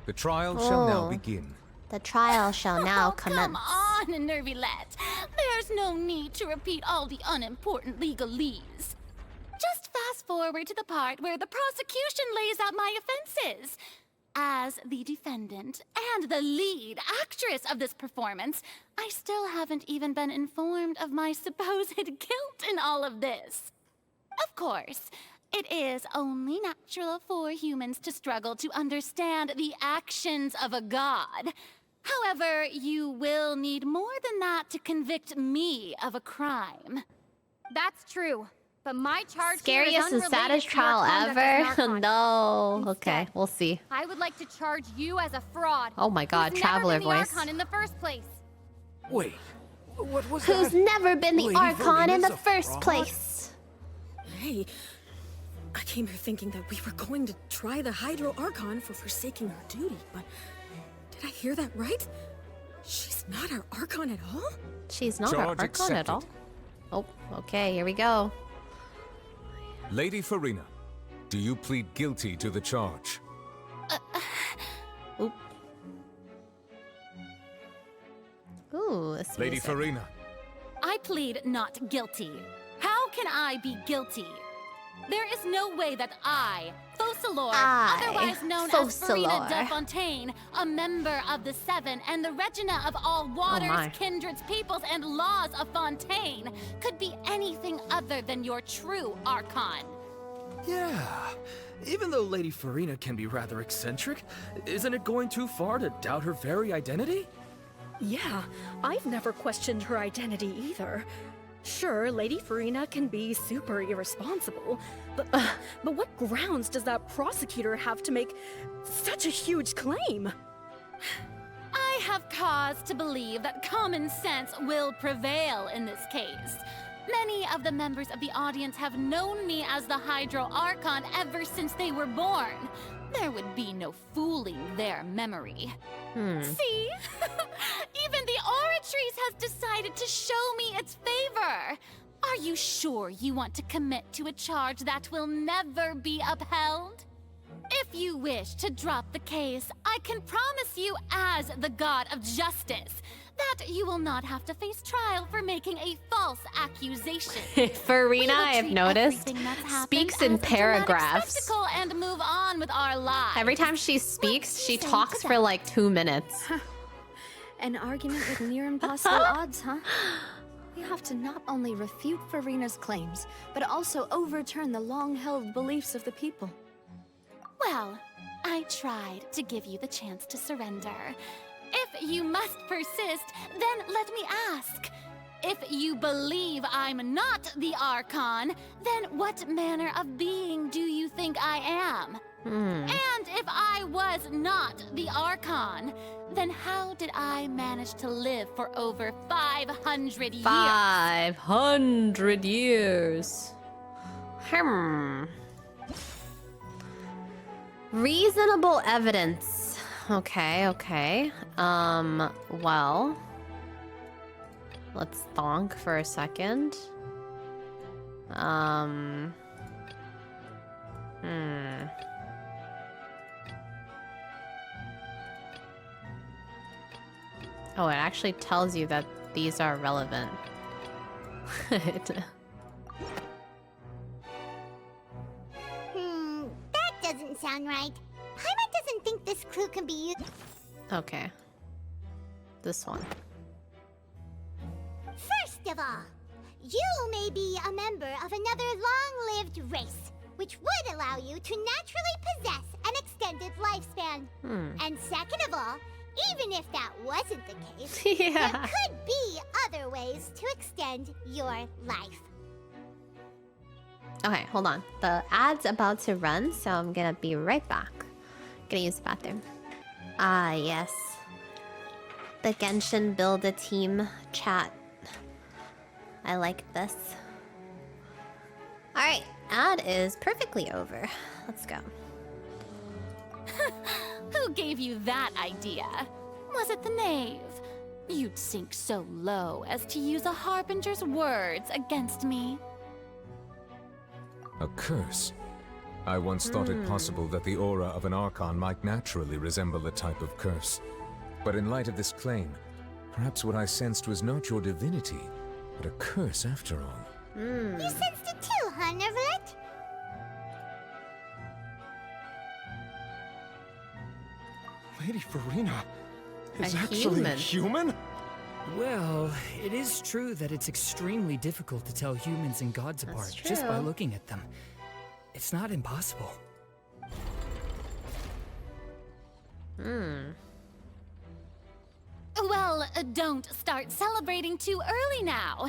The trial shall now begin. The trial shall now commence. Come on, Nervylette. There's no need to repeat all the unimportant legalese. Just fast forward to the part where the prosecution lays out my offenses. As the defendant and the lead actress of this performance, I still haven't even been informed of my supposed guilt in all of this. Of course, it is only natural for humans to struggle to understand the actions of a god. However, you will need more than that to convict me of a crime. That's true. But my charge Scariest and saddest trial ever? No. Okay, we'll see. I would like to charge you as a fraud. Oh my god, traveler voice. Archon in the first place. Wait, what was Who's that? never been the Lady Archon in the Verina's a first fraud? place? Hey, I came here thinking that we were going to try the Hydro Archon for forsaking her duty, but did I hear that right? She's not our Archon at all? She's not our Charge Archon at all? Oh, okay, here we go. Lady Farina, do you plead guilty to the charge? Oop. Ooh, this Lady music. Farina. I plead not guilty. How can I be guilty? There is no way that I, Focalor, otherwise known as Farina de Fontaine, a member of the Seven and the Regina of all waters, kindreds, peoples, and laws of Fontaine, could be anything other than your true Archon. Yeah. Even though Lady Farina can be rather eccentric, isn't it going too far to doubt her very identity? Yeah, I've never questioned her identity either. Sure, Lady Farina can be super irresponsible, but what grounds does that prosecutor have to make such a huge claim? I have cause to believe that common sense will prevail in this case. Many of the members of the audience have known me as the Hydro Archon ever since they were born. There would be no fooling their memory. See? Even the Oratrice has decided to show me its favor. Are you sure you want to commit to a charge that will never be upheld? If you wish to drop the case, I can promise you as the God of Justice that you will not have to face trial for making a false accusation. Farina, I've noticed, speaks in paragraphs. And move on with our lives. Every time she speaks, she talks for like 2 minutes. An argument with near impossible odds, huh? We have to not only refute Farina's claims, but also overturn the long-held beliefs of the people. Well, I tried to give you the chance to surrender. If you must persist, then let me ask. If you believe I'm not the Archon, then what manner of being do you think I am? And if I was not the Archon, then how did I manage to live for over 500 years? 500 years. Reasonable evidence. Okay. Well, let's thonk for a second. Oh, it actually tells you that these are relevant. That doesn't sound right. Paimon doesn't think this clue can be used. Okay. This one. First of all, you may be a member of another long-lived race, which would allow you to naturally possess and extend extended lifespan. And second of all, even if that wasn't the case, Yeah. there could be other ways to extend your life. Okay, hold on. The ad's about to run, so I'm gonna be right back. Gonna use the bathroom. Ah, yes. The Genshin build a team chat. I like this. Alright, ad is perfectly over. Let's go. Who gave you that idea? Was it the knave? You'd sink so low as to use a harbinger's words against me. A curse? I once thought it possible that the aura of an Archon might naturally resemble a type of curse. But in light of this claim, perhaps what I sensed was not your divinity, but a curse after all. You sensed it too, huh, Neverlet? Lady Farina is A actually a human. human? Well, it is true that it's extremely difficult to tell humans and gods apart just by true. looking at them. It's not impossible. Well, don't start celebrating too early now.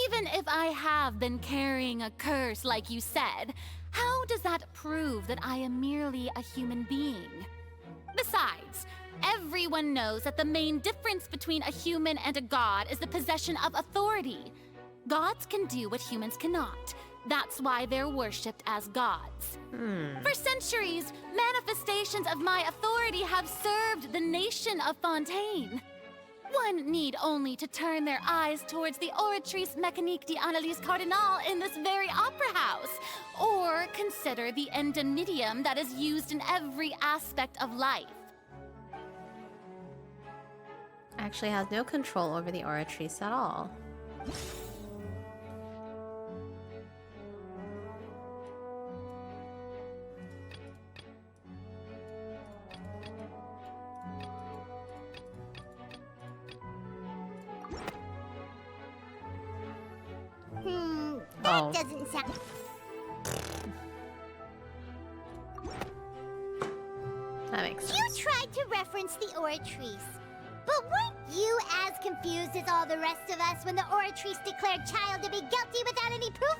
Even if I have been carrying a curse like you said, how does that prove that I am merely a human being? Besides, everyone knows that the main difference between a human and a god is the possession of authority. Gods can do what humans cannot. That's why they're worshipped as gods. For centuries, manifestations of my authority have served the nation of Fontaine. One need only to turn their eyes towards the Oratrice Mécanique d'Analyse Cardinal in this very opera house, or consider the endemnitium that is used in every aspect of life. Actually has no control over the Oratrice at all. That doesn't sound... That makes sense. You tried to reference the Oratrice. But weren't you as confused as all the rest of us when the Oratrice declared Child to be guilty without any proof?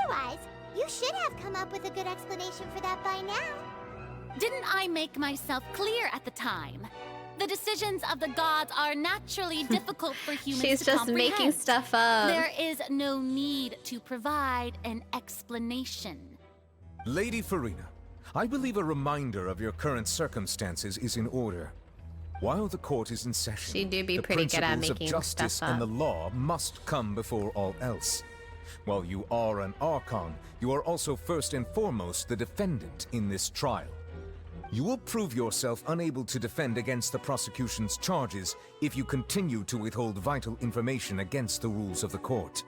Otherwise, you should have come up with a good explanation for that by now. Didn't I make myself clear at the time? The decisions of the gods are naturally difficult for humans She's to just comprehend. making stuff up. There is no need to provide an explanation. Lady Farina, I believe a reminder of your current circumstances is in order. While the court is in session, She do be the pretty good at principles making of justice stuff and the up. law must come before all else. While you are an Archon, you are also first and foremost the defendant in this trial. You will prove yourself unable to defend against the prosecution's charges if you continue to withhold vital information against the rules of the court.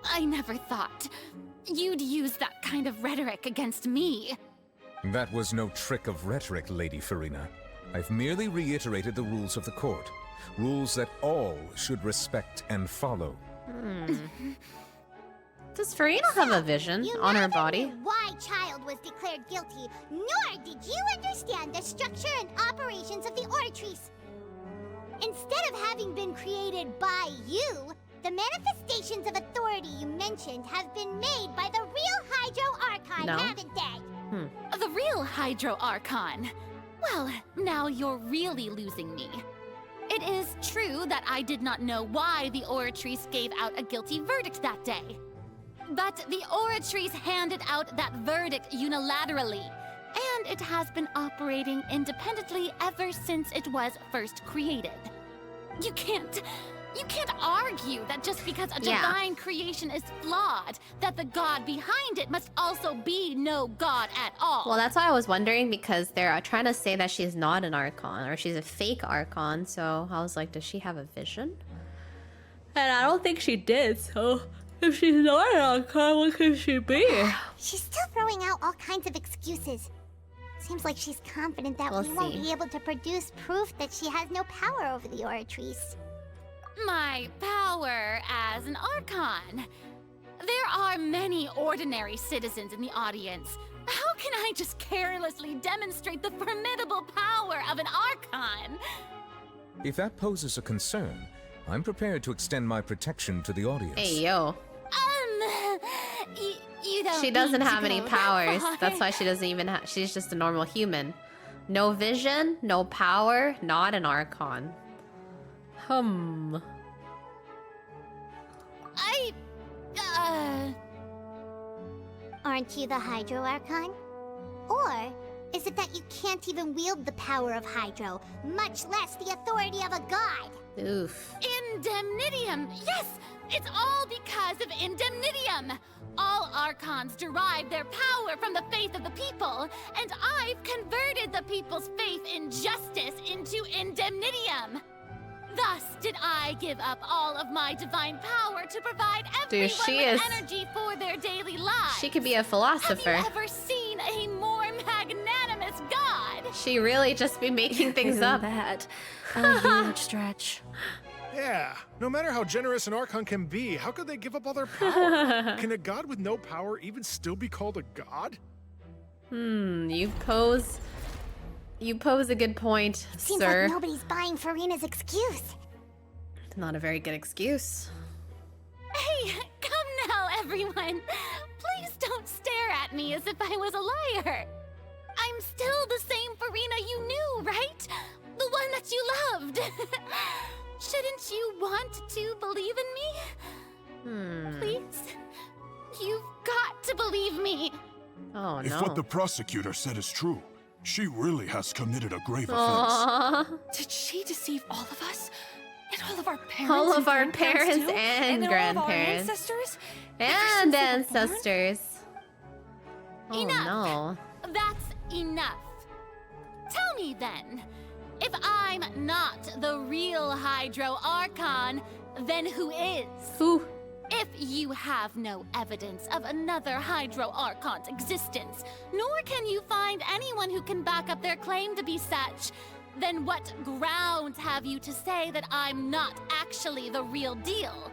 I never thought you'd use that kind of rhetoric against me. That was no trick of rhetoric, Lady Farina. I've merely reiterated the rules of the court. Rules that all should respect and follow. Does Farina have a vision on her body? Knew why Child was declared guilty, nor did you understand the structure and operations of the Oratrice. Instead of having been created by you, the manifestations of authority you mentioned have been made by the real Hydro Archon, No. haven't they? The real Hydro Archon. Well, now you're really losing me. It is true that I did not know why the Oratrice gave out a guilty verdict that day. But the Oratrice handed out that verdict unilaterally, and it has been operating independently ever since it was first created. You can't argue that just because a Yeah. divine creation is flawed, that the god behind it must also be no god at all. Well, that's why I was wondering, because they're trying to say that she's not an Archon, or she's a fake Archon, so I was like, does she have a vision? And I don't think she did, so if she's not an Archon, what could she be? She's still throwing out all kinds of excuses. Seems like she's confident that We'll we won't see. be able to produce proof that she has no power over the Oratrice. My power as an Archon. There are many ordinary citizens in the audience. How can can I just carelessly demonstrate the formidable power of an Archon? If that poses a concern, I'm prepared to extend my protection to the audience. Hey, yo. You don't She doesn't need to have any go powers. that far. That's why she doesn't even have... She's just a normal human. No vision, no power, not an Archon. Aren't you the Hydro Archon? Or is it that you can't even wield the power of Hydro, much less the authority of a god? Oof. Indemnitium! Yes! It's all because of Indemnitium! All Archons derive their power from the faith of the people, and I've converted the people's faith in justice into Indemnitium! Thus did I give up all of my divine power to provide everyone with energy for their daily lives. She could be a philosopher. Have you ever seen a more magnanimous god? She really just be making things Isn't up. that a huge stretch? Yeah, no matter how generous an Archon can be, how could they give up all their power? Can a god with no power even still be called a god? You pose a good point, Seems sir. like nobody's buying Furina's excuse. Not a very good excuse. Hey, come now, everyone. Please don't stare at me as if I was a liar. I'm still the same Furina you knew, right? The one that you loved. Shouldn't you want to believe in me? Please? You've got to believe me. Oh, If what the prosecutor said is true, she really has committed a grave offense. Aww. Did she deceive all of us? And all of our parents? All of our grandparents parents too? and all of our grandparents. ancestors? And ancestors. Oh Enough. no. That's enough. Tell me then, if I'm not the real Hydro Archon, then who is? Who? If you have no evidence of another Hydro Archon's existence, nor can you find anyone who can back up their claim to be such, then what grounds have you to say that I'm not actually the real deal?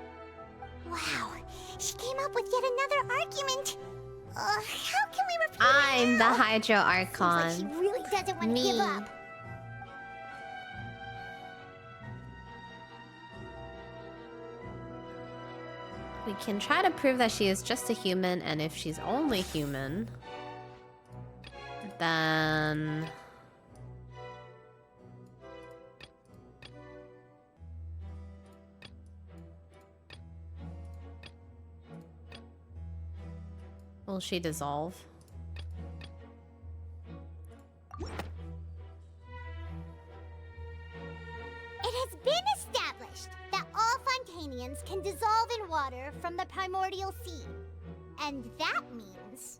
Wow, she came up with yet another argument. How can we refute I'm it the now? Hydro Archon. Seems like she really doesn't want to give Me. up. We can try to prove that she is just a human, and if she's only human, then... Will she dissolve? It has been established that all Fontanians can dissolve in water from the primordial sea. And that means...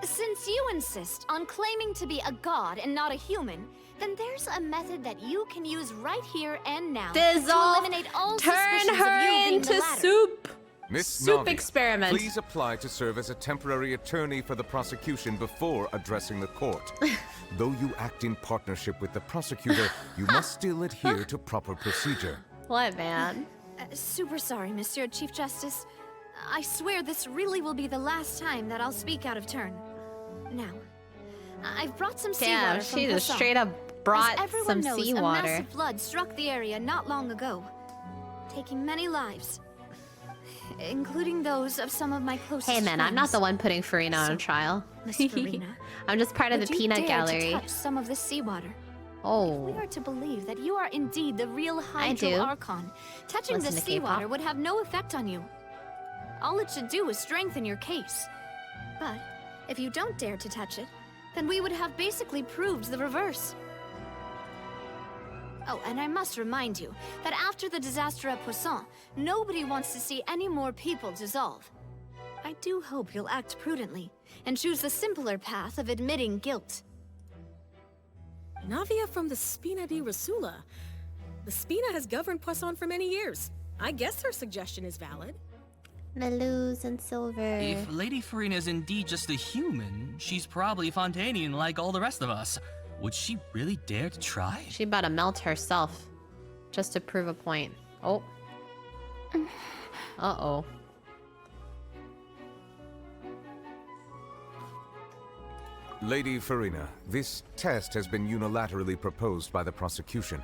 Since you insist on claiming to be a god and not a human, then there's a method that you can use right here and now Dissolve! to eliminate all Turn suspicions her of you being into the latter. soup! Miss Soup Navi, experiment. please apply to serve as a temporary attorney for the prosecution before addressing the court. Though you act in partnership with the prosecutor, you must still adhere to proper procedure. What, man? Super sorry, Monsieur Chief Justice. I swear this really will be the last time that I'll speak out of turn. Now, I've brought some Damn, seawater from she just Poisson. straight up brought As everyone some knows, seawater. a massive flood struck the area not long ago, taking many lives, including those of some of my closest Hey man, I'm not friends. the one putting Furina on trial. Miss Furina, I'm just part of would the you peanut dare gallery. to touch some of this seawater? Oh. If we are to believe that you are indeed the real Hydro do. Archon, touching Listen the to seawater K-pop. would have no effect on you. All it should do is strengthen your case. But if you don't dare to touch it, then we would have basically proved the reverse. Oh, and I must remind you that after the disaster at Poisson, nobody wants to see any more people dissolve. I do hope you'll act prudently and choose the simpler path of admitting guilt. Navia from the Spina di Rosula. The Spina has governed Poisson for many years. I guess her suggestion is valid. Malus and silver. If Lady Furina is indeed just a human, she's probably Fontanian like all the rest of us. Would she really dare to try? She about to melt herself. Just to prove a point. Oh. Uh-oh. Lady Farina, this test has been unilaterally proposed by the prosecution.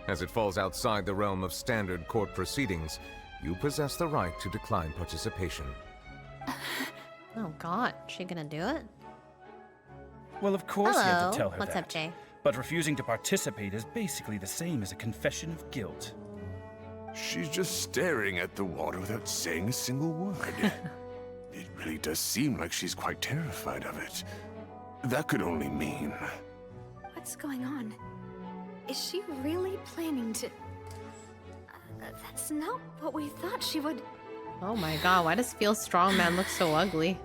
As it falls outside the realm of standard court proceedings, you possess the right to decline participation. Oh god, she gonna do it? Well, of course you have Hello. to tell her What's that. up, Jay? But refusing to participate is basically the same as a confession of guilt. She's just staring at the water without saying a single word. It really does seem like she's quite terrified of it. That could only mean... What's going on? Is she really planning to... that's not what we thought she would... Oh my god, why does Feel Strong Man look so ugly?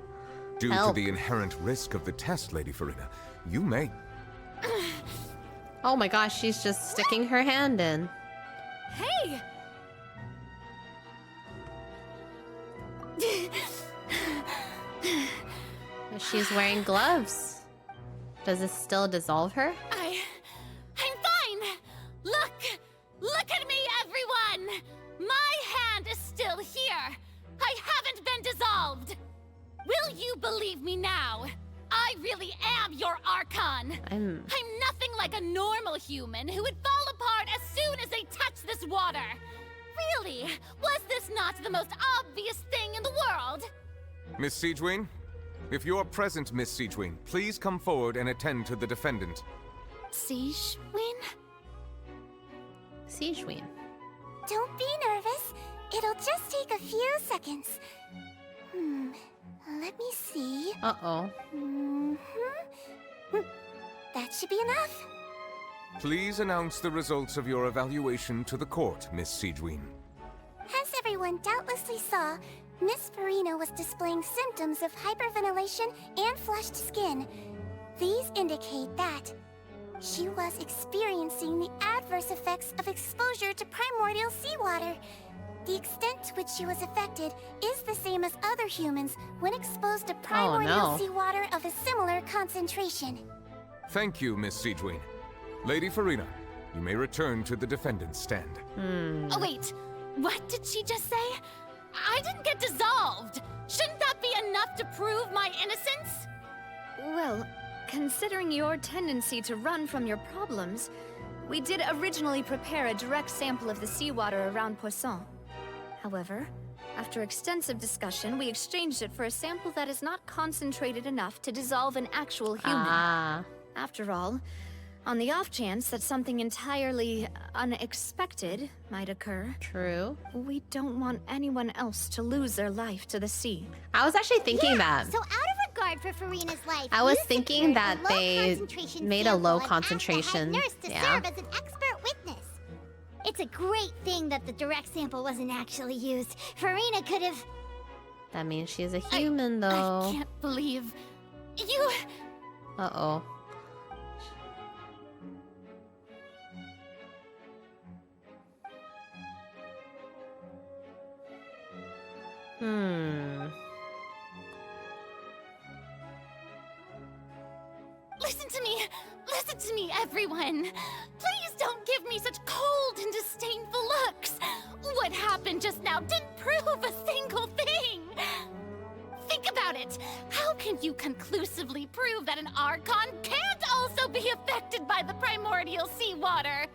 Due Help. to the inherent risk of the test, Lady Farina, you may... Oh my gosh, she's just sticking her hand in. Hey! She's wearing gloves. Does this still dissolve her? I'm fine! Look at me, everyone! My hand is still here! I haven't been dissolved! Will you believe me now? I really am your Archon! I'm nothing like a normal human who would fall apart as soon as they touch this water! Really? Was this not the most obvious thing in the world? Miss Siegewin? If you're present, Miss Siegewin, please come forward and attend to the defendant. Siegewin? Siegewin. Don't be nervous. It'll just take a few seconds. Let me see. Uh-oh. That should be enough. Please announce the results of your evaluation to the court, Miss Siegewin. As everyone doubtlessly saw, Miss Farina was displaying symptoms of hyperventilation and flushed skin. These indicate that she was experiencing the adverse effects of exposure to primordial seawater. The extent to which she was affected is the same as other humans when exposed to primordial seawater of a similar concentration. Thank you, Miss Siegewin. Lady Farina, you may return to the defendant's stand. Oh wait, what did she just say? I didn't get dissolved! Shouldn't that be enough to prove my innocence? Well, considering your tendency to run from your problems, we did originally prepare a direct sample of the seawater around Poisson. However, after extensive discussion, we exchanged it for a sample that is not concentrated enough to dissolve an actual human. After all, on the off chance that something entirely unexpected might occur. True. We don't want anyone else to lose their life to the sea. I was actually thinking that. So out of regard for Farina's life, I was you thinking secured that a they low-concentration made a sample low and asked the concentration. head nurse to serve as an expert witness. It's a great thing that the direct sample wasn't actually used. Farina could have... That means she's a human, though. I can't believe... you... Uh-oh. Listen to me, everyone. Please don't give me such cold and disdainful looks. What happened just now didn't prove a single thing. Think about it. How can you conclusively prove that an Archon can't also be affected by the primordial seawater?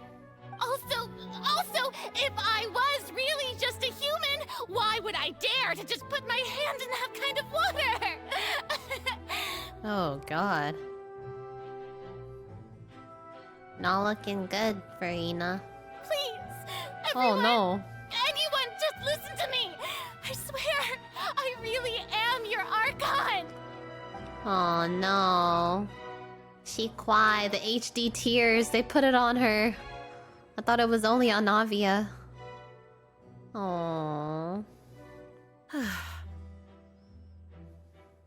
Also, if I was really just a human, why would I dare to just put my hand in that kind of water? Oh, God. Not looking good, Farina. Please, Oh, no. anyone, just listen to me. I swear, I really am your Archon. Oh, no. She cried. The HD tears, they put it on her. I thought it was only on Navia. Aww.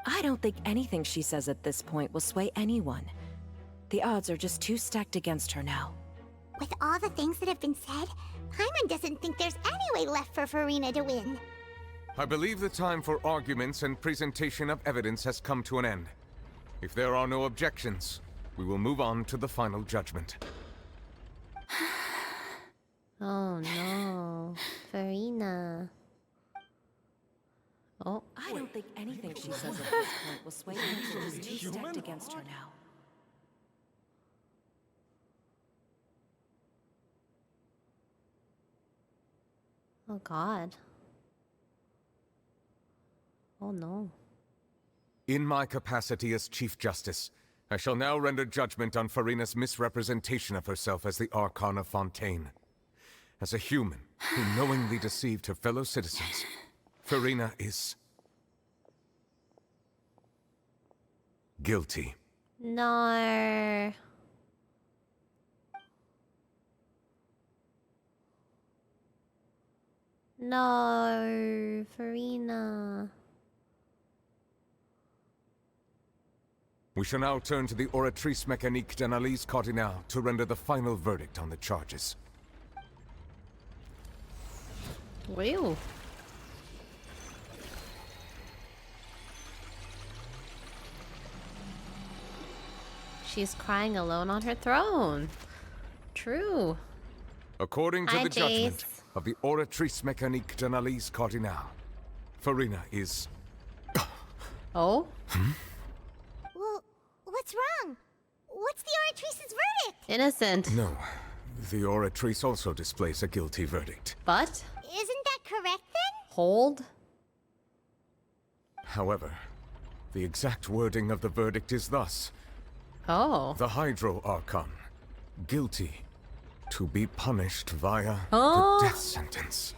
I don't think anything she says at this point will sway anyone. The odds are just too stacked against her now. With all the things that have been said, Paimon doesn't think there's any way left for Farina to win. I believe the time for arguments and presentation of evidence has come to an end. If there are no objections, we will move on to the final judgment. Oh no, Farina. Oh. I don't think anything she says at this point will sway anyone who's too stacked against her now. Oh god. Oh no. In my capacity as Chief Justice, I shall now render judgment on Farina's misrepresentation of herself as the Archon of Fontaine. As a human who knowingly deceived her fellow citizens, Farina is guilty. No. No, Farina. We shall now turn to the Oratrice Mécanique d'Analyse Cardinale to render the final verdict on the charges. Wow. She's crying alone on her throne. True. According to Hi, the judgment Jace. of the Oratrice Mécanique d'Analyse Cardinale, Farina is... Oh? Well, what's wrong? What's the Oratrice's verdict? Innocent. No. The Oratrice also displays a guilty verdict. But? Isn't that correct then? Hold. However, the exact wording of the verdict is thus. Oh. The Hydro Archon, guilty to be punished via Oh. the death sentence.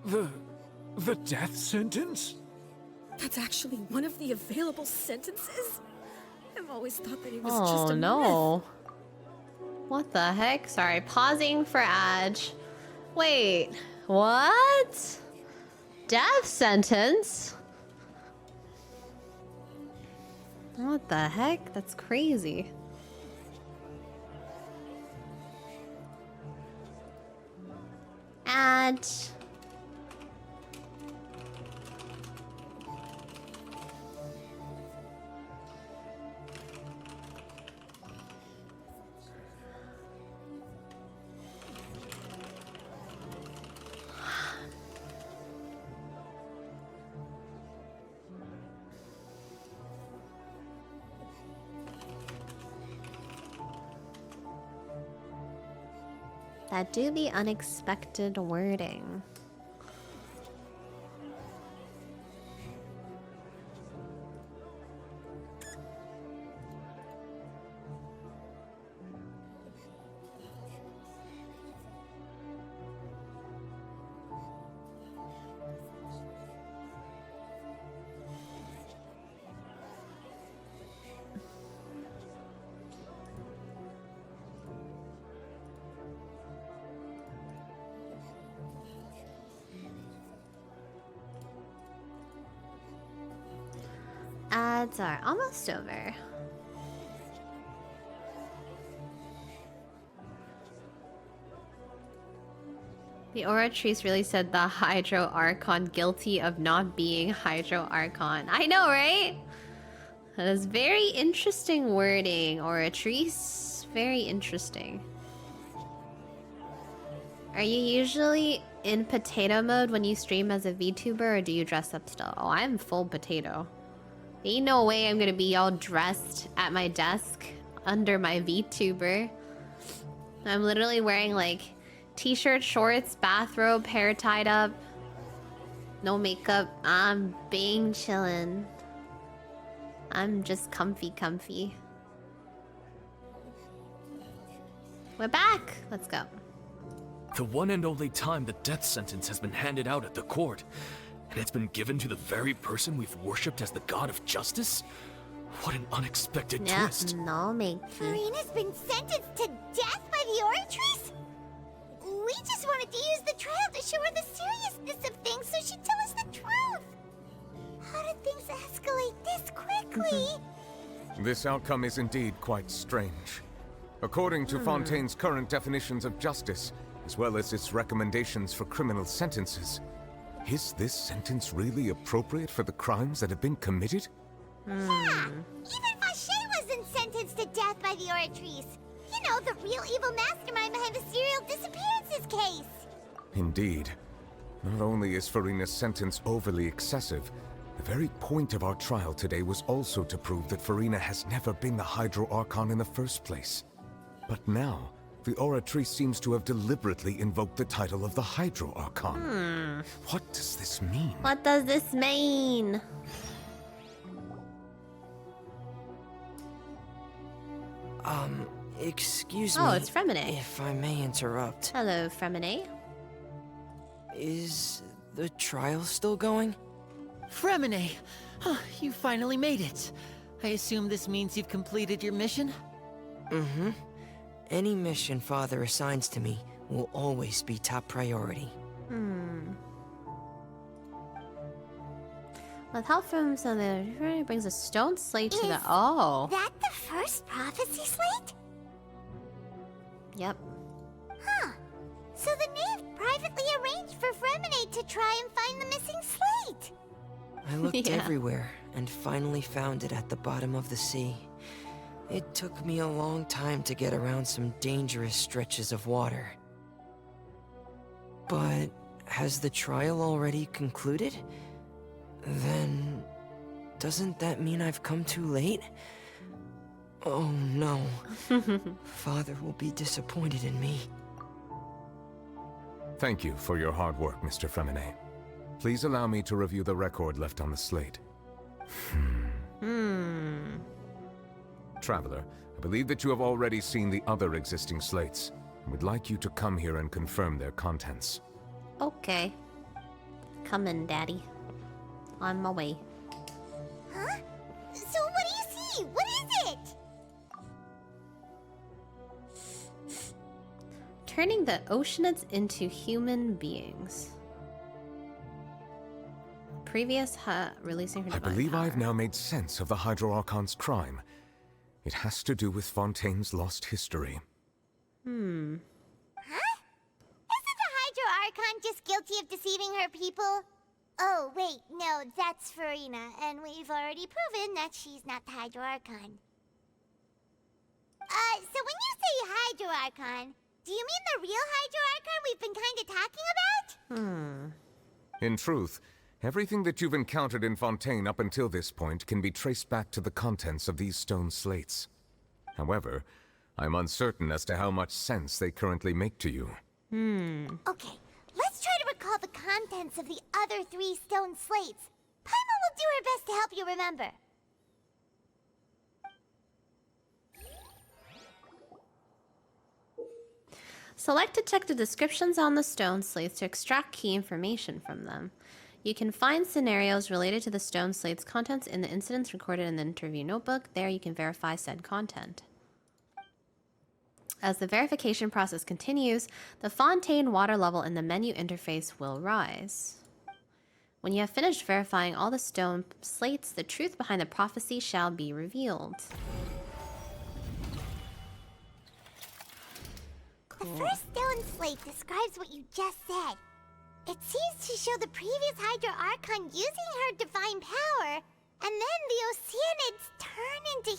The death sentence? That's actually one of the available sentences? I've always thought that it was Oh just a no. myth. What the heck? Sorry, pausing for Adge. Wait, what? Death sentence? What the heck? That's crazy. Adge. That do be unexpected wording. Ads are almost over. The Oratrice really said the Hydro Archon guilty of not being Hydro Archon. I know, right? That is very interesting wording, Oratrice. Very interesting. Are you usually in potato mode when you stream as a VTuber, or do you dress up still? Oh, I'm full potato. Ain't no way I'm gonna be all dressed at my desk under my VTuber. I'm literally wearing like t-shirt, shorts, bathrobe, hair tied up. No makeup. I'm being chillin'. I'm just comfy. We're back. Let's go. The one and only time the death sentence has been handed out at the court. And it's been given to the very person we've worshipped as the god of justice? What an unexpected twist. No, Makey. Farina's been sentenced to death by the Oratrice? We just wanted to use the trial to show her the seriousness of things so she'd tell us the truth. How did things escalate this quickly? This outcome is indeed quite strange. According to Fontaine's current definitions of justice, as well as its recommendations for criminal sentences, is this sentence really appropriate for the crimes that have been committed? Yeah, even Fauché wasn't sentenced to death by the Oratrice. You know, the real evil mastermind behind the serial disappearances case. Indeed. Not only is Farina's sentence overly excessive, the very point of our trial today was also to prove that Farina has never been the Hydro Archon in the first place. But now, the Oratrice seems to have deliberately invoked the title of the Hydro Archon. What does this mean? What does this mean? Excuse me. Oh, it's Fremine. If I may interrupt. Hello, Fremine. Is the trial still going? Fremine! You finally made it. I assume this means you've completed your mission? Mm-hmm. Any mission Father assigns to me will always be top priority. With help from something, brings a stone slate to the... Oh. That the first prophecy slate? Yep. Huh. So the knave privately arranged for Fremine to try and find the missing slate. I looked everywhere and finally found it at the bottom of the sea. It took me a long time to get around some dangerous stretches of water. But has the trial already concluded? Then, doesn't that mean I've come too late? Oh no. Father will be disappointed in me. Thank you for your hard work, Mr. Fremine. Please allow me to review the record left on the slate. Traveler, I believe that you have already seen the other existing slates, and would like you to come here and confirm their contents. Okay. Come in, Daddy. On my way. Huh? So what do you see? What is it? Turning the Oceanids into human beings. Previous releasing her I divine believe power. I've now made sense of the Hydro Archon's crime. It has to do with Fontaine's lost history. Huh? Isn't the Hydro Archon just guilty of deceiving her people? Oh, wait, no, that's Farina, and we've already proven that she's not the Hydro Archon. So when you say Hydro Archon, do you mean the real Hydro Archon we've been kinda talking about? In truth, everything that you've encountered in Fontaine up until this point can be traced back to the contents of these stone slates. However, I'm uncertain as to how much sense they currently make to you. Okay, let's try to recall the contents of the other 3 stone slates. Paimon will do her best to help you remember. Select to check the descriptions on the stone slates to extract key information from them. You can find scenarios related to the stone slate's contents in the incidents recorded in the interview notebook. There you can verify said content. As the verification process continues, the Fontaine water level in the menu interface will rise. When you have finished verifying all the stone slates, the truth behind the prophecy shall be revealed. The first stone slate describes what you just said. It seems to show the previous Hydro Archon using her divine power, and then the Oceanids turn into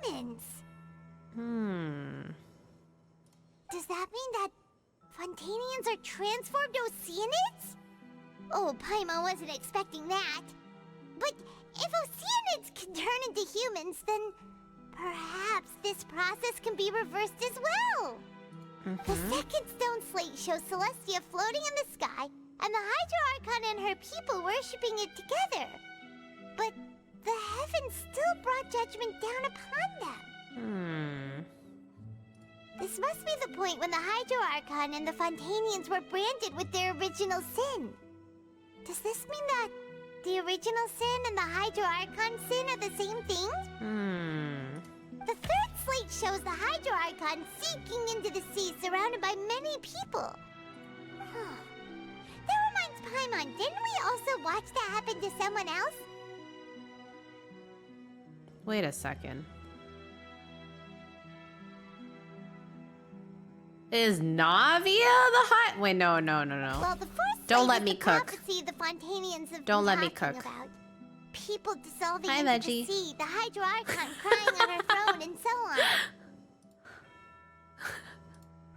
humans. Does that mean that Fontainians are transformed Oceanids? Oh, Paimon wasn't expecting that. But if Oceanids can turn into humans, then perhaps this process can be reversed as well. The second stone slate shows Celestia floating in the sky, and the Hydro Archon and her people worshipping it together. But the heavens still brought judgment down upon them. This must be the point when the Hydro Archon and the Fontainians were branded with their original sin. Does this mean that the original sin and the Hydro Archon sin are the same thing? The third slate shows the Hydro Archon sinking into the sea surrounded by many people. That reminds Paimon, didn't we also watch that happen to someone else? Wait a second. Is Navia the high? Wait, no. Well, the first Don't slate let is me the cook. prophecy the Fontainians have Don't been let me talking cook. about. People dissolving Hi, into Veggie. the sea, the Hydro Archon crying on her throne, and so on.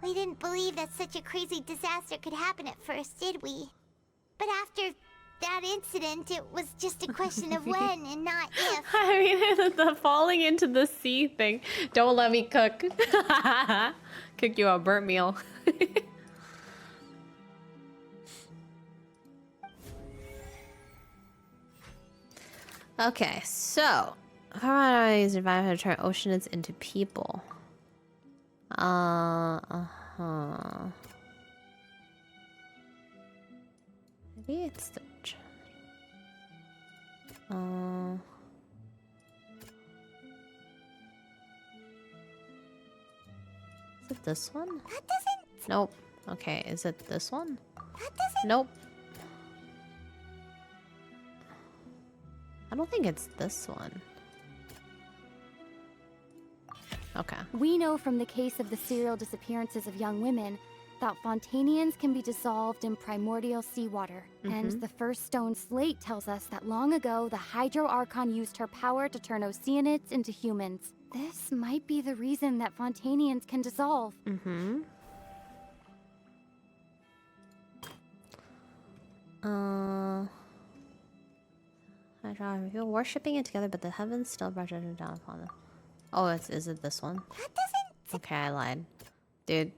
We didn't believe that such a crazy disaster could happen at first, did we? But after that incident, it was just a question of when and not if. I mean, the falling into the sea thing. Don't let me cook. Cook you a burnt meal. Okay, so how do I survive to turn oceanids into people? Maybe it's the is it this one? That doesn't. Nope. Okay, is it this one? That doesn't. Nope. I don't think it's this one. Okay. We know from the case of the serial disappearances of young women that Fontanians can be dissolved in primordial seawater. And the first stone slate tells us that long ago, the Hydro Archon used her power to turn Oceanids into humans. This might be the reason that Fontanians can dissolve. I feel worshipping it together, but the heavens still brought down upon them. Oh, is it this one? That doesn't. Okay, I lied. Dude.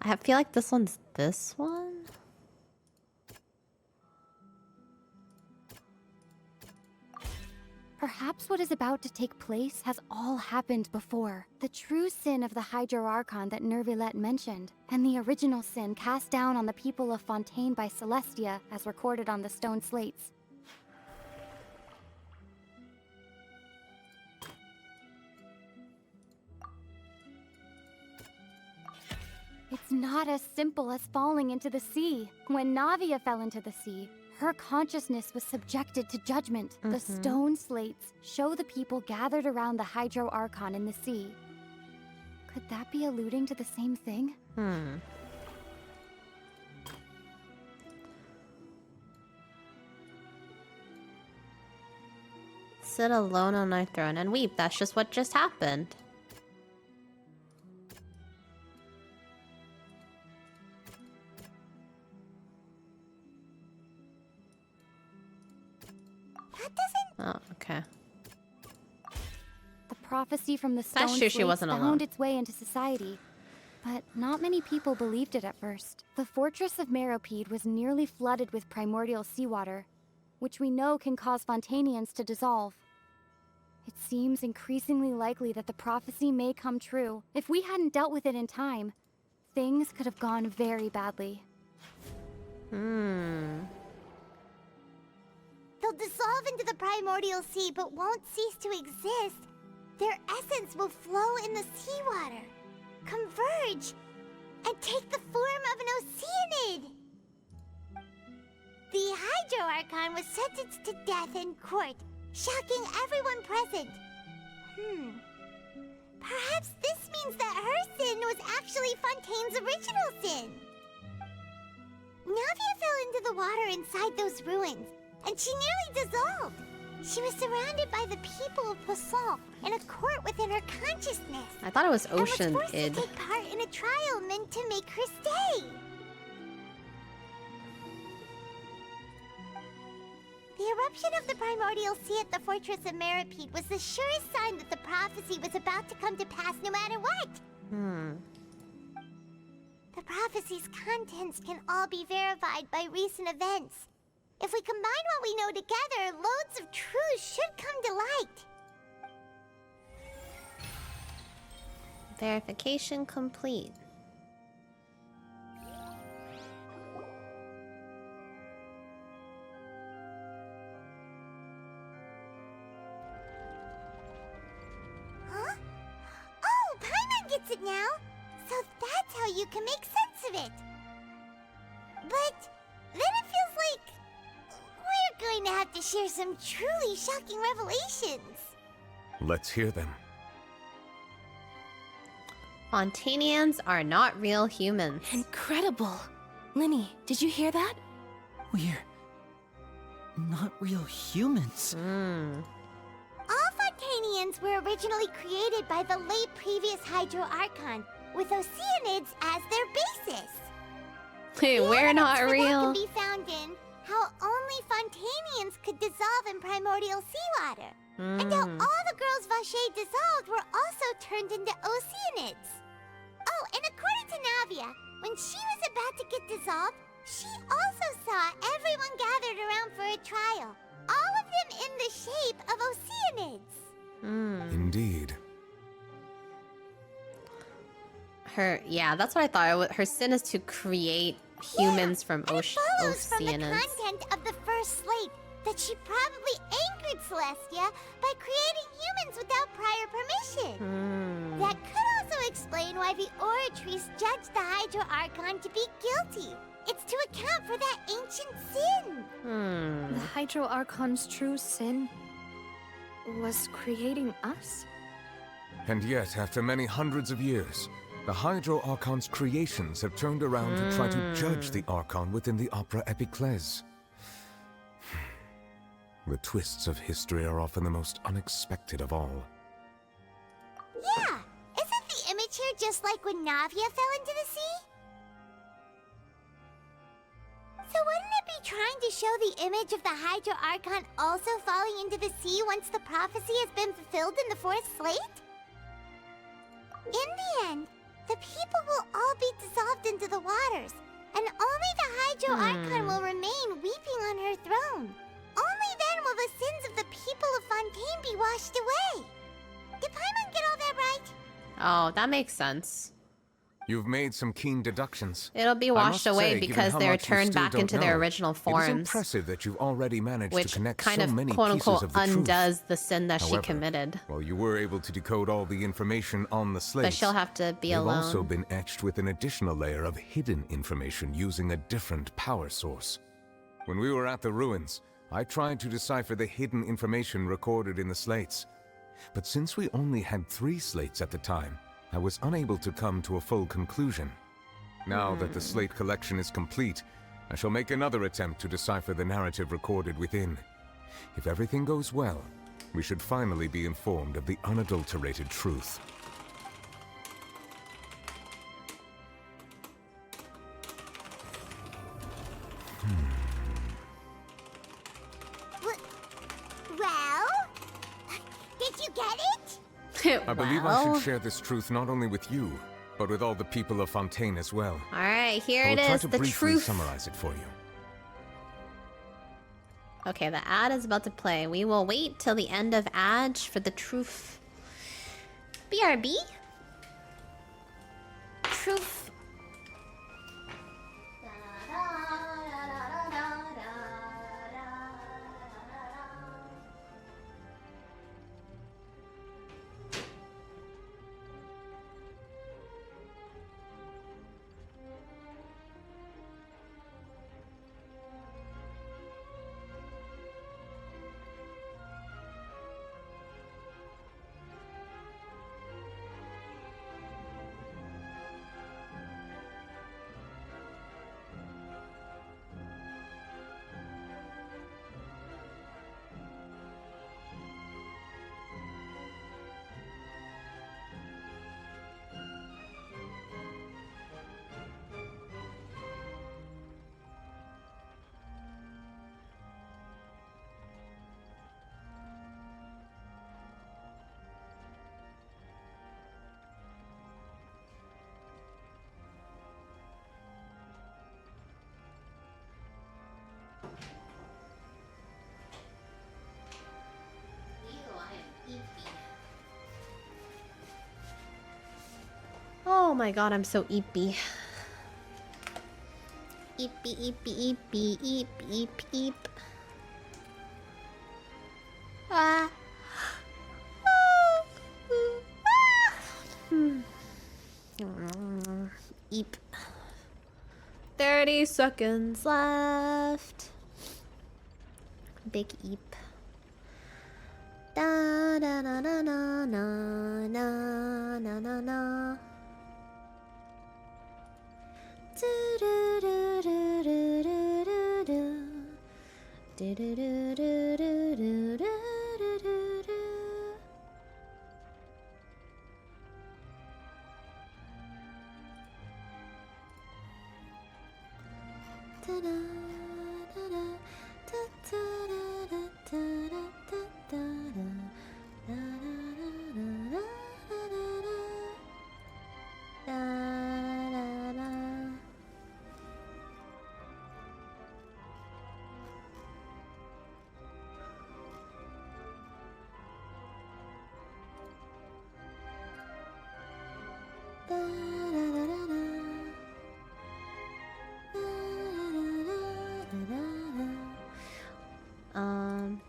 I feel like this one's this one? Perhaps what is about to take place has all happened before. The true sin of the Hydro Archon that Nervilette mentioned, and the original sin cast down on the people of Fontaine by Celestia, as recorded on the stone slates. It's not as simple as falling into the sea. When Navia fell into the sea, her consciousness was subjected to judgment. The stone slates show the people gathered around the Hydro Archon in the sea. Could that be alluding to the same thing? Sit alone on my throne and weep. That's just what just happened. Oh, okay. The prophecy from the stone That's true, she slates wasn't alone. found its way into society, but not many people believed it at first. The fortress of Meropide was nearly flooded with primordial seawater, which we know can cause Fontanians to dissolve. It seems increasingly likely that the prophecy may come true. If we hadn't dealt with it in time, things could have gone very badly. They'll dissolve into the primordial sea, but won't cease to exist. Their essence will flow in the seawater, converge, and take the form of an Oceanid. The Hydro Archon was sentenced to death in court, shocking everyone present. Perhaps this means that her sin was actually Fontaine's original sin. Navia fell into the water inside those ruins, and she nearly dissolved. She was surrounded by the people of Poisson in a court within her consciousness. I thought it was and was Ocean forced id. to take part in a trial meant to make her stay. The eruption of the primordial sea at the fortress of Meropide was the surest sign that the prophecy was about to come to pass no matter what. The prophecy's contents can all be verified by recent events. If we combine what we know together, loads of truths should come to light. Verification complete. Huh? Oh, Paimon gets it now! So that's how you can make sense of it! But then it feels like we're going to have to share some truly shocking revelations. Let's hear them. Fontanians are not real humans. Incredible. Linny, did you hear that? We're not real humans. All Fontanians were originally created by the late previous Hydro Archon, with Oceanids as their basis. We're not Ornaments for that real. can be found in how only Fontanians could dissolve in primordial seawater. And how all the girls Vacher dissolved were also turned into Oceanids. Oh, and according to Navia, when she was about to get dissolved, she also saw everyone gathered around for a trial. All of them in the shape of Oceanids. Indeed. Yeah, that's what I thought. Her sin is to create humans from Follows from the Oceanids. content of the first slate that she probably angered Celestia by creating humans without prior permission. That could also explain why the Oratrice judged the Hydro Archon to be guilty. It's to account for that ancient sin. The Hydro Archon's true sin was creating us? And yet, after many hundreds of years, the Hydro Archon's creations have turned around to try to judge the Archon within the Opera Epiclese. The twists of history are often the most unexpected of all. Yeah, isn't the image here just like when Navia fell into the sea? So wouldn't it be trying to show the image of the Hydro Archon also falling into the sea once the prophecy has been fulfilled in the fourth slate? In the end, the people will all be dissolved into the waters, and only the Hydro Archon will remain weeping on her throne. Only then will the sins of the people of Fontaine be washed away. Did Paimon get all that right? Oh, that makes sense. You've made some keen deductions. It'll be I washed must away say, given because how they're much we turned still back don't into their know, original It is forms. impressive that you've already managed Which to connect kind so of many quote pieces unquote of the undoes truth. the sin that she However, committed. while you were able to decode all the information on the slates, But she'll have to be they've alone. also been etched with an additional layer of hidden information using a different power source. When we were at the ruins, I tried to decipher the hidden information recorded in the slates. But since we only had 3 slates at the time, I was unable to come to a full conclusion. Now that the slate collection is complete, I shall make another attempt to decipher the narrative recorded within. If everything goes well, we should finally be informed of the unadulterated truth. Well, did you get it? I believe I should share this truth not only with you, but with all the people of Fontaine as well. Alright, here I will it try is, to the briefly truth. summarize it for you. Okay, the ad is about to play. We will wait till the end of ad for the truth. BRB? Truth. Oh my god, I'm so eepy. Eepy, eepy, eepy, eep, eep, eep. Ah. Eep. 30 seconds left. Big eep. Da da da da da na na na na na. Do do do do do do do do. Do do do do do do do do do do.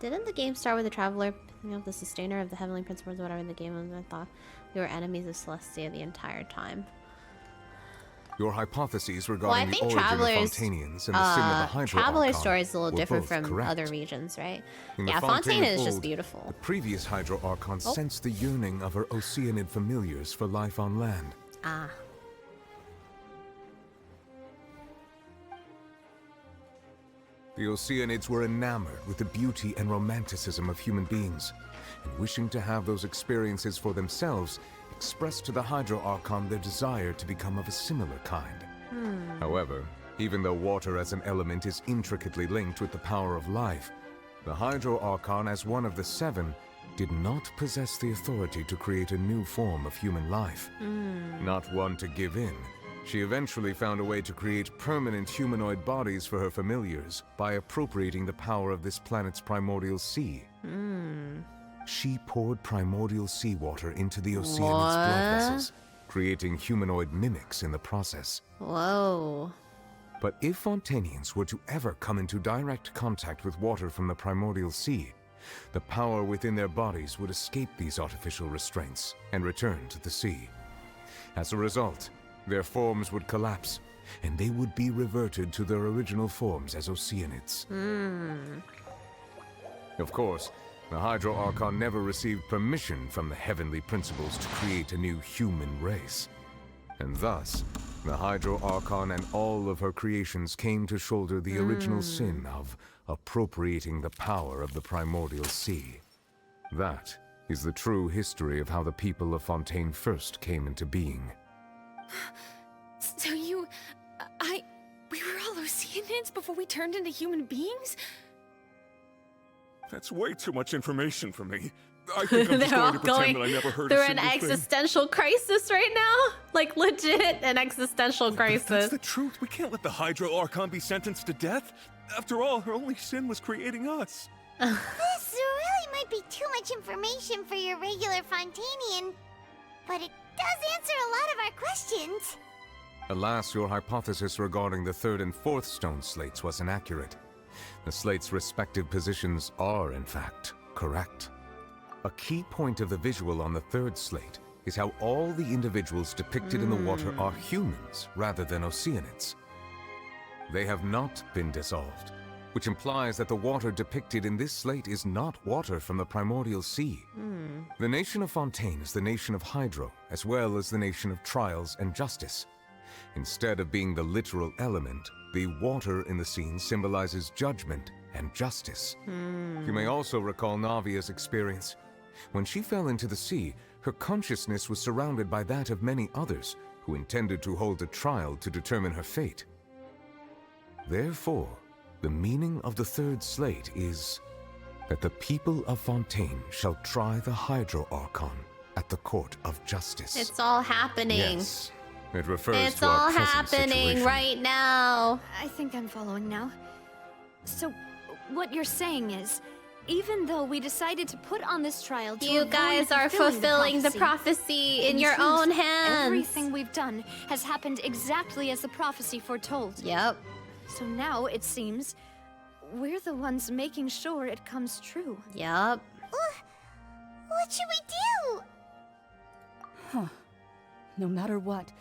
Didn't the game start with the Traveler picking up the Sustainer of the Heavenly Principles, or whatever the game was? I thought we were enemies of Celestia the entire time. Your hypotheses regarding the origin of Fontanians and the sin of the Hydro Traveler Archon story is a little were different both from correct. other regions, right? In the Yeah, Fontaine Fontaine of is just old, beautiful. The previous Hydro Archon sensed the yearning of her Oceanid familiars for life on land. Ah. The Oceanids were enamored with the beauty and romanticism of human beings, and wishing to have those experiences for themselves, expressed to the Hydro Archon their desire to become of a similar kind. However, even though water as an element is intricately linked with the power of life, the Hydro Archon, as one of the seven, did not possess the authority to create a new form of human life. Not one to give in, she eventually found a way to create permanent humanoid bodies for her familiars by appropriating the power of this planet's primordial sea. She poured primordial seawater into the Oceanids' blood vessels, creating humanoid mimics in the process. Whoa. But if Fontanians were to ever come into direct contact with water from the primordial sea, the power within their bodies would escape these artificial restraints and return to the sea. As a result, their forms would collapse, and they would be reverted to their original forms as Oceanids. Of course, the Hydro Archon never received permission from the heavenly principles to create a new human race. And thus, the Hydro Archon and all of her creations came to shoulder the original sin of appropriating the power of the primordial sea. That is the true history of how the people of Fontaine first came into being. So we were all Oceanids before we turned into human beings? That's way too much information for me. I think I'm just They're all going to pretend going that I never heard through a an single thing. existential crisis right now. Like, legit, an existential But that's crisis. the truth. We can't let the Hydro Archon be sentenced to death. After all, her only sin was creating us. This really might be too much information for your regular Fontanian, but it does answer a lot of our questions. Alas, your hypothesis regarding the third and fourth stone slates was inaccurate. The slates' respective positions are, in fact, correct. A key point of the visual on the third slate is how all the individuals depicted in the water are humans rather than Oceanids. They have not been dissolved, which implies that the water depicted in this slate is not water from the primordial sea. The nation of Fontaine is the nation of Hydro, as well as the nation of Trials and Justice. Instead of being the literal element, the water in the scene symbolizes judgment and justice. You may also recall Navia's experience. When she fell into the sea, her consciousness was surrounded by that of many others who intended to hold a trial to determine her fate. Therefore, the meaning of the third slate is that the people of Fontaine shall try the Hydro Archon at the court of justice. It's all happening. Yes, it refers It's to our all present happening situation. right now. I think I'm following now. So, what you're saying is, even though we decided to put on this trial to You avoid guys are fulfilling the prophecy in your truth, own hands. Everything we've done has happened exactly as the prophecy foretold. Yep. So now, it seems, we're the ones making sure it comes true. Yep. What should we do? Huh. No matter what,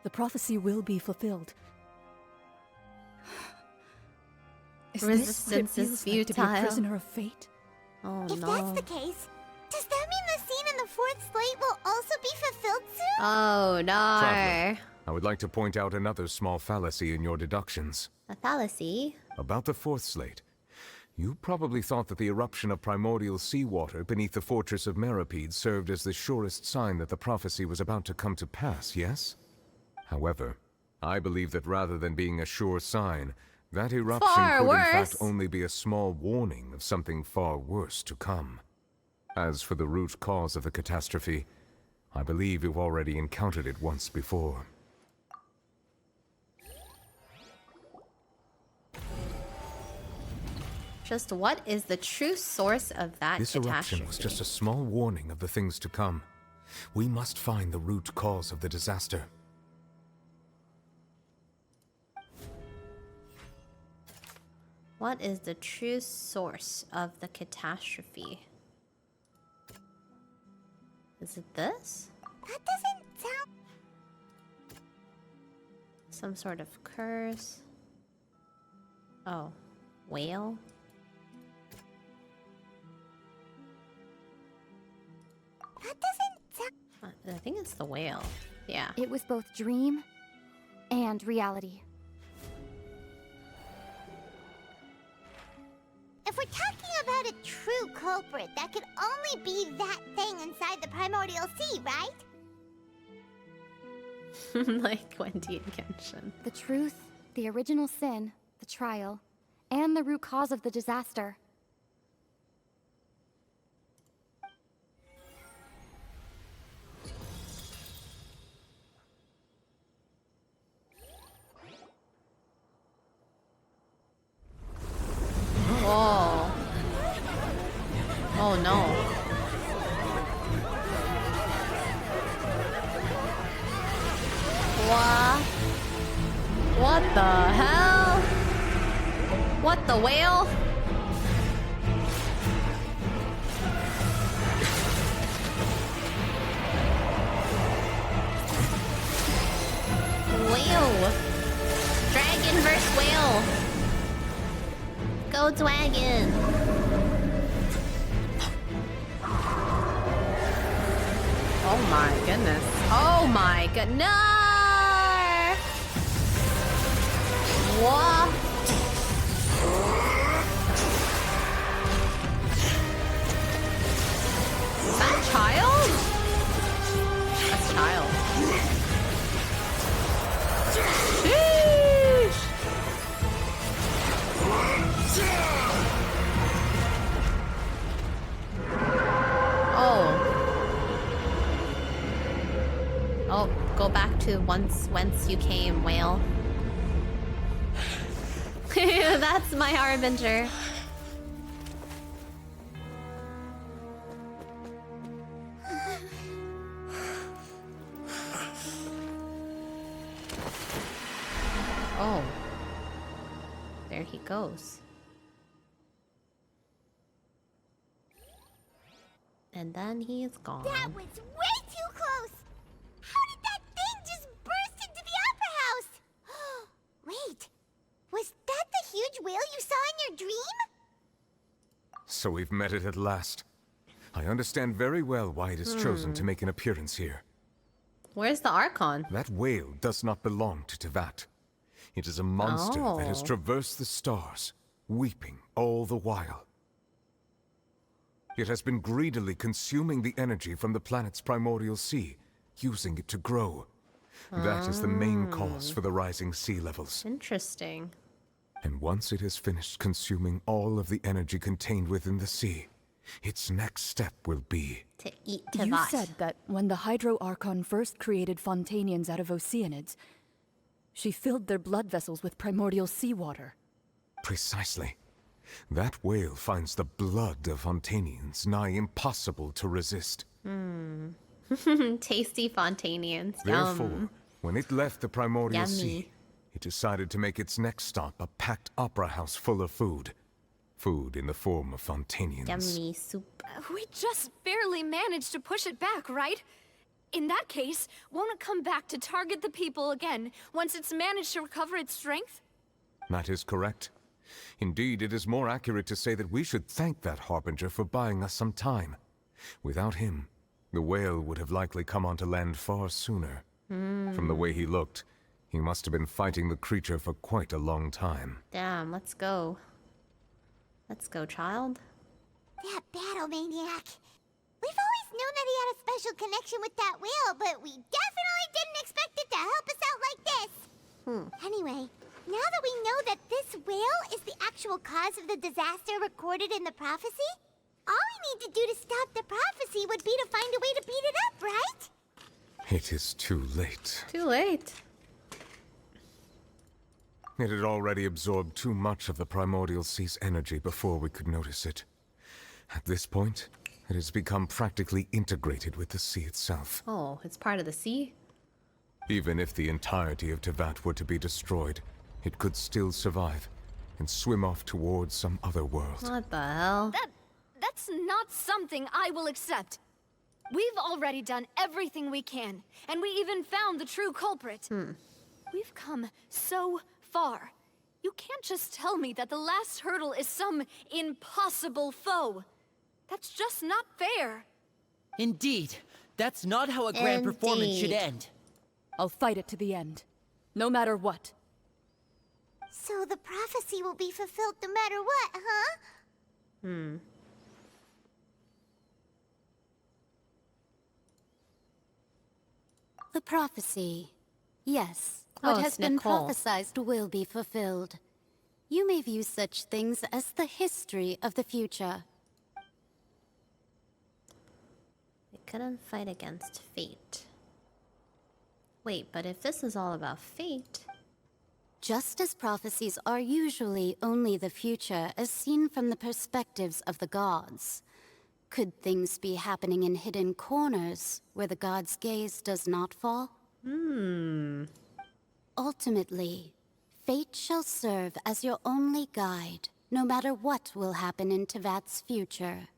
the prophecy will be fulfilled. Is Resistance this is what it feels like to be a futile. prisoner of fate? Oh If no. that's the case, does that mean the scene in the fourth slate will also be fulfilled soon? Oh no. Traveler, I would like to point out another small fallacy in your deductions. A fallacy? About the fourth slate. You probably thought that the eruption of primordial seawater beneath the fortress of Meripede served as the surest sign that the prophecy was about to come to pass, yes? However, I believe that rather than being a sure sign, That eruption Far could in worse. fact only be a small warning of something far worse to come. As for the root cause of the catastrophe, I believe you've already encountered it once before. Just what is the true source of that This catastrophe? eruption was just a small warning of the things to come. We must find the root cause of the disaster. What is the true source of the catastrophe? Is it this? That doesn't sound... Some sort of curse? Oh, whale? That doesn't sound... I think it's the whale. Yeah. It was both dream and reality. If we're talking about a true culprit, that could only be that thing inside the primordial sea, right? Like Wendy and Genshin. The truth, the original sin, the trial, and the root cause of the disaster. Whoa. Oh no. What the hell? What the whale? Whale. Dragon versus whale. Go dragon. Oh my goodness. Oh my goodness. What? Is that child? That's child. Sheesh. Oh, go back to whence you came, whale. That's my harbinger. Oh. There he goes. And then he is gone. That was way too close! How did that thing just burst into the opera house? Wait, was that the huge whale you saw in your dream? So we've met it at last. I understand very well why it is chosen to make an appearance here. Where's the Archon? That whale does not belong to Tevat. It is a monster that has Oh. traversed the stars, weeping all the while. It has been greedily consuming the energy from the planet's primordial sea, using it to grow. That is the main cause for the rising sea levels. Interesting. And once it has finished consuming all of the energy contained within the sea, its next step will be to eat You Tevat. said that when the Hydro Archon first created Fontanians out of Oceanids, she filled their blood vessels with primordial seawater. Precisely. That whale finds the blood of Fontanians nigh impossible to resist. Tasty Fontanians. Therefore, Yum. when it left the primordial Yummy. sea, it decided to make its next stop a packed opera house full of food. Food in the form of Fontanians. Yummy soup. We just barely managed to push it back, right? In that case, won't it come back to target the people again once it's managed to recover its strength? That is correct. Indeed, it is more accurate to say that we should thank that Harbinger for buying us some time. Without him, the whale would have likely come onto land far sooner. From the way he looked, he must have been fighting the creature for quite a long time. Damn, let's go. Let's go, child. That battle maniac. We've always known that he had a special connection with that whale, but we definitely didn't expect it to help us out like this. Anyway, now that we know that this this whale is the actual cause of the disaster recorded in the prophecy? All we need to do to stop the prophecy would be to find a way to beat it up, right? It is too late. Too late. It had already absorbed too much of the primordial sea's energy before we could notice it. At this point, it has become practically integrated with the sea itself. Oh, it's part of the sea? Even if the entirety of Tevat were to be destroyed, it could still survive and swim off towards some other world. What the hell? That's not something I will accept. We've already done everything we can, and we even found the true culprit. We've come so far. You can't just tell me that the last hurdle is some impossible foe. That's just not fair. Indeed. That's not how a grand performance should end. I'll fight it to the end. No matter what. So the prophecy will be fulfilled no matter what, huh? The prophecy. Yes, Oh, what it's has been Nicole. prophesized will be fulfilled. You may view such things as the history of the future. We couldn't fight against fate. Wait, but if this is all about fate... Just as prophecies are usually only the future as seen from the perspectives of the gods, could things be happening in hidden corners where the gods' gaze does not fall? Ultimately, fate shall serve as your only guide, no matter what will happen in Tevat's future.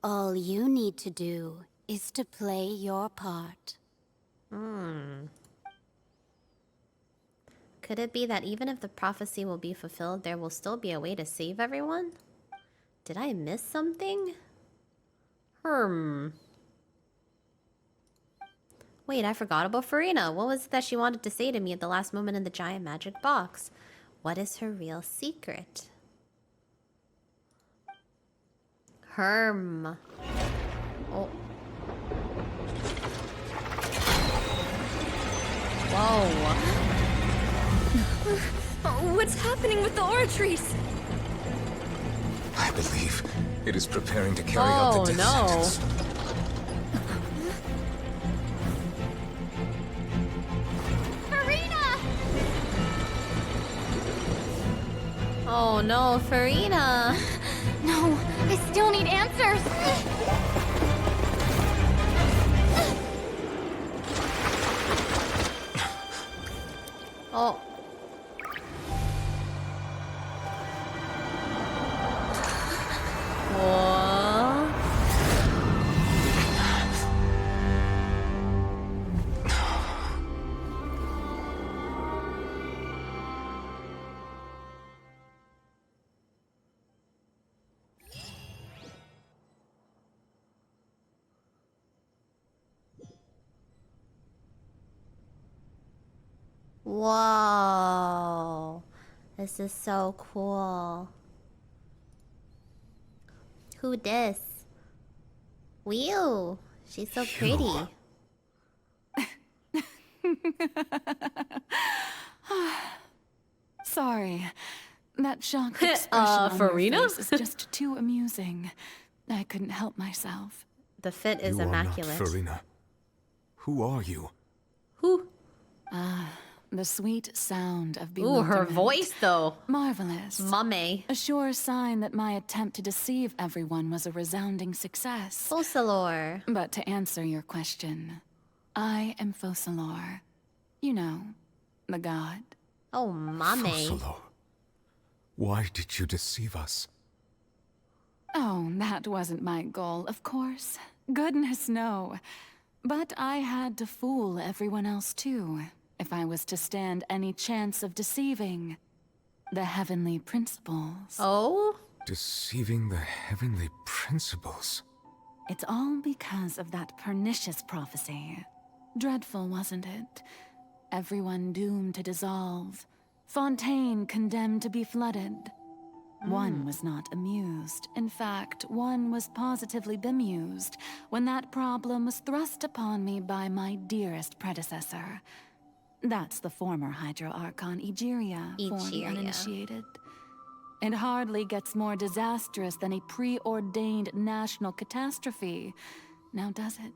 All you need to do is to play your part. Could it be that even if the prophecy will be fulfilled, there will still be a way to save everyone? Did I miss something? Wait, I forgot about Farina. What was it that she wanted to say to me at the last moment in the giant magic box? What is her real secret? Oh. Whoa. What's happening with the oratories? I believe it is preparing to carry out the death sentence. Farina! Oh no, Farina! No, I still need answers. Oh. What? Whoa. This is so cool. Who dis? Whew. She's so pretty. Sorry. That shocked expression on Farina? your face is just too amusing. I couldn't help myself. The fit is You immaculate. are not Farina. Who are you? Who? The sweet sound of Ooh, bewilderment. her voice though. Marvelous. Mummy. A sure sign that my attempt to deceive everyone was a resounding success. Focalor. But to answer your question, I am Focalor. You know, the god. Oh, mommy. Focalor. Why did you deceive us? Oh, that wasn't my goal, of course. Goodness, no. But I had to fool everyone else too, if I was to stand any chance of deceiving the heavenly principles. Oh? Deceiving the heavenly principles? It's all because of that pernicious prophecy. Dreadful, wasn't it? Everyone doomed to dissolve. Fontaine condemned to be flooded. One was not amused. In fact, one was positively bemused when that problem was thrust upon me by my dearest predecessor. That's the former Hydro Archon Egeria for the Egeria. uninitiated. It hardly gets more disastrous than a preordained national catastrophe, now does it?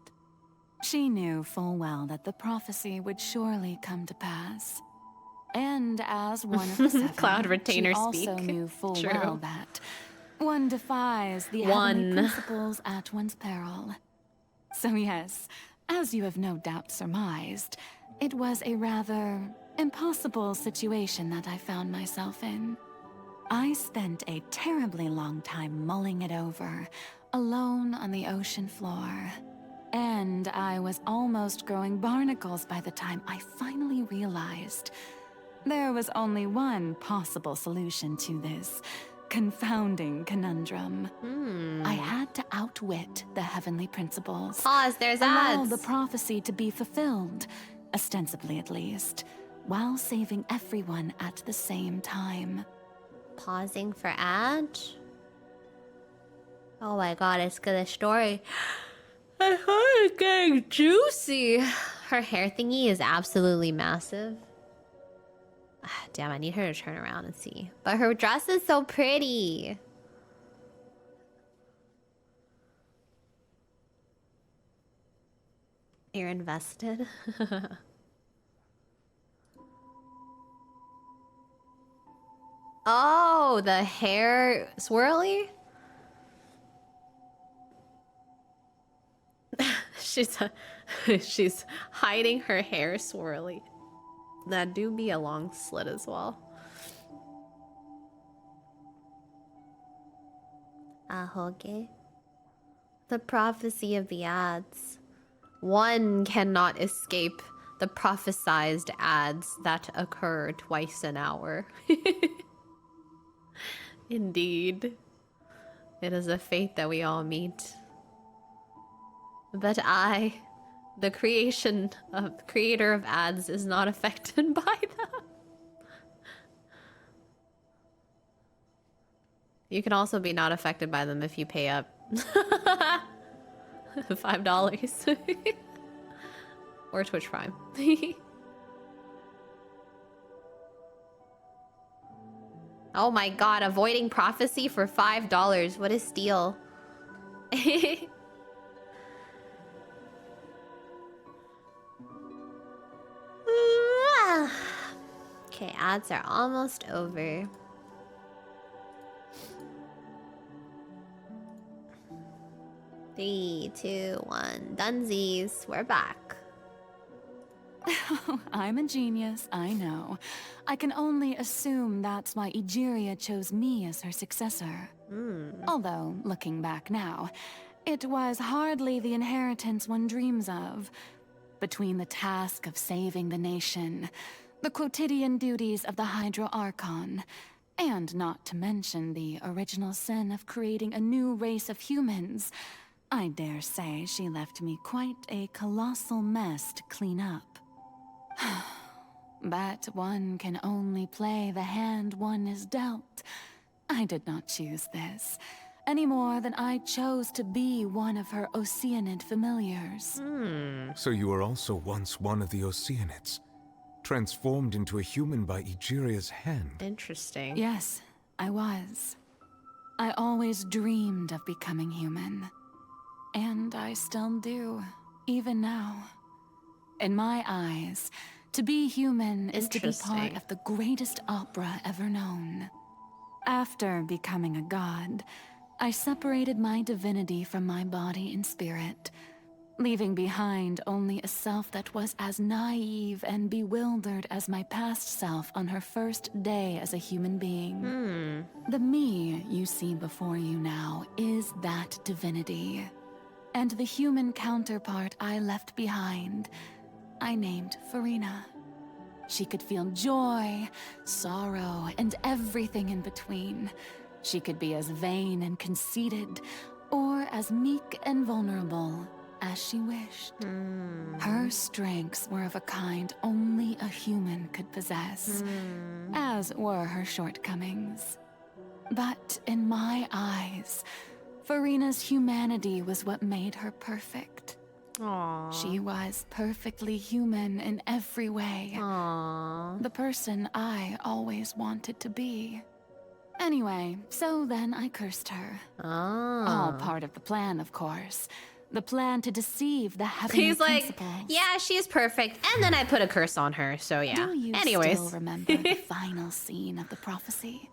She knew full well that the prophecy would surely come to pass. And as one of the seven, Cloud retainer she also speak. knew full True. well that one defies the heavenly principles at one's peril. So yes, as you have no doubt surmised, it was a rather impossible situation that I found myself in. I spent a terribly long time mulling it over, alone on the ocean floor. And I was almost growing barnacles by the time I finally realized there was only one possible solution to this confounding conundrum. I had to outwit the heavenly principles. Pause, there's allow ads. the prophecy to be fulfilled, ostensibly at least, while saving everyone at the same time. Pausing for ads? Oh my god, it's good a story. I thought it was getting juicy. Her hair thingy is absolutely massive. Damn, I need her to turn around and see. But her dress is so pretty. You're invested? Oh, the hair swirly? She's hiding her hair swirly. That do be a long slit as well. Ahoge. The prophecy of the ads. One cannot escape the prophesized ads that occur twice an hour. Indeed. It is a fate that we all meet. But I, the creator of ads, is not affected by them. You can also be not affected by them if you pay up $5 or Twitch Prime. Oh my god, avoiding prophecy for $5. What a steal. Okay, ads are almost over. Three, two, one. Dunsies. We're back. I'm a genius, I know. I can only assume that's why Egeria chose me as her successor. Although, looking back now, it was hardly the inheritance one dreams of. Between the task of saving the nation, the quotidian duties of the Hydro Archon, and not to mention the original sin of creating a new race of humans, I dare say she left me quite a colossal mess to clean up. But one can only play the hand one is dealt. I did not choose this, any more than I chose to be one of her Oceanid familiars. So you were also once one of the Oceanids, transformed into a human by Egeria's hand. Interesting. Yes, I was. I always dreamed of becoming human. And I still do, even now. In my eyes, to be human is to be part of the greatest opera ever known. After becoming a god, I separated my divinity from my body and spirit, leaving behind only a self that was as naive and bewildered as my past self on her first day as a human being. The me you see before you now is that divinity. And the human counterpart I left behind, I named Furina. She could feel joy, sorrow, and everything in between. She could be as vain and conceited, or as meek and vulnerable as she wished. Her strengths were of a kind only a human could possess, as were her shortcomings. But in my eyes, Furina's humanity was what made her perfect. Aww. She was perfectly human in every way. Aww. The person I always wanted to be. Anyway, so then I cursed her. All part of the plan, of course. The plan to deceive the heavenly He's like, principles. yeah, she's perfect. And then I put a curse on her, so yeah. Do you Anyways. still remember the final scene of the prophecy?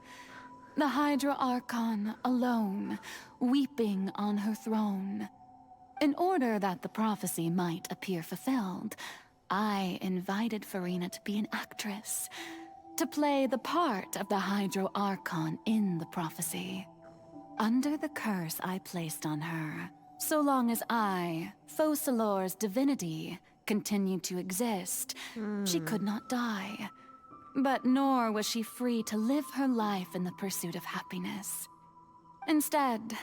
The Hydra Archon alone, weeping on her throne. In order that the prophecy might appear fulfilled, I invited Furina to be an actress, to play the part of the Hydro Archon in the prophecy. Under the curse I placed on her, so long as I, Focalor's divinity, continued to exist, she could not die. But nor was she free to live her life in the pursuit of happiness. Instead,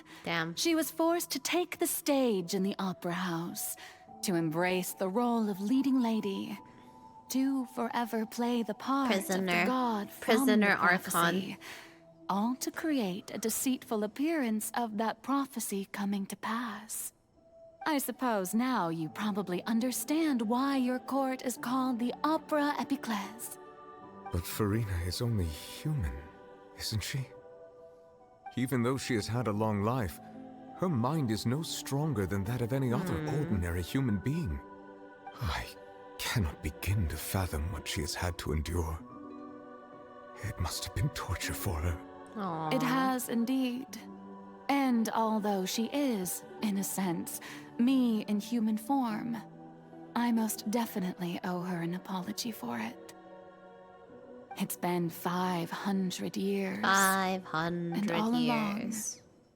she was forced to take the stage in the opera house, to embrace the role of leading lady, to forever play the part of the god from the prophecy, all to create a deceitful appearance of that prophecy coming to pass. I suppose now you probably understand why your court is called the Opera Epiclese. But Furina is only human, isn't she? Even though she has had a long life, her mind is no stronger than that of any other ordinary human being. I cannot begin to fathom what she has had to endure. It must have been torture for her. Aww. It has indeed. And although she is, in a sense, me in human form, I most definitely owe her an apology for it. It's been 500 years. 500 and all years. Along,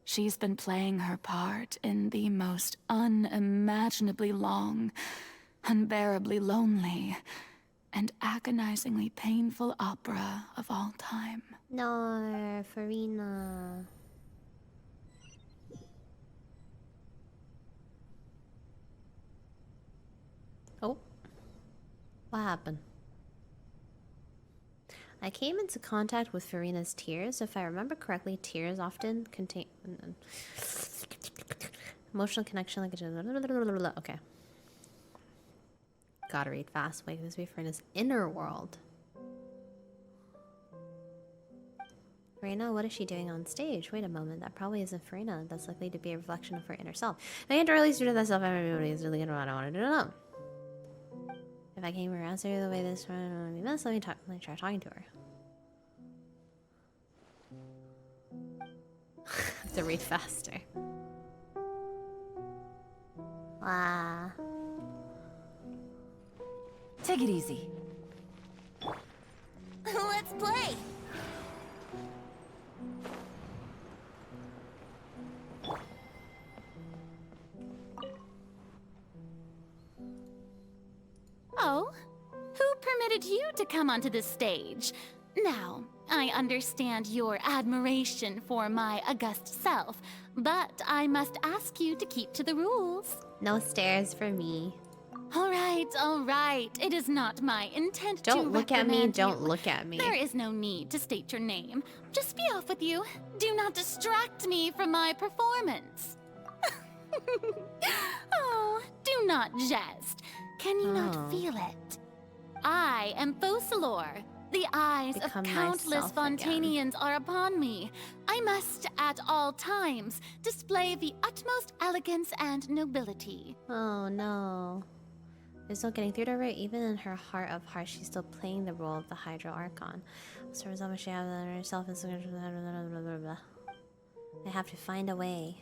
she's been playing her part in the most unimaginably long, unbearably lonely, and agonizingly painful opera of all time. No, Furina. Oh. What happened? I came into contact with Furina's tears. If I remember correctly, tears often contain emotional connection like a... Okay. Gotta read fast. Wait, this be Furina's inner world. Furina, what is she doing on stage? Wait a moment, that probably isn't Furina. That's likely to be a reflection of her inner self. I can't release her to that self. Everybody is really gonna I want to do. If I came around to the way this one be messed, let me try talking to her. Have to read faster. Wow. Take it easy. Let's play. Oh, who permitted you to come onto the stage? Now, I understand your admiration for my august self, but I must ask you to keep to the rules. No stares for me. All right. It is not my intent to Don't look at me, reprimand don't you. look at me. There is no need to state your name. Just be off with you. Do not distract me from my performance. Oh, do not jest. Can you not feel it? I am Focalor. The eyes of countless Fontanians are upon me. I must, at all times, display the utmost elegance and nobility. Oh no. There's no getting through to her. Even in her heart of hearts, she's still playing the role of the Hydro Archon. So resolve she has in herself is I have to find a way.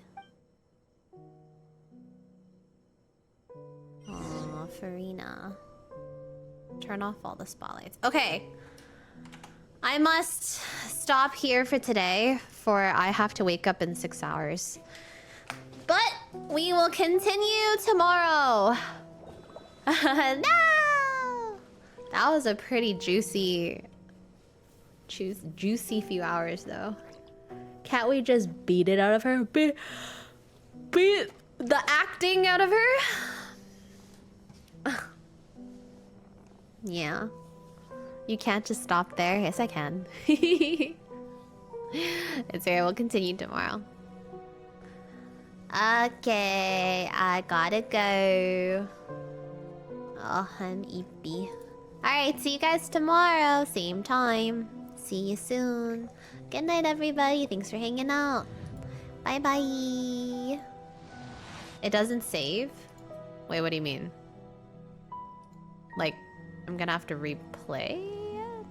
Aw, Furina. Turn off all the spotlights. Okay. I must stop here for today, for I have to wake up in 6 hours. But we will continue tomorrow. No! That was a pretty juicy few hours, though. Can't we just beat it out of her? Beat the acting out of her? Yeah. You can't just stop there. Yes, I can. It's okay. We'll continue tomorrow. Okay, I gotta go. Oh, I'm eepy. Alright, see you guys tomorrow. Same time. See you soon. Good night, everybody. Thanks for hanging out. Bye-bye. It doesn't save? Wait, what do you mean? Like, I'm gonna have to replay it?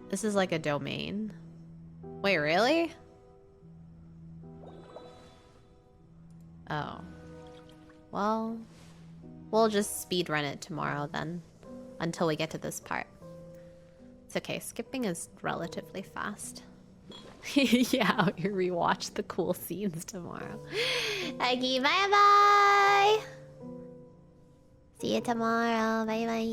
This is like a domain. Wait, really? Oh. Well, we'll just speedrun it tomorrow then. Until we get to this part. It's okay, skipping is relatively fast. Yeah, we rewatch the cool scenes tomorrow. Okay, bye-bye! See you tomorrow, bye-bye.